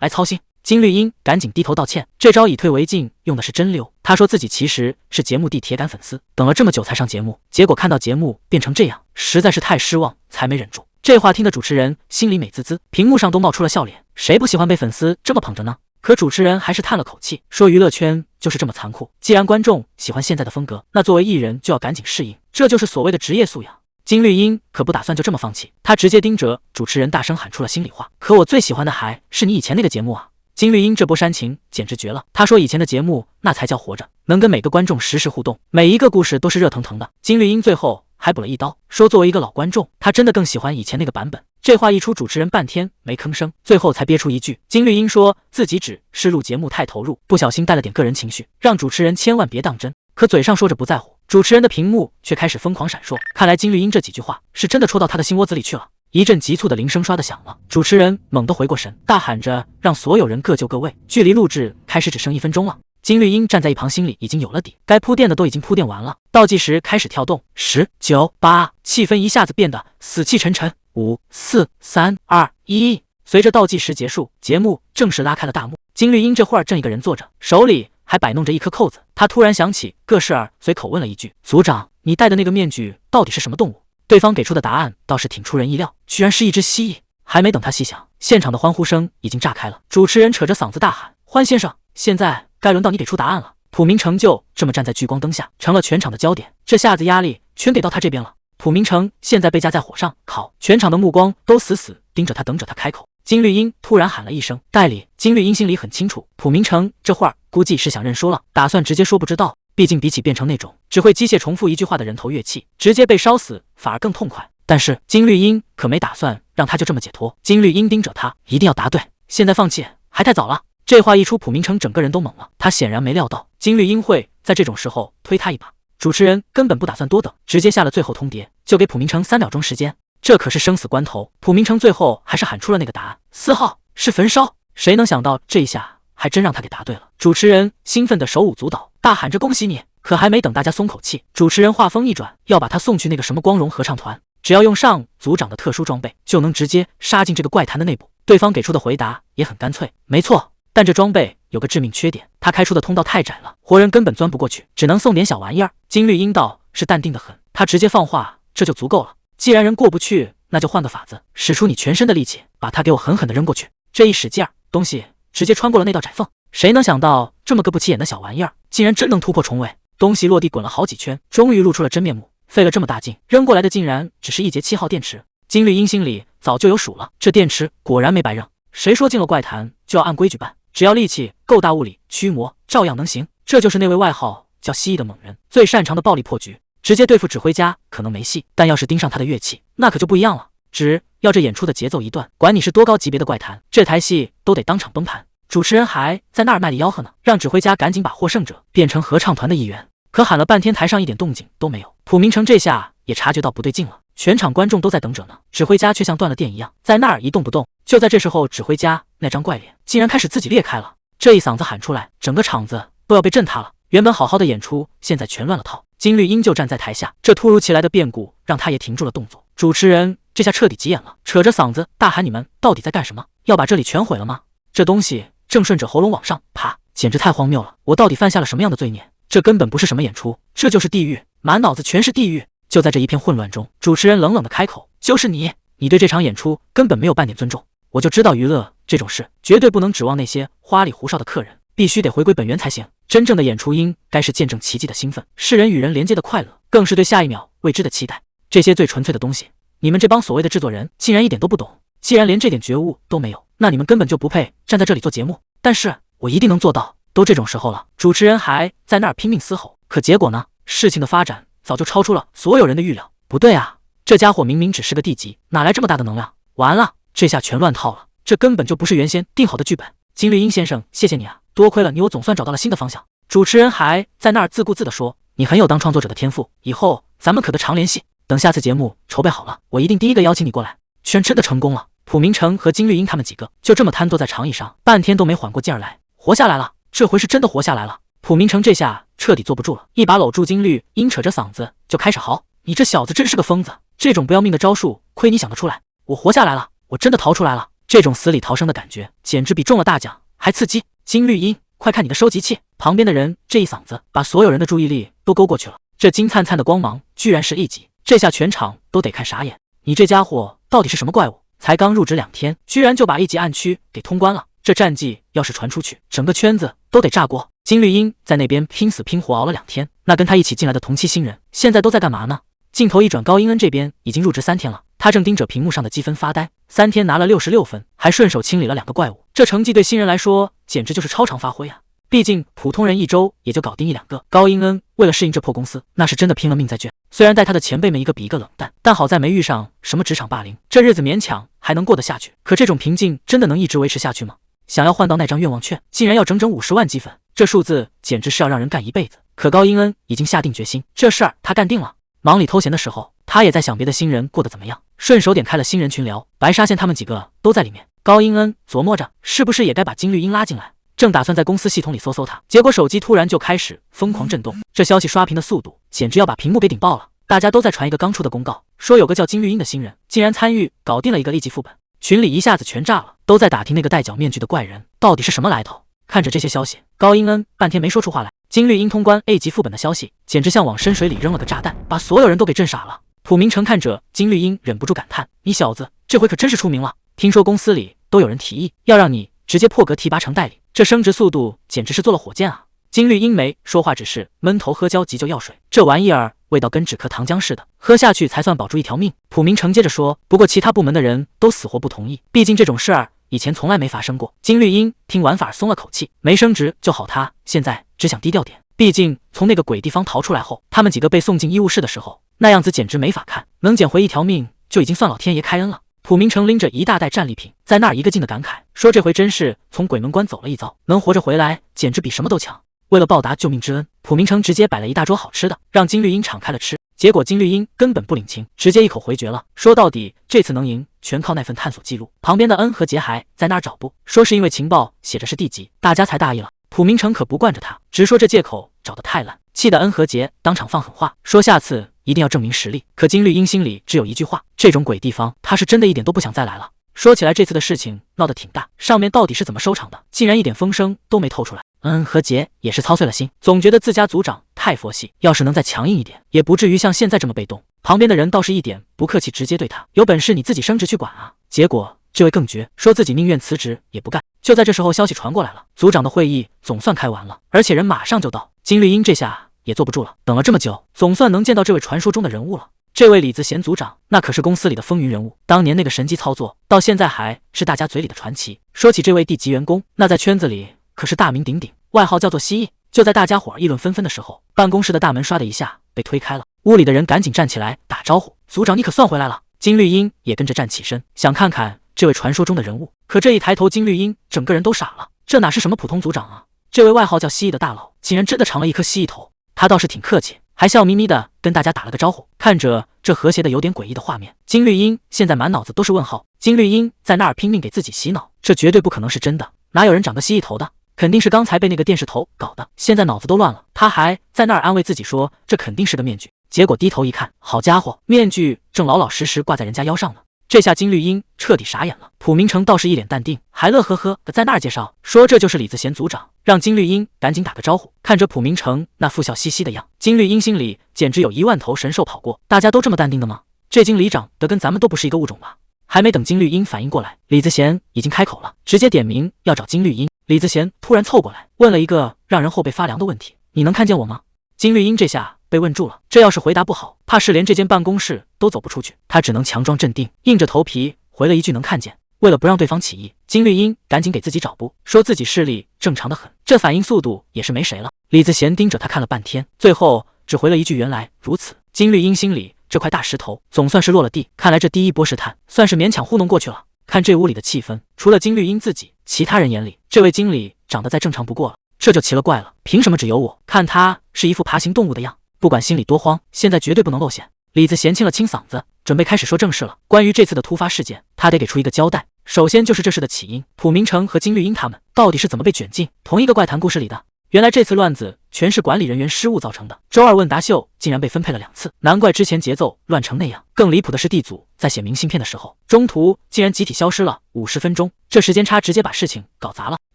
来操心。金绿英赶紧低头道歉，这招以退为进用的是真溜。他说自己其实是节目地铁杆粉丝，等了这么久才上节目，结果看到节目变成这样，实在是太失望，才没忍住。这话听得主持人心里美滋滋，屏幕上都冒出了笑脸。谁不喜欢被粉丝这么捧着呢？可主持人还是叹了口气，说娱乐圈就是这么残酷，既然观众喜欢现在的风格，那作为艺人就要赶紧适应，这就是所谓的职业素养。金绿英可不打算就这么放弃，他直接盯着主持人大声喊出了心里话，可我最喜欢的还是你以前那个节目啊。金绿英这波煽情简直绝了，他说以前的节目那才叫活着，能跟每个观众实时互动，每一个故事都是热腾腾的。金绿英最后还补了一刀，说作为一个老观众，他真的更喜欢以前那个版本。这话一出，主持人半天没吭声，最后才憋出一句，金绿英说自己只是录节目太投入，不小心带了点个人情绪，让主持人千万别当真。可嘴上说着不在乎，主持人的屏幕却开始疯狂闪烁，看来金绿英这几句话是真的戳到他的心窝子里去了。一阵急促的铃声刷的响了，主持人猛地回过神，大喊着让所有人各就各位，距离录制开始只剩1分钟了。金绿英站在一旁，心里已经有了底，该铺垫的都已经铺垫完了。倒计时开始跳动，10、9、8，气氛一下子变得死气沉沉。5、4、3、2、1。随着倒计时结束，节目正式拉开了大幕。金绿英这会儿正一个人坐着，手里还摆弄着一颗扣子。他突然想起个事儿，随口问了一句：“组长，你戴的那个面具到底是什么动物？”对方给出的答案倒是挺出人意料，居然是一只蜥蜴。还没等他细想，现场的欢呼声已经炸开了。主持人扯着嗓子大喊：“欢先生，现在该轮到你给出答案了。”普明成就这么站在聚光灯下，成了全场的焦点。这下子压力全给到他这边了。普明成现在被夹在火上烤，全场的目光都死死盯着他，等着他开口。金绿英突然喊了一声：“代理。”金绿英心里很清楚，普明成这会儿估计是想认输了，打算直接说不知道。毕竟比起变成那种只会机械重复一句话的人头乐器，直接被烧死反而更痛快。但是金绿英可没打算让他就这么解脱。金绿英盯着他，一定要答对，现在放弃还太早了。这话一出，普明成整个人都懵了。他显然没料到金绿英会在这种时候推他一把。主持人根本不打算多等，直接下了最后通牒，就给普明成3秒钟时间。这可是生死关头，普明成最后还是喊出了那个答案：4号是焚烧。谁能想到这一下还真让他给答对了。主持人兴奋的手舞足蹈，大喊着恭喜你。可还没等大家松口气，主持人话锋一转，要把他送去那个什么光荣合唱团，只要用上组长的特殊装备，就能直接杀进这个怪谈的内部。对方给出的回答也很干脆，没错，但这装备有个致命缺点，他开出的通道太窄了，活人根本钻不过去，只能送点小玩意儿。金绿英倒是淡定的很，他直接放话，这就足够了。既然人过不去，那就换个法子，使出你全身的力气，把他给我狠狠的扔过去。这一使劲儿，东西直接穿过了那道窄缝。谁能想到这么个不起眼的小玩意儿，竟然真能突破重围？东西落地滚了好几圈，终于露出了真面目。费了这么大劲，扔过来的竟然只是一节7号电池。金绿英心里早就有数了，这电池果然没白扔。谁说进了怪谈就要按规矩办？只要力气够大，物理驱魔照样能行。这就是那位外号叫蜥蜴的猛人最擅长的暴力破局，直接对付指挥家可能没戏，但要是盯上他的乐器，那可就不一样了。只要这演出的节奏一断，管你是多高级别的怪谈，这台戏都得当场崩盘。主持人还在那儿卖力吆喝呢，让指挥家赶紧把获胜者变成合唱团的一员。可喊了半天，台上一点动静都没有。普明成这下也察觉到不对劲了，全场观众都在等着呢，指挥家却像断了电一样，在那儿一动不动。就在这时候，指挥家那张怪脸竟然开始自己裂开了。这一嗓子喊出来，整个场子都要被震塌了。原本好好的演出，现在全乱了套。金绿英就站在台下，这突如其来的变故让他也停住了动作。主持人这下彻底急眼了，扯着嗓子大喊：“你们到底在干什么？要把这里全毁了吗？”这东西正顺着喉咙往上爬，简直太荒谬了！我到底犯下了什么样的罪孽？这根本不是什么演出，这就是地狱，满脑子全是地狱。就在这一片混乱中，主持人冷冷的开口：“就是你，你对这场演出根本没有半点尊重。我就知道娱乐这种事绝对不能指望那些花里胡哨的客人，必须得回归本源才行。真正的演出应该是见证奇迹的兴奋，是人与人连接的快乐，更是对下一秒未知的期待。这些最纯粹的东西，你们这帮所谓的制作人竟然一点都不懂。既然连这点觉悟都没有，那你们根本就不配站在这里做节目。但是我一定能做到。”都这种时候了，主持人还在那儿拼命嘶吼，可结果呢？事情的发展早就超出了所有人的预料。不对啊，这家伙明明只是个地级，哪来这么大的能量？完了，这下全乱套了，这根本就不是原先定好的剧本。金绿英先生，谢谢你啊，多亏了你，我总算找到了新的方向。主持人还在那儿自顾自地说：“你很有当创作者的天赋，以后咱们可得常联系。等下次节目筹备好了，我一定第一个邀请你过来。”居然真的成功了！普明成和金绿英他们几个就这么瘫坐在长椅上，半天都没缓过劲儿来，活下来了。这回是真的活下来了。普明成这下彻底坐不住了，一把搂住金绿英，扯着嗓子就开始嚎：“你这小子真是个疯子！这种不要命的招数，亏你想得出来！我活下来了，我真的逃出来了！这种死里逃生的感觉，简直比中了大奖还刺激！金绿英，快看你的收集器！”旁边的人这一嗓子，把所有人的注意力都勾过去了。这金灿灿的光芒，居然是1级！这下全场都得看傻眼！你这家伙到底是什么怪物？才刚入职2天，居然就把1级暗区给通关了！这战绩要是传出去，整个圈子都得炸锅。金绿英在那边拼死拼活熬了2天，那跟他一起进来的同期新人现在都在干嘛呢？镜头一转，高英恩这边已经入职3天了，他正盯着屏幕上的积分发呆。3天拿了66分，还顺手清理了2个怪物，这成绩对新人来说简直就是超常发挥啊！毕竟普通人1周也就搞定1、2个。高英恩为了适应这破公司，那是真的拼了命在卷。虽然带他的前辈们一个比一个冷淡，但好在没遇上什么职场霸凌，这日子勉强还能过得下去。可这种平静真的能一直维持下去吗？想要换到那张愿望券，竟然要整整50万积分，这数字简直是要让人干一辈子。可高英恩已经下定决心，这事儿他干定了。忙里偷闲的时候，他也在想别的新人过得怎么样，顺手点开了新人群聊，白沙县他们几个都在里面。高英恩琢磨着，是不是也该把金绿英拉进来，正打算在公司系统里搜他，结果手机突然就开始疯狂震动，这消息刷屏的速度简直要把屏幕给顶爆了。大家都在传一个刚出的公告，说有个叫金绿英的新人竟然参与搞定了一个1级副本，群里一下子全炸了，都在打听那个戴角面具的怪人到底是什么来头。看着这些消息，高英恩半天没说出话来。金绿英通关 A 级副本的消息，简直像往深水里扔了个炸弹，把所有人都给震傻了。普明成看着金绿英，忍不住感叹：“你小子这回可真是出名了！听说公司里都有人提议要让你直接破格提拔成代理，这升职速度简直是坐了火箭啊！”金绿英没说话，只是闷头喝焦急救药水，这玩意儿味道跟止咳糖浆似的，喝下去才算保住一条命。普明成接着说：“不过其他部门的人都死活不同意，毕竟这种事儿以前从来没发生过。”金绿英听完反而松了口气，没升职就好，他现在只想低调点。毕竟从那个鬼地方逃出来后，他们几个被送进医务室的时候，那样子简直没法看，能捡回一条命就已经算老天爷开恩了。普明成拎着一大袋战利品，在那儿一个劲的感慨，说这回真是从鬼门关走了一遭，能活着回来简直比什么都强。为了报答救命之恩，普明成直接摆了一大桌好吃的，让金绿英敞开了吃。结果金绿英根本不领情，直接一口回绝了，说到底这次能赢全靠那份探索记录。旁边的恩和杰还在那儿找不，说是因为情报写着是D级，大家才大意了。普明成可不惯着他，直说这借口找得太烂，气得恩和杰当场放狠话，说下次一定要证明实力。可金绿英心里只有一句话，这种鬼地方他是真的一点都不想再来了。说起来这次的事情闹得挺大，上面到底是怎么收场的，竟然一点风声都没透出来。恩和杰也是操碎了心，总觉得自家组长太佛系，要是能再强硬一点，也不至于像现在这么被动。旁边的人倒是一点不客气，直接对他：“有本事你自己升职去管啊！”结果这位更绝，说自己宁愿辞职也不干。就在这时候，消息传过来了，组长的会议总算开完了，而且人马上就到。金绿英这下也坐不住了，等了这么久，总算能见到这位传说中的人物了。这位李子贤组长，那可是公司里的风云人物，当年那个神机操作，到现在还是大家嘴里的传奇。说起这位D级员工，那在圈子里可是大名鼎鼎，外号叫做蜥蜴。就在大家伙议论纷纷的时候，办公室的大门唰的一下被推开了，屋里的人赶紧站起来打招呼：“组长，你可算回来了！”金绿英也跟着站起身，想看看这位传说中的人物。可这一抬头，金绿英整个人都傻了，这哪是什么普通组长啊？这位外号叫蜥蜴的大佬，竟然真的长了一颗蜥蜴头。他倒是挺客气，还笑眯眯的跟大家打了个招呼。看着这和谐的有点诡异的画面，金绿英现在满脑子都是问号。金绿英在那儿拼命给自己洗脑，这绝对不可能是真的，哪有人长个蜥蜴头的？肯定是刚才被那个电视头搞的，现在脑子都乱了。他还在那儿安慰自己说这肯定是个面具，结果低头一看，好家伙，面具正老老实实挂在人家腰上呢。这下金绿英彻底傻眼了。普明成倒是一脸淡定，还乐呵呵的在那儿介绍说这就是李子贤组长，让金绿英赶紧打个招呼。看着普明成那副笑嘻嘻的样，金绿英心里简直有1万头神兽跑过。大家都这么淡定的吗？这经理长得跟咱们都不是一个物种吧？还没等金绿英反应过来，李子贤已经开口了，直接点名要找金绿英。李子贤突然凑过来，问了一个让人后背发凉的问题：“你能看见我吗？”金绿英这下被问住了，这要是回答不好，怕是连这间办公室都走不出去。他只能强装镇定，硬着头皮回了一句：“能看见。”为了不让对方起疑，金绿英赶紧给自己找补，说自己视力正常的很，这反应速度也是没谁了。李子贤盯着他看了半天，最后只回了一句：“原来如此。”金绿英心里这块大石头总算是落了地，看来这第一波试探算是勉强糊弄过去了。看这屋里的气氛，除了金绿英自己，其他人眼里这位经理长得再正常不过了，这就奇了怪了，凭什么只有我？看他是一副爬行动物的样，不管心里多慌，现在绝对不能露馅。李子贤清了清嗓子，准备开始说正事了。关于这次的突发事件，他得给出一个交代。首先就是这事的起因，普明成和金绿英他们到底是怎么被卷进同一个怪谈故事里的？原来这次乱子全是管理人员失误造成的，周二问答秀竟然被分配了2次，难怪之前节奏乱成那样。更离谱的是D组在写明信片的时候，中途竟然集体消失了50分钟，这时间差直接把事情搞砸了。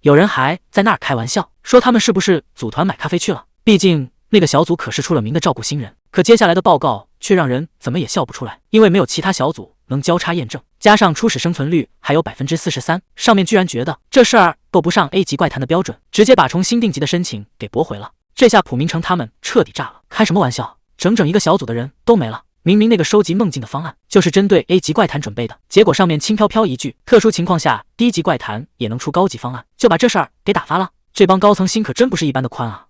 有人还在那儿开玩笑，说他们是不是组团买咖啡去了？毕竟那个小组可是出了名的照顾新人。可接下来的报告却让人怎么也笑不出来，因为没有其他小组能交叉验证，加上初始生存率还有43%，上面居然觉得这事儿够不上 A 级怪谈的标准，直接把重新定级的申请给驳回了。这下普明成他们彻底炸了，开什么玩笑？整整一个小组的人都没了。明明那个收集梦境的方案就是针对 A 级怪谈准备的，结果上面轻飘飘一句，特殊情况下低级怪谈也能出高级方案，就把这事儿给打发了。这帮高层心可真不是一般的宽啊！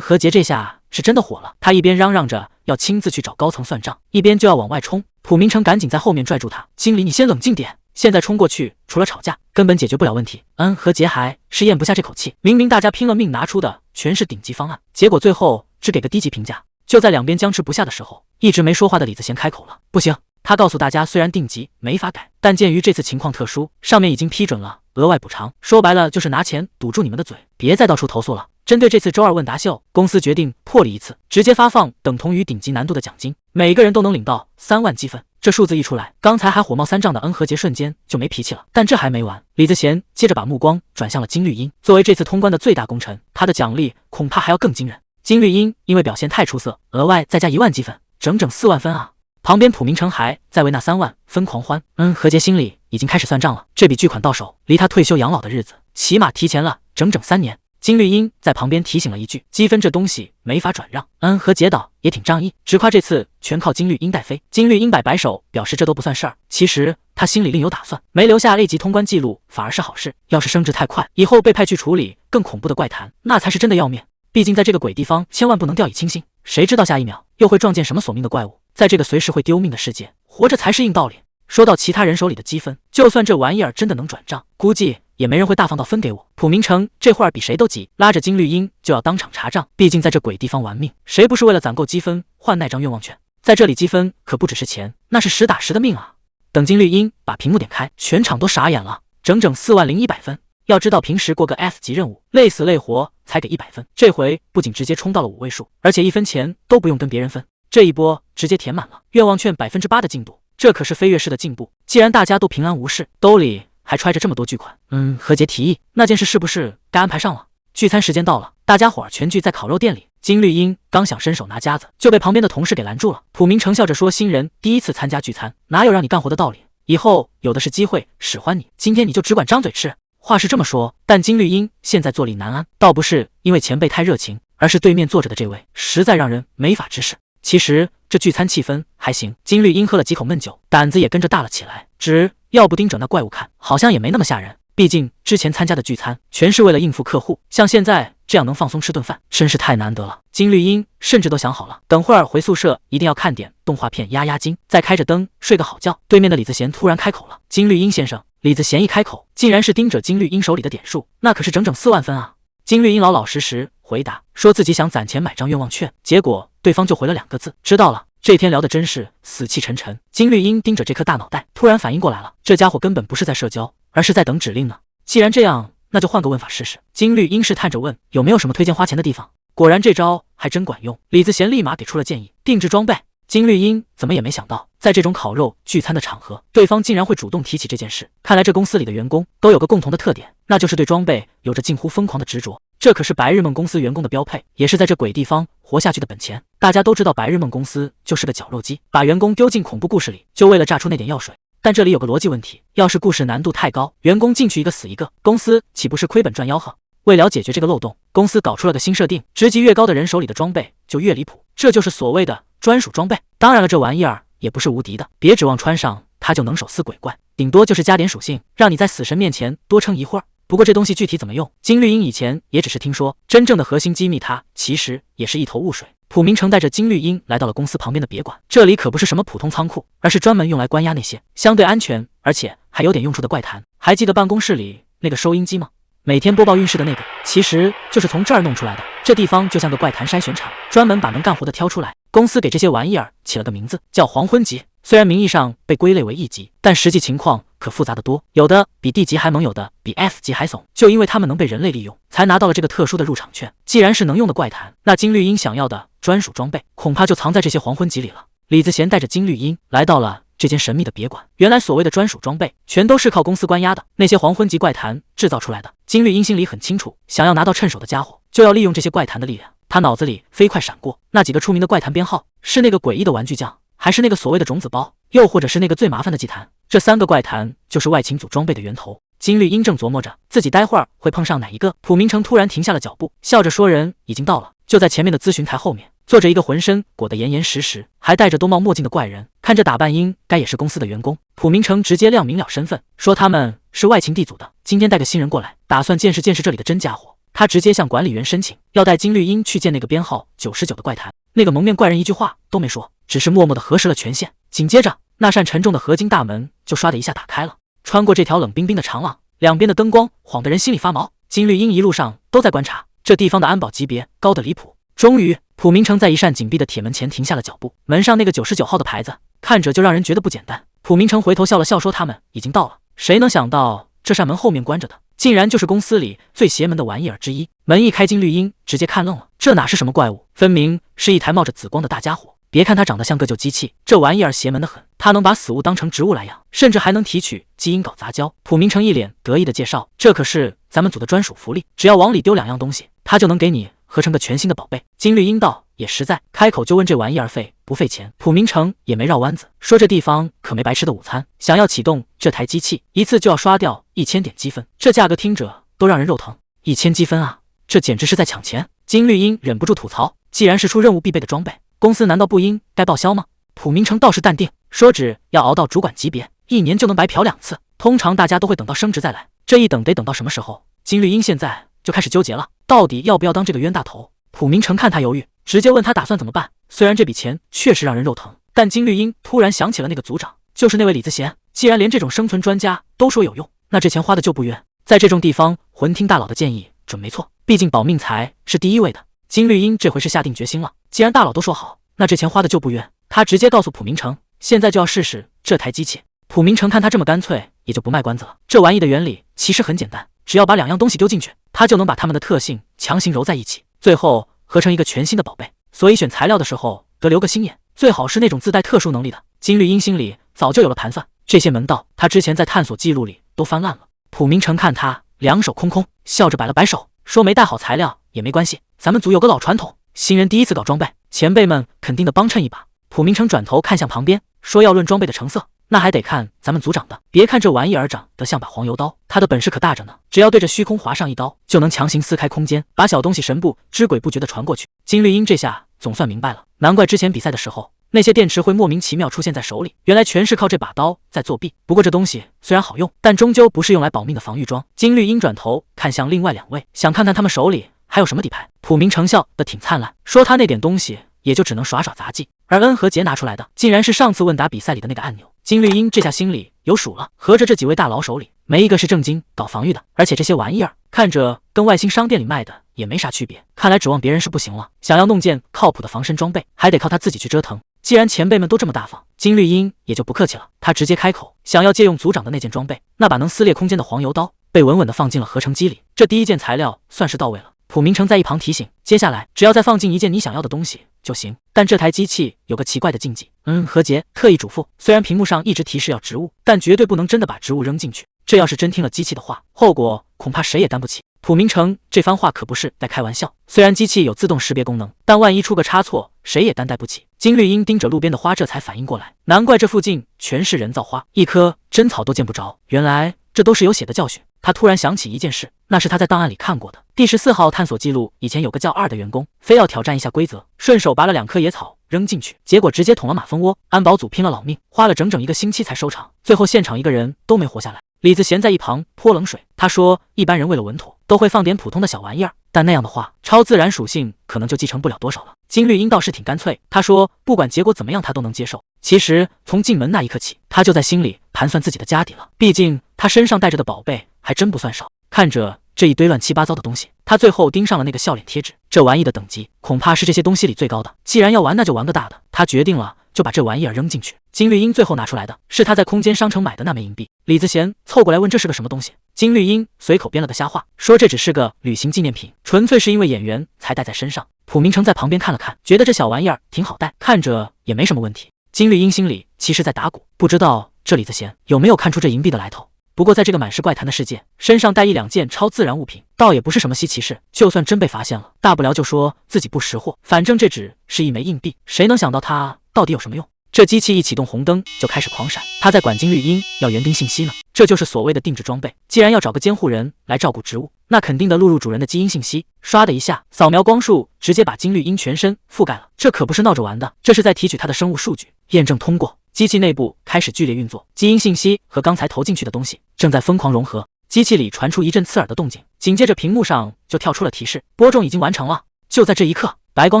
何洁这下是真的火了，他一边嚷嚷着要亲自去找高层算账，一边就要往外冲。普明成赶紧在后面拽住他：“经理，你先冷静点，现在冲过去除了吵架根本解决不了问题。”何洁还是咽不下这口气，明明大家拼了命拿出的全是顶级方案，结果最后只给个低级评价。就在两边僵持不下的时候，一直没说话的李子贤开口了：“不行。”他告诉大家，虽然定级没法改，但鉴于这次情况特殊，上面已经批准了额外补偿，说白了就是拿钱堵住你们的嘴，别再到处投诉了。针对这次周二问答秀，公司决定破例一次，直接发放等同于顶级难度的奖金，每个人都能领到3万积分。这数字一出来，刚才还火冒三丈的恩和杰瞬间就没脾气了。但这还没完，李子贤接着把目光转向了金绿茵。作为这次通关的最大功臣，他的奖励恐怕还要更惊人。金绿茵因为表现太出色，额外再加1万积分，整整4万分啊！旁边普明成还在为那3万分狂欢。和杰心里已经开始算账了，这笔巨款到手，离他退休养老的日子起码提前了整整3年。金绿茵在旁边提醒了一句：“积分这东西没法转让。”和杰岛也挺仗义，只夸这次全靠金绿茵带飞。金绿茵摆手表示这都不算事儿，其实他心里另有打算，没留下 A 级通关记录反而是好事。要是升职太快，以后被派去处理更恐怖的怪谈，那才是真的要命。毕竟在这个鬼地方，千万不能掉以轻心，谁知道下一秒又会撞见什么索命的怪物。在这个随时会丢命的世界，活着才是硬道理。说到其他人手里的积分，就算这玩意儿真的能转账，估计也没人会大方到分给我。普明成这会儿比谁都急，拉着金绿茵就要当场查账。毕竟在这鬼地方玩命，谁不是为了攒够积分换那张愿望券？在这里积分可不只是钱，那是实打实的命啊！等金绿茵把屏幕点开，全场都傻眼了，整整40100分。要知道平时过个 F 级任务，累死累活才给100分，这回不仅直接冲到了5位数，而且1分钱都不用跟别人分。这一波直接填满了愿望券8%的进度，这可是飞跃式的进步。既然大家都平安无事，兜里还揣着这么多巨款，何杰提议那件事是不是该安排上了？聚餐时间到了，大家伙儿全聚在烤肉店里。金绿茵刚想伸手拿夹子，就被旁边的同事给拦住了。普明成笑着说：“新人第一次参加聚餐，哪有让你干活的道理？以后有的是机会使唤你，今天你就只管张嘴吃。”话是这么说，但金绿茵现在坐立难安，倒不是因为前辈太热情，而是对面坐着的这位实在让人没法直视。其实这聚餐气氛还行，金绿茵喝了几口闷酒，胆子也跟着大了起来。只要不盯着那怪物看，好像也没那么吓人。毕竟之前参加的聚餐全是为了应付客户，像现在这样能放松吃顿饭，真是太难得了。金绿茵甚至都想好了，等会儿回宿舍一定要看点动画片压压惊，再开着灯睡个好觉。对面的李子贤突然开口了：“金绿茵先生。”李子贤一开口，竟然是盯着金绿茵手里的点数，那可是整整4万分啊！金绿茵老老实实回答，说自己想攒钱买张愿望券，结果对方就回了2个字：知道了。这天聊的真是死气沉沉。金绿茵盯着这颗大脑袋，突然反应过来了，这家伙根本不是在社交，而是在等指令呢。既然这样，那就换个问法试试。金绿茵试探着问，有没有什么推荐花钱的地方？果然这招还真管用，李子贤立马给出了建议：定制装备。金绿茵怎么也没想到，在这种烤肉聚餐的场合，对方竟然会主动提起这件事。看来这公司里的员工都有个共同的特点，那就是对装备有着近乎疯狂的执着。这可是白日梦公司员工的标配，也是在这鬼地方活下去的本钱。大家都知道白日梦公司就是个绞肉机，把员工丢进恐怖故事里，就为了榨出那点药水。但这里有个逻辑问题，要是故事难度太高，员工进去一个死一个，公司岂不是亏本赚吆喝？为了解决这个漏洞，公司搞出了个新设定，职级越高的人手里的装备就越离谱，这就是所谓的专属装备。当然了，这玩意儿也不是无敌的，别指望穿上它就能手撕鬼怪，顶多就是加点属性，让你在死神面前多撑一会儿。不过这东西具体怎么用，金绿茵以前也只是听说，真正的核心机密它其实也是一头雾水。普明成带着金绿茵来到了公司旁边的别馆，这里可不是什么普通仓库，而是专门用来关押那些相对安全而且还有点用处的怪谈。还记得办公室里那个收音机吗？每天播报运势的那个，其实就是从这儿弄出来的。这地方就像个怪谈筛选场，专门把能干活的挑出来。公司给这些玩意儿起了个名字，叫黄昏级。虽然名义上被归类为1级，但实际情况可复杂得多，有的比 D 级还猛，有的比 F 级还怂。就因为他们能被人类利用，才拿到了这个特殊的入场券。既然是能用的怪谈，那金绿茵想要的专属装备，恐怕就藏在这些黄昏级里了。李子贤带着金绿茵来到了这间神秘的别馆，原来所谓的专属装备，全都是靠公司关押的，那些黄昏级怪谈制造出来的。金绿茵心里很清楚，想要拿到趁手的家伙，就要利用这些怪谈的力量。他脑子里飞快闪过那几个出名的怪谈编号，是那个诡异的玩具匠，还是那个所谓的种子包，又或者是那个最麻烦的祭坛？这3个怪谈就是外勤组装备的源头。金绿茵正琢磨着自己待会儿会碰上哪一个，普明成突然停下了脚步，笑着说：“人已经到了。”就在前面的咨询台后面，坐着一个浑身裹得严严实实，还戴着多帽墨镜的怪人，看着打扮应该也是公司的员工。普明成直接亮明了身份，说他们是外勤地组的，今天带个新人过来，打算见识见识这里的真家伙。他直接向管理员申请，要带金绿茵去见那个编号99的怪谈。那个蒙面怪人一句话都没说，只是默默地核实了权限。紧接着，那扇沉重的合金大门就唰的一下打开了。穿过这条冷冰冰的长廊，两边的灯光晃得人心里发毛。金绿茵一路上都在观察，这地方的安保级别高得离谱。终于，普明成在一扇紧闭的铁门前停下了脚步，门上那个99号的牌子看着就让人觉得不简单。普明成回头笑了笑说：“他们已经到了。”谁能想到这扇门后面关着的竟然就是公司里最邪门的玩意儿之一。门一开，金绿茵直接看愣了，这哪是什么怪物，分明是一台冒着紫光的大家伙。别看它长得像个旧机器，这玩意儿邪门的很，它能把死物当成植物来养，甚至还能提取基因搞杂交。普明成一脸得意的介绍，这可是咱们组的专属福利，只要往里丢2样东西，它就能给你合成个全新的宝贝。金绿英道也实在，开口就问这玩意儿费不费钱。普明成也没绕弯子，说这地方可没白吃的午餐，想要启动这台机器，一次就要刷掉1000点积分，这价格听着都让人肉疼。1000积分啊，这简直是在抢钱。金绿英忍不住吐槽，既然是出任务必备的装备，公司难道不应该报销吗？普明成倒是淡定，说只要熬到主管级别，1年就能白嫖2次，通常大家都会等到升职再来，这一等得等到什么时候？金绿英现在就开始纠结了，到底要不要当这个冤大头？普明成看他犹豫，直接问他打算怎么办。虽然这笔钱确实让人肉疼，但金绿英突然想起了那个组长，就是那位李自贤，既然连这种生存专家都说有用，那这钱花的就不冤。在这种地方，魂听大佬的建议准没错，毕竟保命财是第一位的。金绿英这回是下定决心了，既然大佬都说好，那这钱花的就不冤。他直接告诉普明成，现在就要试试这台机器。普明成看他这么干脆，也就不卖关子了。这玩意的原理其实很简单，只要把2样东西丢进去，它就能把它们的特性强行揉在一起，最后合成一个全新的宝贝。所以选材料的时候得留个心眼，最好是那种自带特殊能力的。金绿英心里早就有了盘算，这些门道他之前在探索记录里都翻烂了。普明成看他两手空空，笑着摆了摆手，说没带好材料也没关系，咱们组有个老传统，新人第一次搞装备，前辈们肯定得帮衬一把。普明成转头看向旁边，说要论装备的成色，那还得看咱们组长的。别看这玩意儿长得像把黄油刀，他的本事可大着呢，只要对着虚空划上一刀，就能强行撕开空间，把小东西神不知鬼不觉地传过去。金绿英这下总算明白了，难怪之前比赛的时候那些电池会莫名其妙出现在手里，原来全是靠这把刀在作弊。不过这东西虽然好用，但终究不是用来保命的防御装。金绿英转头看向另外2位，想看看他们手里还有什么底牌。普明成笑得挺灿烂，说他那点东西也就只能耍耍杂技，而恩和杰拿出来的竟然是上次问答比赛里的那个按钮。金绿英这下心里有数了，合着这几位大佬手里没一个是正经搞防御的，而且这些玩意儿看着跟外星商店里卖的也没啥区别，看来指望别人是不行了，想要弄件靠谱的防身装备，还得靠他自己去折腾。既然前辈们都这么大方，金绿英也就不客气了，他直接开口，想要借用组长的那件装备，那把能撕裂空间的黄油刀，被稳稳地放进了合成机里。这第一件材料算是到位了。普明成在一旁提醒，接下来只要再放进一件你想要的东西就行。但这台机器有个奇怪的禁忌，何杰特意嘱咐，虽然屏幕上一直提示要植物，但绝对不能真的把植物扔进去，这要是真听了机器的话，后果恐怕谁也担不起。普明成这番话可不是在开玩笑，虽然机器有自动识别功能，但万一出个差错，谁也担待不起。金绿英盯着路边的花，这才反应过来，难怪这附近全是人造花，一棵真草都见不着，原来这都是有血的教训。他突然想起一件事，那是他在档案里看过的。第14号探索记录以前有个叫2的员工，非要挑战一下规则，顺手拔了2棵野草扔进去，结果直接捅了马蜂窝。安保组拼了老命，花了整整1个星期才收场，最后现场1个人都没活下来。李子贤在一旁泼冷水，他说一般人为了稳妥都会放点普通的小玩意儿，但那样的话超自然属性可能就继承不了多少了。金绿英倒是挺干脆，他说不管结果怎么样他都能接受。其实从进门那一刻起，他就在心里盘算自己的家底了，毕竟他身上带着的宝贝还真不算少。看着这一堆乱七八糟的东西，他最后盯上了那个笑脸贴纸，这玩意的等级恐怕是这些东西里最高的，既然要玩那就玩个大的。他决定了，就把这玩意儿扔进去。金绿英最后拿出来的是他在空间商城买的那枚银币。李子贤凑过来问这是个什么东西，金绿英随口编了个瞎话，说这只是个旅行纪念品，纯粹是因为演员才戴在身上。普明成在旁边看了看，觉得这小玩意儿挺好带，看着也没什么问题。金绿英心里其实在打鼓，不知道这李子贤有没有看出这银币的来头。不过在这个满是怪谈的世界，身上带1-2件超自然物品倒也不是什么稀奇事，就算真被发现了，大不了就说自己不识货，反正这只是一枚硬币，谁能想到它到底有什么用。这机器一启动，红灯就开始狂闪，他在管金绿英要园丁信息呢，这就是所谓的定制装备。既然要找个监护人来照顾植物，那肯定得录入主人的基因信息。唰的一下，扫描光束直接把金绿英全身覆盖了，这可不是闹着玩的，这是在提取它的生物数据。验证通过，机器内部开始剧烈运作，基因信息和刚才投进去的东西正在疯狂融合。机器里传出一阵刺耳的动静，紧接着屏幕上就跳出了提示，播种已经完成了。就在这一刻，白光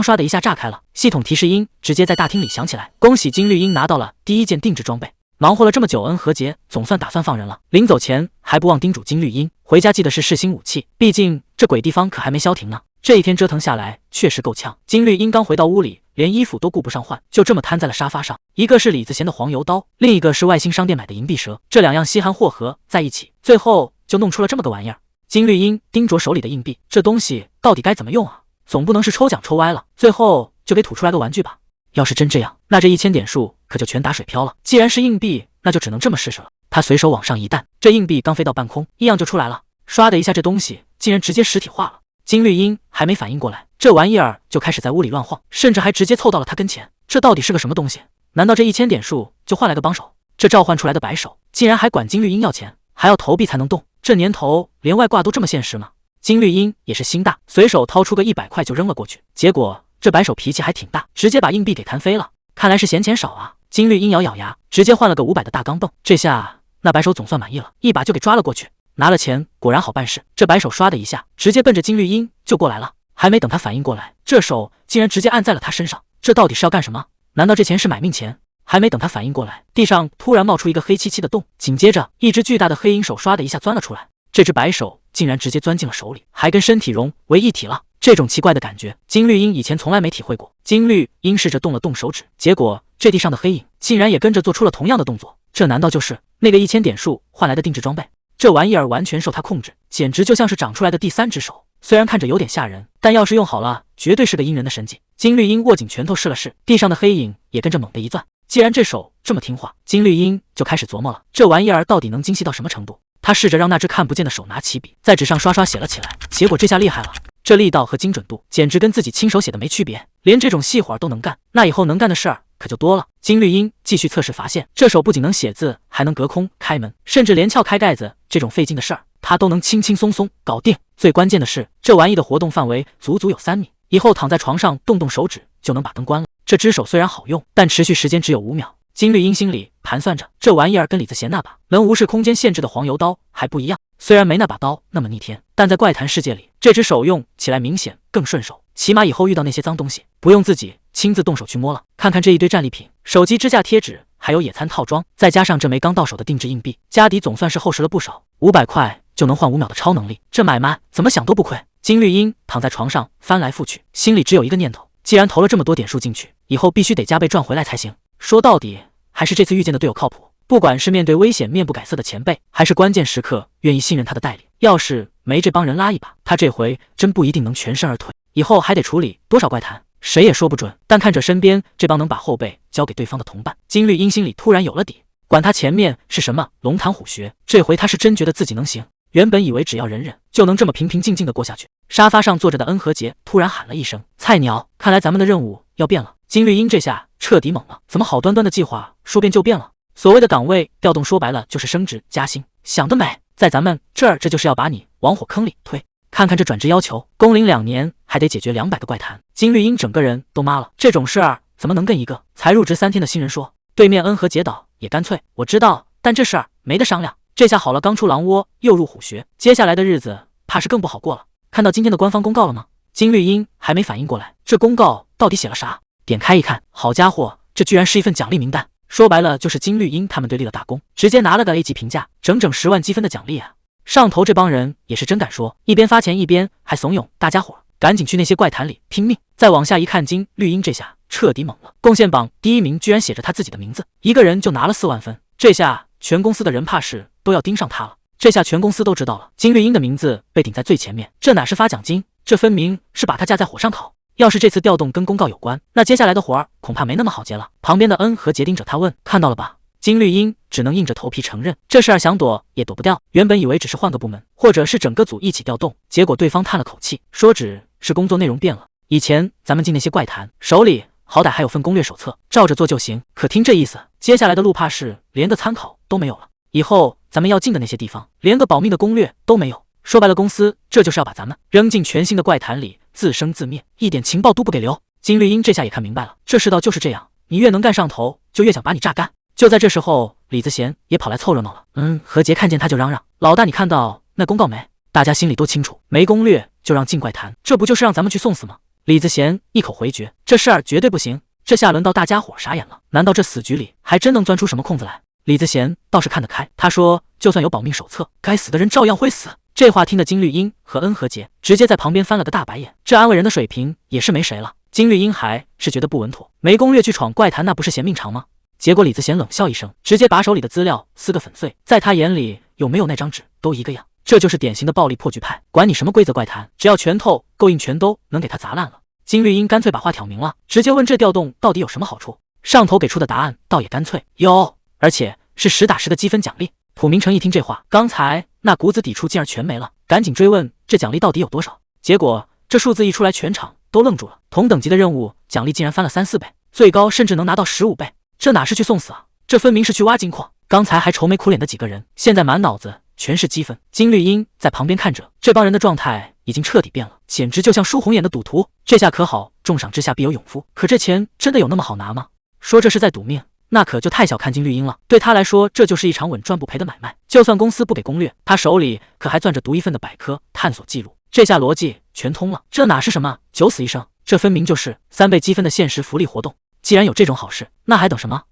刷的一下炸开了，系统提示音直接在大厅里响起来，恭喜金绿英拿到了第1件定制装备。忙活了这么久，恩和杰总算打算放人了，临走前还不忘叮嘱金绿英回家记得是试新武器，毕竟这鬼地方可还没消停呢。这一天折腾下来确实够呛，金绿英刚回到屋里，连衣服都顾不上换，就这么瘫在了沙发上。一个是李子贤的黄油刀，另一个是外星商店买的银币蛇，这2样稀罕货合在一起，最后就弄出了这么个玩意儿。金绿英盯着手里的硬币，这东西到底该怎么用啊？总不能是抽奖抽歪了，最后就给吐出来个玩具吧。要是真这样，那这1000点数可就全打水漂了。既然是硬币，那就只能这么试试了。他随手往上一弹，这硬币刚飞到半空，异样就出来了。唰的一下，这东西竟然直接实体化了。金绿茵还没反应过来，这玩意儿就开始在屋里乱晃，甚至还直接凑到了他跟前。这到底是个什么东西？难道这1000点数就换来个帮手？这召唤出来的白手竟然还管金绿茵要钱，还要投币才能动。这年头连外挂都这么现实吗？金绿茵也是心大，随手掏出个100块就扔了过去。结果这白手脾气还挺大，直接把硬币给弹飞了。看来是嫌钱少啊！金绿茵咬咬牙，直接换了个500的大钢镚。这下那白手总算满意了，一把就给抓了过去。拿了钱果然好办事，这白手唰的一下直接奔着金绿茵就过来了。还没等他反应过来，这手竟然直接按在了他身上。这到底是要干什么？难道这钱是买命钱？还没等他反应过来，地上突然冒出一个黑漆漆的洞，紧接着一只巨大的黑鹰手唰的一下钻了出来。这只白手竟然直接钻进了手里，还跟身体融为一体了。这种奇怪的感觉，金绿茵以前从来没体会过。金绿茵试着动了动手指，结果这地上的黑影竟然也跟着做出了同样的动作。这难道就是那个1000点数换来的定制装备？这玩意儿完全受他控制，简直就像是长出来的第3只手。虽然看着有点吓人，但要是用好了，绝对是个阴人的神技。金绿茵握紧拳头试了试，地上的黑影也跟着猛地一攥。既然这手这么听话，金绿茵就开始琢磨了，这玩意儿到底能精细到什么程度？他试着让那只看不见的手拿起笔，在纸上刷刷写了起来。结果这下厉害了，这力道和精准度简直跟自己亲手写的没区别，连这种细活都能干，那以后能干的事儿可就多了。金绿茵继续测试，发现这手不仅能写字，还能隔空开门，甚至连撬开盖子这种费劲的事儿，他都能轻轻松松搞定。最关键的是，这玩意的活动范围足足有3米，以后躺在床上动动手指就能把灯关了。这只手虽然好用，但持续时间只有5秒。金绿茵心里盘算着，这玩意儿跟李子贤那把能无视空间限制的黄油刀还不一样。虽然没那把刀那么逆天，但在怪谈世界里，这只手用起来明显更顺手，起码以后遇到那些脏东西，不用自己亲自动手去摸了。看看这一堆战利品，手机支架、贴纸，还有野餐套装，再加上这枚刚到手的定制硬币，家底总算是厚实了不少。500块就能换5秒的超能力，这买卖怎么想都不亏。金绿茵躺在床上翻来覆去，心里只有一个念头：既然投了这么多点数进去，以后必须得加倍赚回来才行。说到底，还是这次遇见的队友靠谱。不管是面对危险面不改色的前辈，还是关键时刻愿意信任他的代理，要是没这帮人拉一把，他这回真不一定能全身而退。以后还得处理多少怪谈，谁也说不准。但看着身边这帮能把后背交给对方的同伴，金绿茵心里突然有了底。管他前面是什么龙潭虎穴，这回他是真觉得自己能行。原本以为只要忍忍就能这么平平静静的过下去。沙发上坐着的恩和杰突然喊了一声：“菜鸟，看来咱们的任务要变了。”金绿茵这下彻底懵了，怎么好端端的计划说变就变了？所谓的岗位调动，说白了就是升职加薪。想得美，在咱们这儿这就是要把你往火坑里推。看看这转职要求，工龄2年还得解决200个怪谈。金绿茵整个人都麻了，这种事儿怎么能跟一个才入职3天的新人说？对面恩和杰岛也干脆：“我知道，但这事儿没得商量。这下好了，刚出狼窝又入虎穴，接下来的日子怕是更不好过了。”看到今天的官方公告了吗？金绿茵还没反应过来，这公告到底写了啥？点开一看，好家伙，这居然是一份奖励名单。说白了就是金绿茵他们队立了大功，直接拿了个 A 级评价，整整10万积分的奖励啊！上头这帮人也是真敢说，一边发钱一边还怂恿大家伙赶紧去那些怪谈里拼命。再往下一看，金绿茵这下彻底懵了，贡献榜第1名居然写着他自己的名字，一个人就拿了4万分。这下全公司的人怕是都要盯上他了。这下全公司都知道了，金绿茵的名字被顶在最前面，这哪是发奖金，这分明是把他架在火上烤。要是这次调动跟公告有关，那接下来的活儿恐怕没那么好接了。旁边的恩和杰盯着他问：“看到了吧？”金绿茵只能硬着头皮承认，这事儿想躲也躲不掉。原本以为只是换个部门，或者是整个组一起调动，结果对方叹了口气，说只是工作内容变了。以前咱们进那些怪谈，手里好歹还有份攻略手册，照着做就行。可听这意思，接下来的路怕是连个参考都没有了。以后咱们要进的那些地方，连个保命的攻略都没有。说白了，公司这就是要把咱们扔进全新的怪谈里，自生自灭，一点情报都不给留。金绿茵这下也看明白了，这世道就是这样，你越能干上头，就越想把你榨干。就在这时候，李子贤也跑来凑热闹了。何杰看见他就嚷嚷：“老大，你看到那公告没？”大家心里都清楚，没攻略就让进怪谈，这不就是让咱们去送死吗？李子贤一口回绝：“这事儿绝对不行。”这下轮到大家伙傻眼了，难道这死局里还真能钻出什么空子来？李子贤倒是看得开，他说：“就算有保命手册，该死的人照样会死。”这话听得金绿茵和恩和杰直接在旁边翻了个大白眼，这安慰人的水平也是没谁了。金绿茵还是觉得不稳妥，没攻略去闯怪谈，那不是嫌命长吗？结果李子贤冷笑一声，直接把手里的资料撕个粉碎，在他眼里有没有那张纸都一个样，这就是典型的暴力破局派，管你什么规则怪谈，只要拳头够硬，全都能给他砸烂了。金绿英干脆把话挑明了，直接问这调动到底有什么好处。上头给出的答案倒也干脆，有，而且是实打实的积分奖励。普明成一听这话，刚才那股子抵触竟然全没了，赶紧追问这奖励到底有多少。结果这数字一出来，全场都愣住了。同等级的任务奖励竟然翻了3、4倍，最高甚至能拿到15倍，这哪是去送死啊？这分明是去挖金矿。刚才还愁眉苦脸的几个人，现在满脑子全是积分。金绿英在旁边看着，这帮人的状态已经彻底变了，简直就像输红眼的赌徒。这下可好，重赏之下必有勇夫。可这钱真的有那么好拿吗？说这是在赌命，那可就太小看金绿英了。对他来说，这就是一场稳赚不赔的买卖。就算公司不给攻略，他手里可还攥着独一份的百科探索记录。这下逻辑全通了，这哪是什么九死一生，这分明就是3倍积分的限时福利活动。既然有这种好事，那还等什么？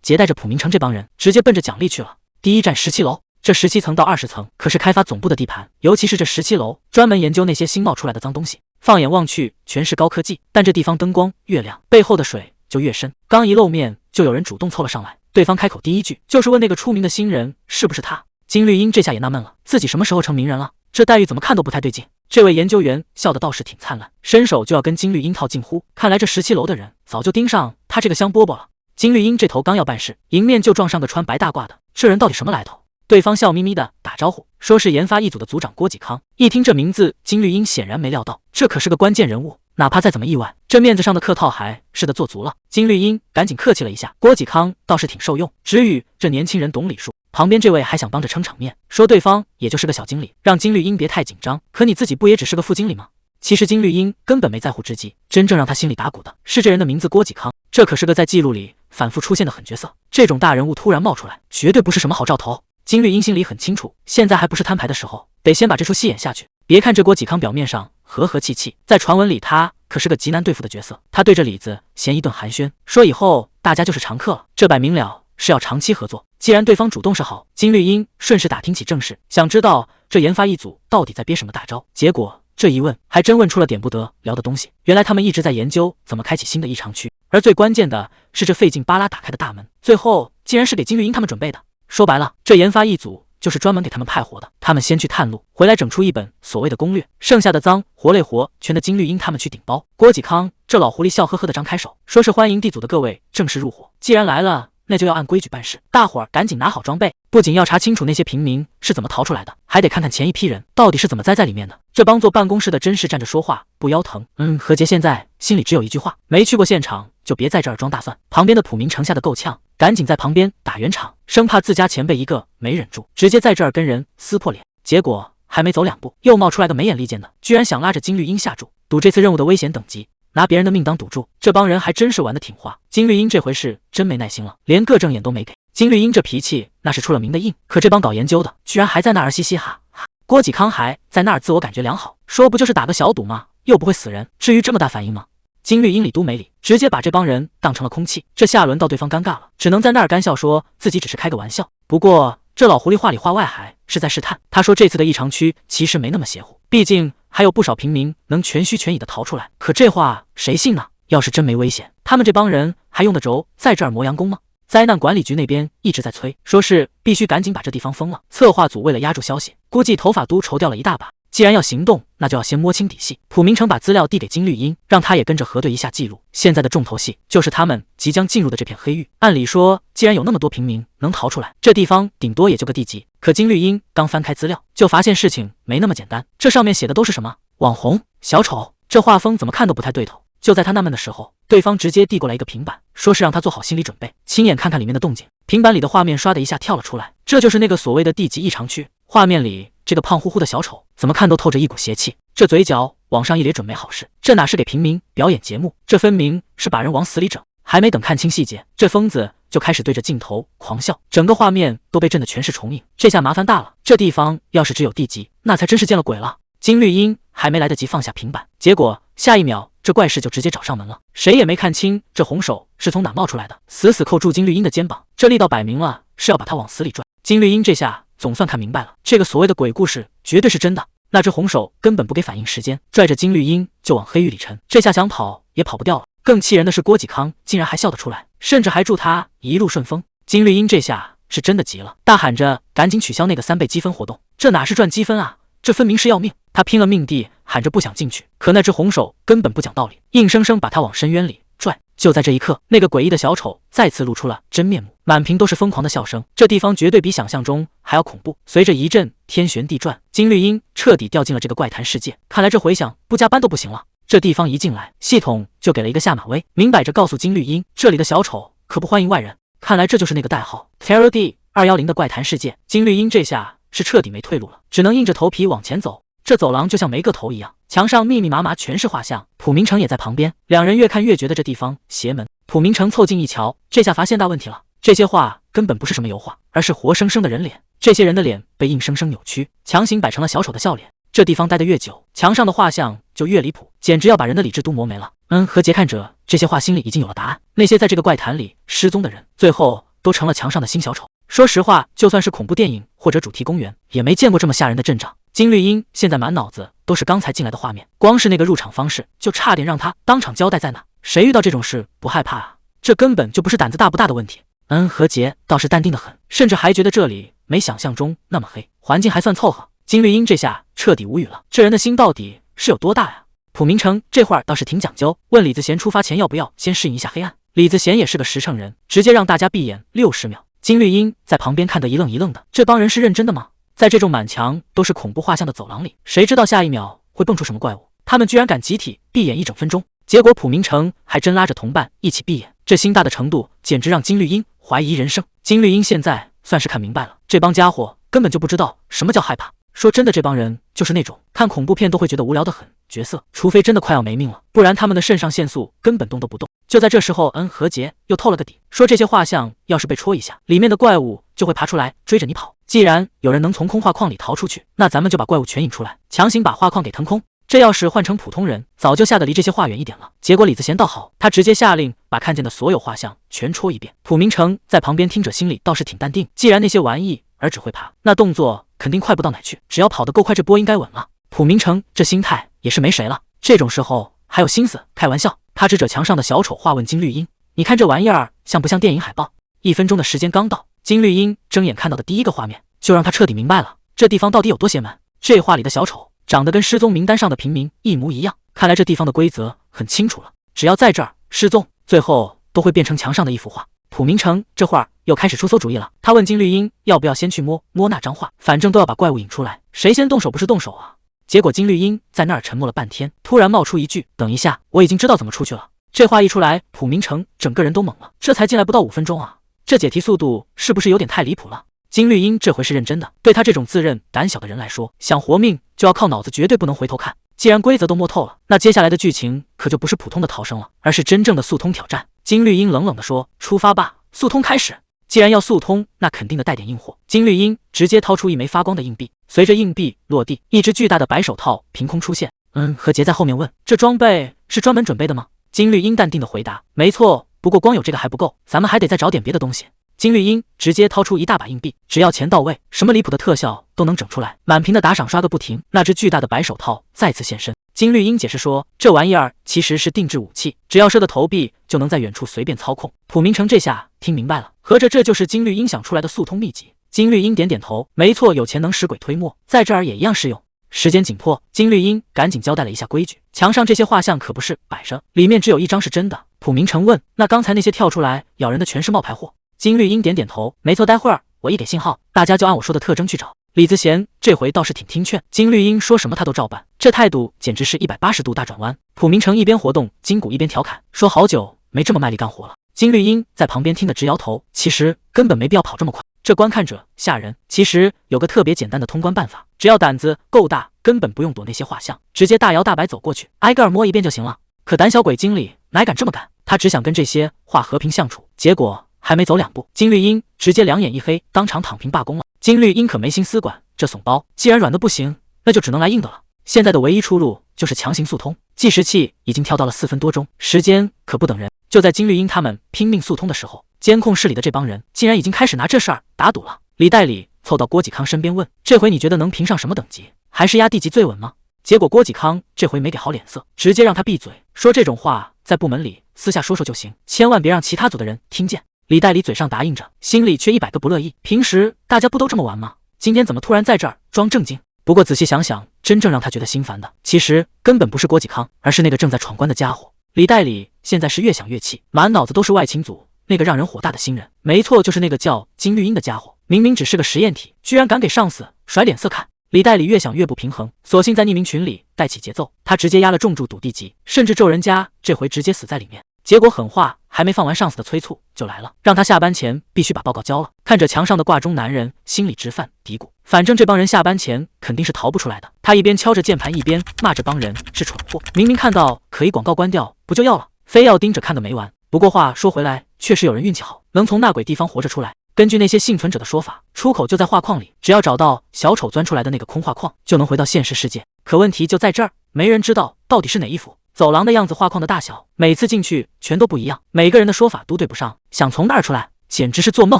携带着普明成这帮人直接奔着奖励去了。第一站17楼，这17层到20层可是开发总部的地盘，尤其是这17楼，专门研究那些新冒出来的脏东西。放眼望去，全是高科技，但这地方灯光越亮，背后的水就越深。刚一露面，就有人主动凑了上来。对方开口第一句就是问那个出名的新人是不是他。金绿英这下也纳闷了，自己什么时候成名人了？这待遇怎么看都不太对劲。这位研究员笑得倒是挺灿烂，伸手就要跟金绿英套近乎。看来这17楼的人早就盯上他这个香饽饽了。金绿英这头刚要办事，迎面就撞上个穿白大褂的，这人到底什么来头？对方笑眯眯的打招呼，说是研发一组的组长郭启康。一听这名字，金绿英显然没料到，这可是个关键人物，哪怕再怎么意外，这面子上的客套还是得做足了。金绿英赶紧客气了一下，郭启康倒是挺受用，直语这年轻人懂礼数。旁边这位还想帮着撑场面，说对方也就是个小经理，让金绿英别太紧张。可你自己不也只是个副经理吗？其实金绿英根本没在乎之际，真正让他心里打鼓的是这人的名字郭启康。这可是个在记录里反复出现的狠角色，这种大人物突然冒出来，绝对不是什么好兆头。金绿英心里很清楚，现在还不是摊牌的时候，得先把这出戏演下去。别看这郭启康表面上和和气气，在传闻里他可是个极难对付的角色。他对着李子嫌一顿寒暄，说以后大家就是常客了，这摆明了是要长期合作。既然对方主动示好，金绿英顺势打听起正事，想知道这研发一组到底在憋什么大招。结果这一问，还真问出了点不得聊的东西。原来他们一直在研究怎么开启新的异常区，而最关键的是这费劲巴拉打开的大门，最后竟然是给金绿英他们准备的。说白了，这研发一组就是专门给他们派活的。他们先去探路，回来整出一本所谓的攻略，剩下的脏活累活全的金绿英他们去顶包。郭启康这老狐狸笑呵呵的张开手，说是欢迎地组的各位正式入伙，既然来了，那就要按规矩办事。大伙儿赶紧拿好装备，不仅要查清楚那些平民是怎么逃出来的，还得看看前一批人到底是怎么栽在里面的。这帮坐办公室的真是站着说话不腰疼。何洁现在心里只有一句话，没去过现场就别在这儿装大蒜。旁边的普明成吓得够呛，赶紧在旁边打圆场，生怕自家前辈一个没忍住，直接在这儿跟人撕破脸。结果还没走2步，又冒出来个没眼力见的，居然想拉着金绿英下注，赌这次任务的危险等级，拿别人的命当赌注。这帮人还真是玩得挺花。金绿英这回是真没耐心了，连个正眼都没给。金绿英这脾气那是出了名的硬，可这帮搞研究的居然还在那儿嘻嘻哈哈。郭启康还在那儿自我感觉良好，说不就是打个小赌吗？又不会死人，至于这么大反应吗？金绿英理都没理，直接把这帮人当成了空气。这下轮到对方尴尬了，只能在那儿干笑说自己只是开个玩笑。不过这老狐狸话里话外还是在试探，他说这次的异常区其实没那么邪乎，毕竟还有不少平民能全虚全影的逃出来。可这话谁信呢？要是真没危险，他们这帮人还用得着在这儿磨洋工吗？灾难管理局那边一直在催，说是必须赶紧把这地方封了。策划组为了压住消息，估计头发都愁掉了一大把。既然要行动，那就要先摸清底细。普明成把资料递给金绿英，让他也跟着核对一下记录。现在的重头戏就是他们即将进入的这片黑域。按理说，既然有那么多平民能逃出来，这地方顶多也就个地级。可金绿英刚翻开资料，就发现事情没那么简单。这上面写的都是什么？网红、小丑，这画风怎么看都不太对头。就在他纳闷的时候，对方直接递过来一个平板，说是让他做好心理准备，亲眼看看里面的动静。平板里的画面刷的一下跳了出来，这就是那个所谓的地级异常区。画面里这个胖乎乎的小丑，怎么看都透着一股邪气，这嘴角往上一咧，准没好事。这哪是给平民表演节目，这分明是把人往死里整。还没等看清细节，这疯子就开始对着镜头狂笑，整个画面都被震得全是重影。这下麻烦大了，这地方要是只有地级，那才真是见了鬼了。金绿英还没来得及放下平板，结果下一秒这怪事就直接找上门了。谁也没看清这红手是从哪冒出来的，死死扣住金绿英的肩膀，这力道摆明了是要把他往死里拽。金绿英这下总算看明白了，这个所谓的鬼故事绝对是真的。那只红手根本不给反应时间，拽着金绿英就往黑狱里沉。这下想跑也跑不掉了。更气人的是，郭启康竟然还笑得出来，甚至还祝他一路顺风。金绿英这下是真的急了，大喊着赶紧取消那个3倍积分活动，这哪是赚积分啊，这分明是要命。他拼了命地喊着不想进去，可那只红手根本不讲道理，硬生生把他往深渊里拽。就在这一刻，那个诡异的小丑再次露出了真面目，满屏都是疯狂的笑声。这地方绝对比想象中还要恐怖。随着一阵天旋地转，金绿茵彻底掉进了这个怪谈世界。看来这回响不加班都不行了。这地方一进来，系统就给了一个下马威，明摆着告诉金绿茵，这里的小丑可不欢迎外人。看来这就是那个代号 Terror D210的怪谈世界。金绿茵这下是彻底没退路了，只能硬着头皮往前走。这走廊就像没个头一样，墙上密密麻麻全是画像，普明成也在旁边，两人越看越觉得这地方邪门。普明成凑近一瞧，这下发现大问题了，这些画根本不是什么油画，而是活生生的人脸，这些人的脸被硬生生扭曲，强行摆成了小丑的笑脸。这地方待得越久，墙上的画像就越离谱，简直要把人的理智都磨没了。何洁看着这些画，心里已经有了答案，那些在这个怪谈里失踪的人，最后都成了墙上的新小丑。说实话，就算是恐怖电影或者主题公园，也没见过这么吓人的阵仗。金绿茵现在满脑子都是刚才进来的画面，光是那个入场方式就差点让他当场交代在哪。谁遇到这种事不害怕啊？这根本就不是胆子大不大的问题。何洁倒是淡定的很，甚至还觉得这里没想象中那么黑，环境还算凑合。金绿茵这下彻底无语了，这人的心到底是有多大呀？普明成这会儿倒是挺讲究，问李子贤出发前要不要先适应一下黑暗。李子贤也是个实诚人，直接让大家闭眼60秒。金绿茵在旁边看得一愣一愣的，这帮人是认真的吗？在这种满墙都是恐怖画像的走廊里，谁知道下一秒会蹦出什么怪物？他们居然敢集体闭眼1整分钟，结果普明成还真拉着同伴一起闭眼，这心大的程度简直让金绿茵怀疑人生。金绿茵现在算是看明白了，这帮家伙根本就不知道什么叫害怕。说真的，这帮人就是那种看恐怖片都会觉得无聊的很角色，除非真的快要没命了，不然他们的肾上腺素根本动都不动。就在这时候，何洁又透了个底，说这些画像要是被戳一下，里面的怪物就会爬出来追着你跑。既然有人能从空画框里逃出去，那咱们就把怪物全引出来，强行把画框给腾空。这要是换成普通人，早就吓得离这些画远一点了。结果李子贤倒好，他直接下令把看见的所有画像全戳一遍。普明成在旁边听着，心里倒是挺淡定，既然那些玩意儿只会爬，那动作肯定快不到哪去，只要跑得够快，这波应该稳了。普明成这心态也是没谁了，这种时候还有心思开玩笑？他指着墙上的小丑画问金绿茵：“你看这玩意儿像不像电影海报？”1分钟的时间刚到，金绿茵睁眼看到的第一个画面，就让他彻底明白了这地方到底有多邪门。这画里的小丑长得跟失踪名单上的平民一模一样，看来这地方的规则很清楚了，只要在这儿失踪，最后都会变成墙上的一幅画。普明成这会儿又开始出馊主意了，他问金绿茵要不要先去摸那张画，反正都要把怪物引出来，谁先动手不是动手啊？结果金绿茵在那儿沉默了半天，突然冒出一句：“等一下，我已经知道怎么出去了。”这话一出来，普明成整个人都懵了，这才进来不到5分钟啊，这解题速度是不是有点太离谱了？金绿茵这回是认真的，对他这种自认胆小的人来说，想活命就要靠脑子，绝对不能回头看。既然规则都摸透了，那接下来的剧情可就不是普通的逃生了，而是真正的速通挑战。金绿茵冷冷地说：“出发吧，速通开始。”既然要速通，那肯定的带点硬货。金绿茵直接掏出一枚发光的硬币，随着硬币落地，一只巨大的白手套凭空出现。何洁在后面问：“这装备是专门准备的吗？”金绿茵淡定地回答：“没错，不过光有这个还不够，咱们还得再找点别的东西。”金绿茵直接掏出一大把硬币，只要钱到位，什么离谱的特效都能整出来，满屏的打赏刷个不停。那只巨大的白手套再次现身。金绿茵解释说，这玩意儿其实是定制武器，只要射的投币就能在远处随便操控。普明成这下听明白了，合着这就是金绿茵想出来的速通秘籍。金绿茵点点头，没错，有钱能使鬼推磨，在这儿也一样适用。时间紧迫，金绿茵赶紧交代了一下规矩，墙上这些画像可不是摆设，里面只有一张是真的。普明成问，那刚才那些跳出来咬人的全是冒牌货？金绿茵点点头，没错，待会儿我一给信号，大家就按我说的特征去找。李子贤这回倒是挺听劝，金绿茵说什么他都照办，这态度简直是180度大转弯。普明成一边活动筋骨一边调侃说，好久没这么卖力干活了。金绿茵在旁边听得直摇头，其实根本没必要跑这么快，这观看着吓人。其实有个特别简单的通关办法，只要胆子够大，根本不用躲那些画像，直接大摇大摆走过去，挨个摸一遍就行了。可胆小鬼经理哪敢这么干，他只想跟这些画和平相处，结果还没走2步，金绿茵直接两眼一黑，当场躺平罢工了。金绿茵可没心思管这怂包，既然软的不行，那就只能来硬的了。现在的唯一出路就是强行速通，计时器已经跳到了4分多钟，时间可不等人。就在金绿茵他们拼命速通的时候，监控室里的这帮人竟然已经开始拿这事儿打赌了。李代理凑到郭启康身边问，这回你觉得能评上什么等级？还是压地级最稳吗？结果郭启康这回没给好脸色，直接让他闭嘴，说这种话在部门里私下说说就行，千万别让其他组的人听见。李代理嘴上答应着，心里却100个不乐意。平时大家不都这么玩吗？今天怎么突然在这儿装正经？不过仔细想想，真正让他觉得心烦的，其实根本不是郭启康，而是那个正在闯关的家伙。李代理现在是越想越气，满脑子都是外勤组那个让人火大的新人。没错，就是那个叫金绿茵的家伙。明明只是个实验体，居然敢给上司甩脸色看。李代理越想越不平衡，索性在匿名群里带起节奏，他直接压了重注赌地级，甚至咒人家这回直接死在里面。结果狠话还没放完，上司的催促就来了，让他下班前必须把报告交了。看着墙上的挂钟男人，心里直犯嘀咕，反正这帮人下班前肯定是逃不出来的。他一边敲着键盘，一边骂这帮人是蠢货，明明看到可以广告关掉不就要了，非要盯着看个没完。不过话说回来，确实有人运气好，能从那鬼地方活着出来。根据那些幸存者的说法，出口就在画框里，只要找到小丑钻出来的那个空画框，就能回到现实世界。可问题就在这儿，没人知道到底是哪一幅。走廊的样子，画框的大小，每次进去全都不一样，每个人的说法都对不上，想从那儿出来简直是做梦。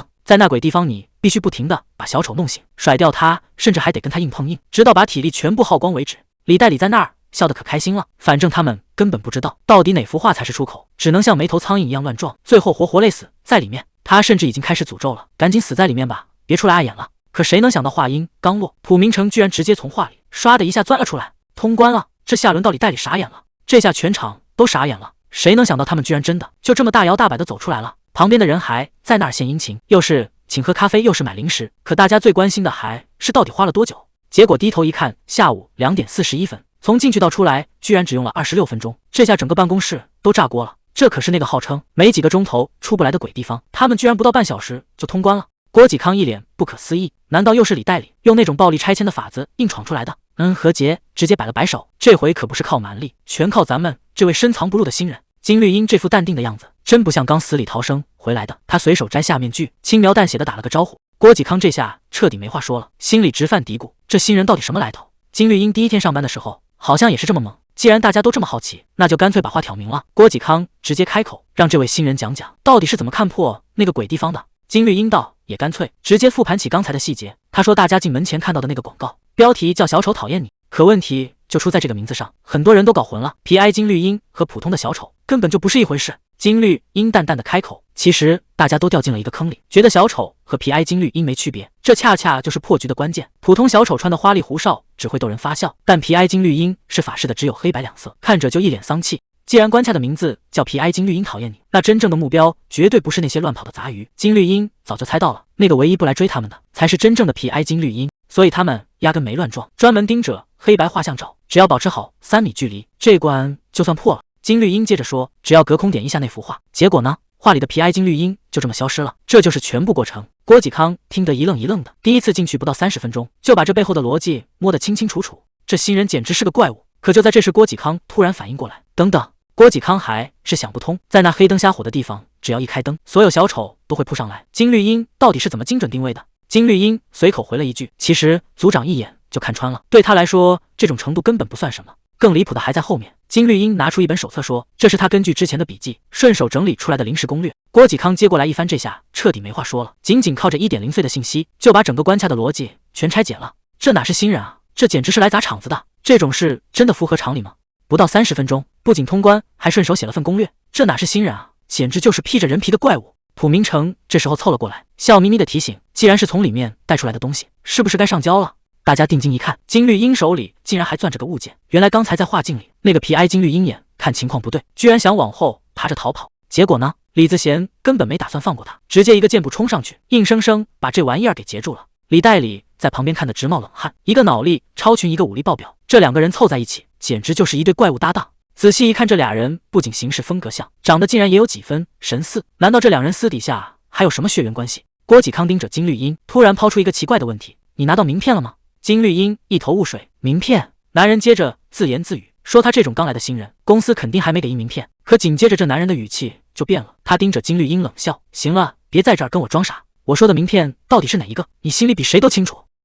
在那鬼地方，你必须不停地把小丑弄醒，甩掉他，甚至还得跟他硬碰硬，直到把体力全部耗光为止。李代理在那儿笑得可开心了，反正他们根本不知道到底哪幅画才是出口，只能像没头苍蝇一样乱撞，最后活活累死在里面。他甚至已经开始诅咒了，赶紧死在里面吧，别出来碍眼了。可谁能想到话音刚落，蒲明成居然直接从画里唰的一下钻了出来，通关了。这下轮到李代理傻眼了，这下全场都傻眼了。谁能想到他们居然真的就这么大摇大摆的走出来了？旁边的人还在那儿献殷勤，又是请喝咖啡，又是买零食，可大家最关心的还是到底花了多久。结果低头一看，下午2点41分，从进去到出来居然只用了26分钟，这下整个办公室都炸锅了。这可是那个号称没几个钟头出不来的鬼地方，他们居然不到半小时就通关了。郭启康一脸不可思议，难道又是李代理用那种暴力拆迁的法子硬闯出来的？何洁直接摆了摆手，这回可不是靠蛮力，全靠咱们这位深藏不露的新人。金绿茵这副淡定的样子，真不像刚死里逃生回来的。他随手摘下面具，轻描淡写的打了个招呼。郭启康这下彻底没话说了，心里直犯嘀咕，这新人到底什么来头？金绿茵第一天上班的时候好像也是这么猛。既然大家都这么好奇，那就干脆把话挑明了。郭启康直接开口，让这位新人讲讲到底是怎么看破那个鬼地方的。金绿茵道也干脆直接复盘起刚才的细节。他说大家进门前看到的那个广告，标题叫小丑讨厌你，可问题就出在这个名字上，很多人都搞混了，皮埃金绿茵和普通的小丑根本就不是一回事。金绿茵淡淡的开口，其实大家都掉进了一个坑里，觉得小丑和皮埃金绿茵没区别，这恰恰就是破局的关键。普通小丑穿的花里胡哨只会逗人发笑，但皮埃金绿茵是法式的，只有黑白两色，看着就一脸丧气。既然关卡的名字叫皮埃金绿茵讨厌你，那真正的目标绝对不是那些乱跑的杂鱼。金绿茵早就猜到了，那个唯一不来追他们的才是真正的皮埃金绿茵，所以他们压根没乱撞，专门盯着黑白画像找，只要保持好3米距离，这关就算破了。金绿茵接着说，只要隔空点一下那幅画，结果呢，画里的皮埃金绿茵就这么消失了，这就是全部过程。郭启康听得一愣一愣的，第一次进去不到30分钟，就把这背后的逻辑摸得清清楚楚，这新人简直是个怪物。可就在这时，郭启康突然反应过来，等等，郭启康还是想不通，在那黑灯瞎火的地方，只要一开灯，所有小丑都会扑上来，金绿茵到底是怎么精准定位的？金绿茵随口回了一句，其实组长一眼就看穿了，对他来说这种程度根本不算什么。更离谱的还在后面，金绿茵拿出一本手册说，这是他根据之前的笔记顺手整理出来的临时攻略。郭启康接过来一翻，这下彻底没话说了，仅仅靠着1.0岁的信息就把整个关卡的逻辑全拆解了。这哪是新人啊，这简直是来砸场子的，这种事真的符合常理吗？不到30分钟，不仅通关，还顺手写了份攻略，这哪是新人啊，简直就是披着人皮的怪物。蒲明成这时候凑了过来，笑眯眯的提醒，既然是从里面带出来的东西，是不是该上交了？大家定睛一看，金绿茵手里竟然还攥着个物件，原来刚才在画镜里那个皮埃金绿茵眼看情况不对，居然想往后爬着逃跑，结果呢，李自贤根本没打算放过他，直接一个箭步冲上去，硬生生把这玩意儿给截住了。李代理在旁边看得直冒冷汗，一个脑力超群，一个武力爆表，这2个人凑在一起简直就是一对怪物搭档。仔细一看，这俩人不仅行事风格像，长得竟然也有几分神似，难道这2人私底下还有什么血缘关系？郭启康盯着金绿茵，突然抛出一个奇怪的问题，你拿到名片了吗？金绿茵一头雾水，名片？男人接着自言自语说，他这种刚来的新人，公司肯定还没给印名片。可紧接着这男人的语气就变了，他盯着金绿茵冷笑，行了，别在这儿跟我装傻，我说的名片到底是哪一个？你心里比谁都清楚。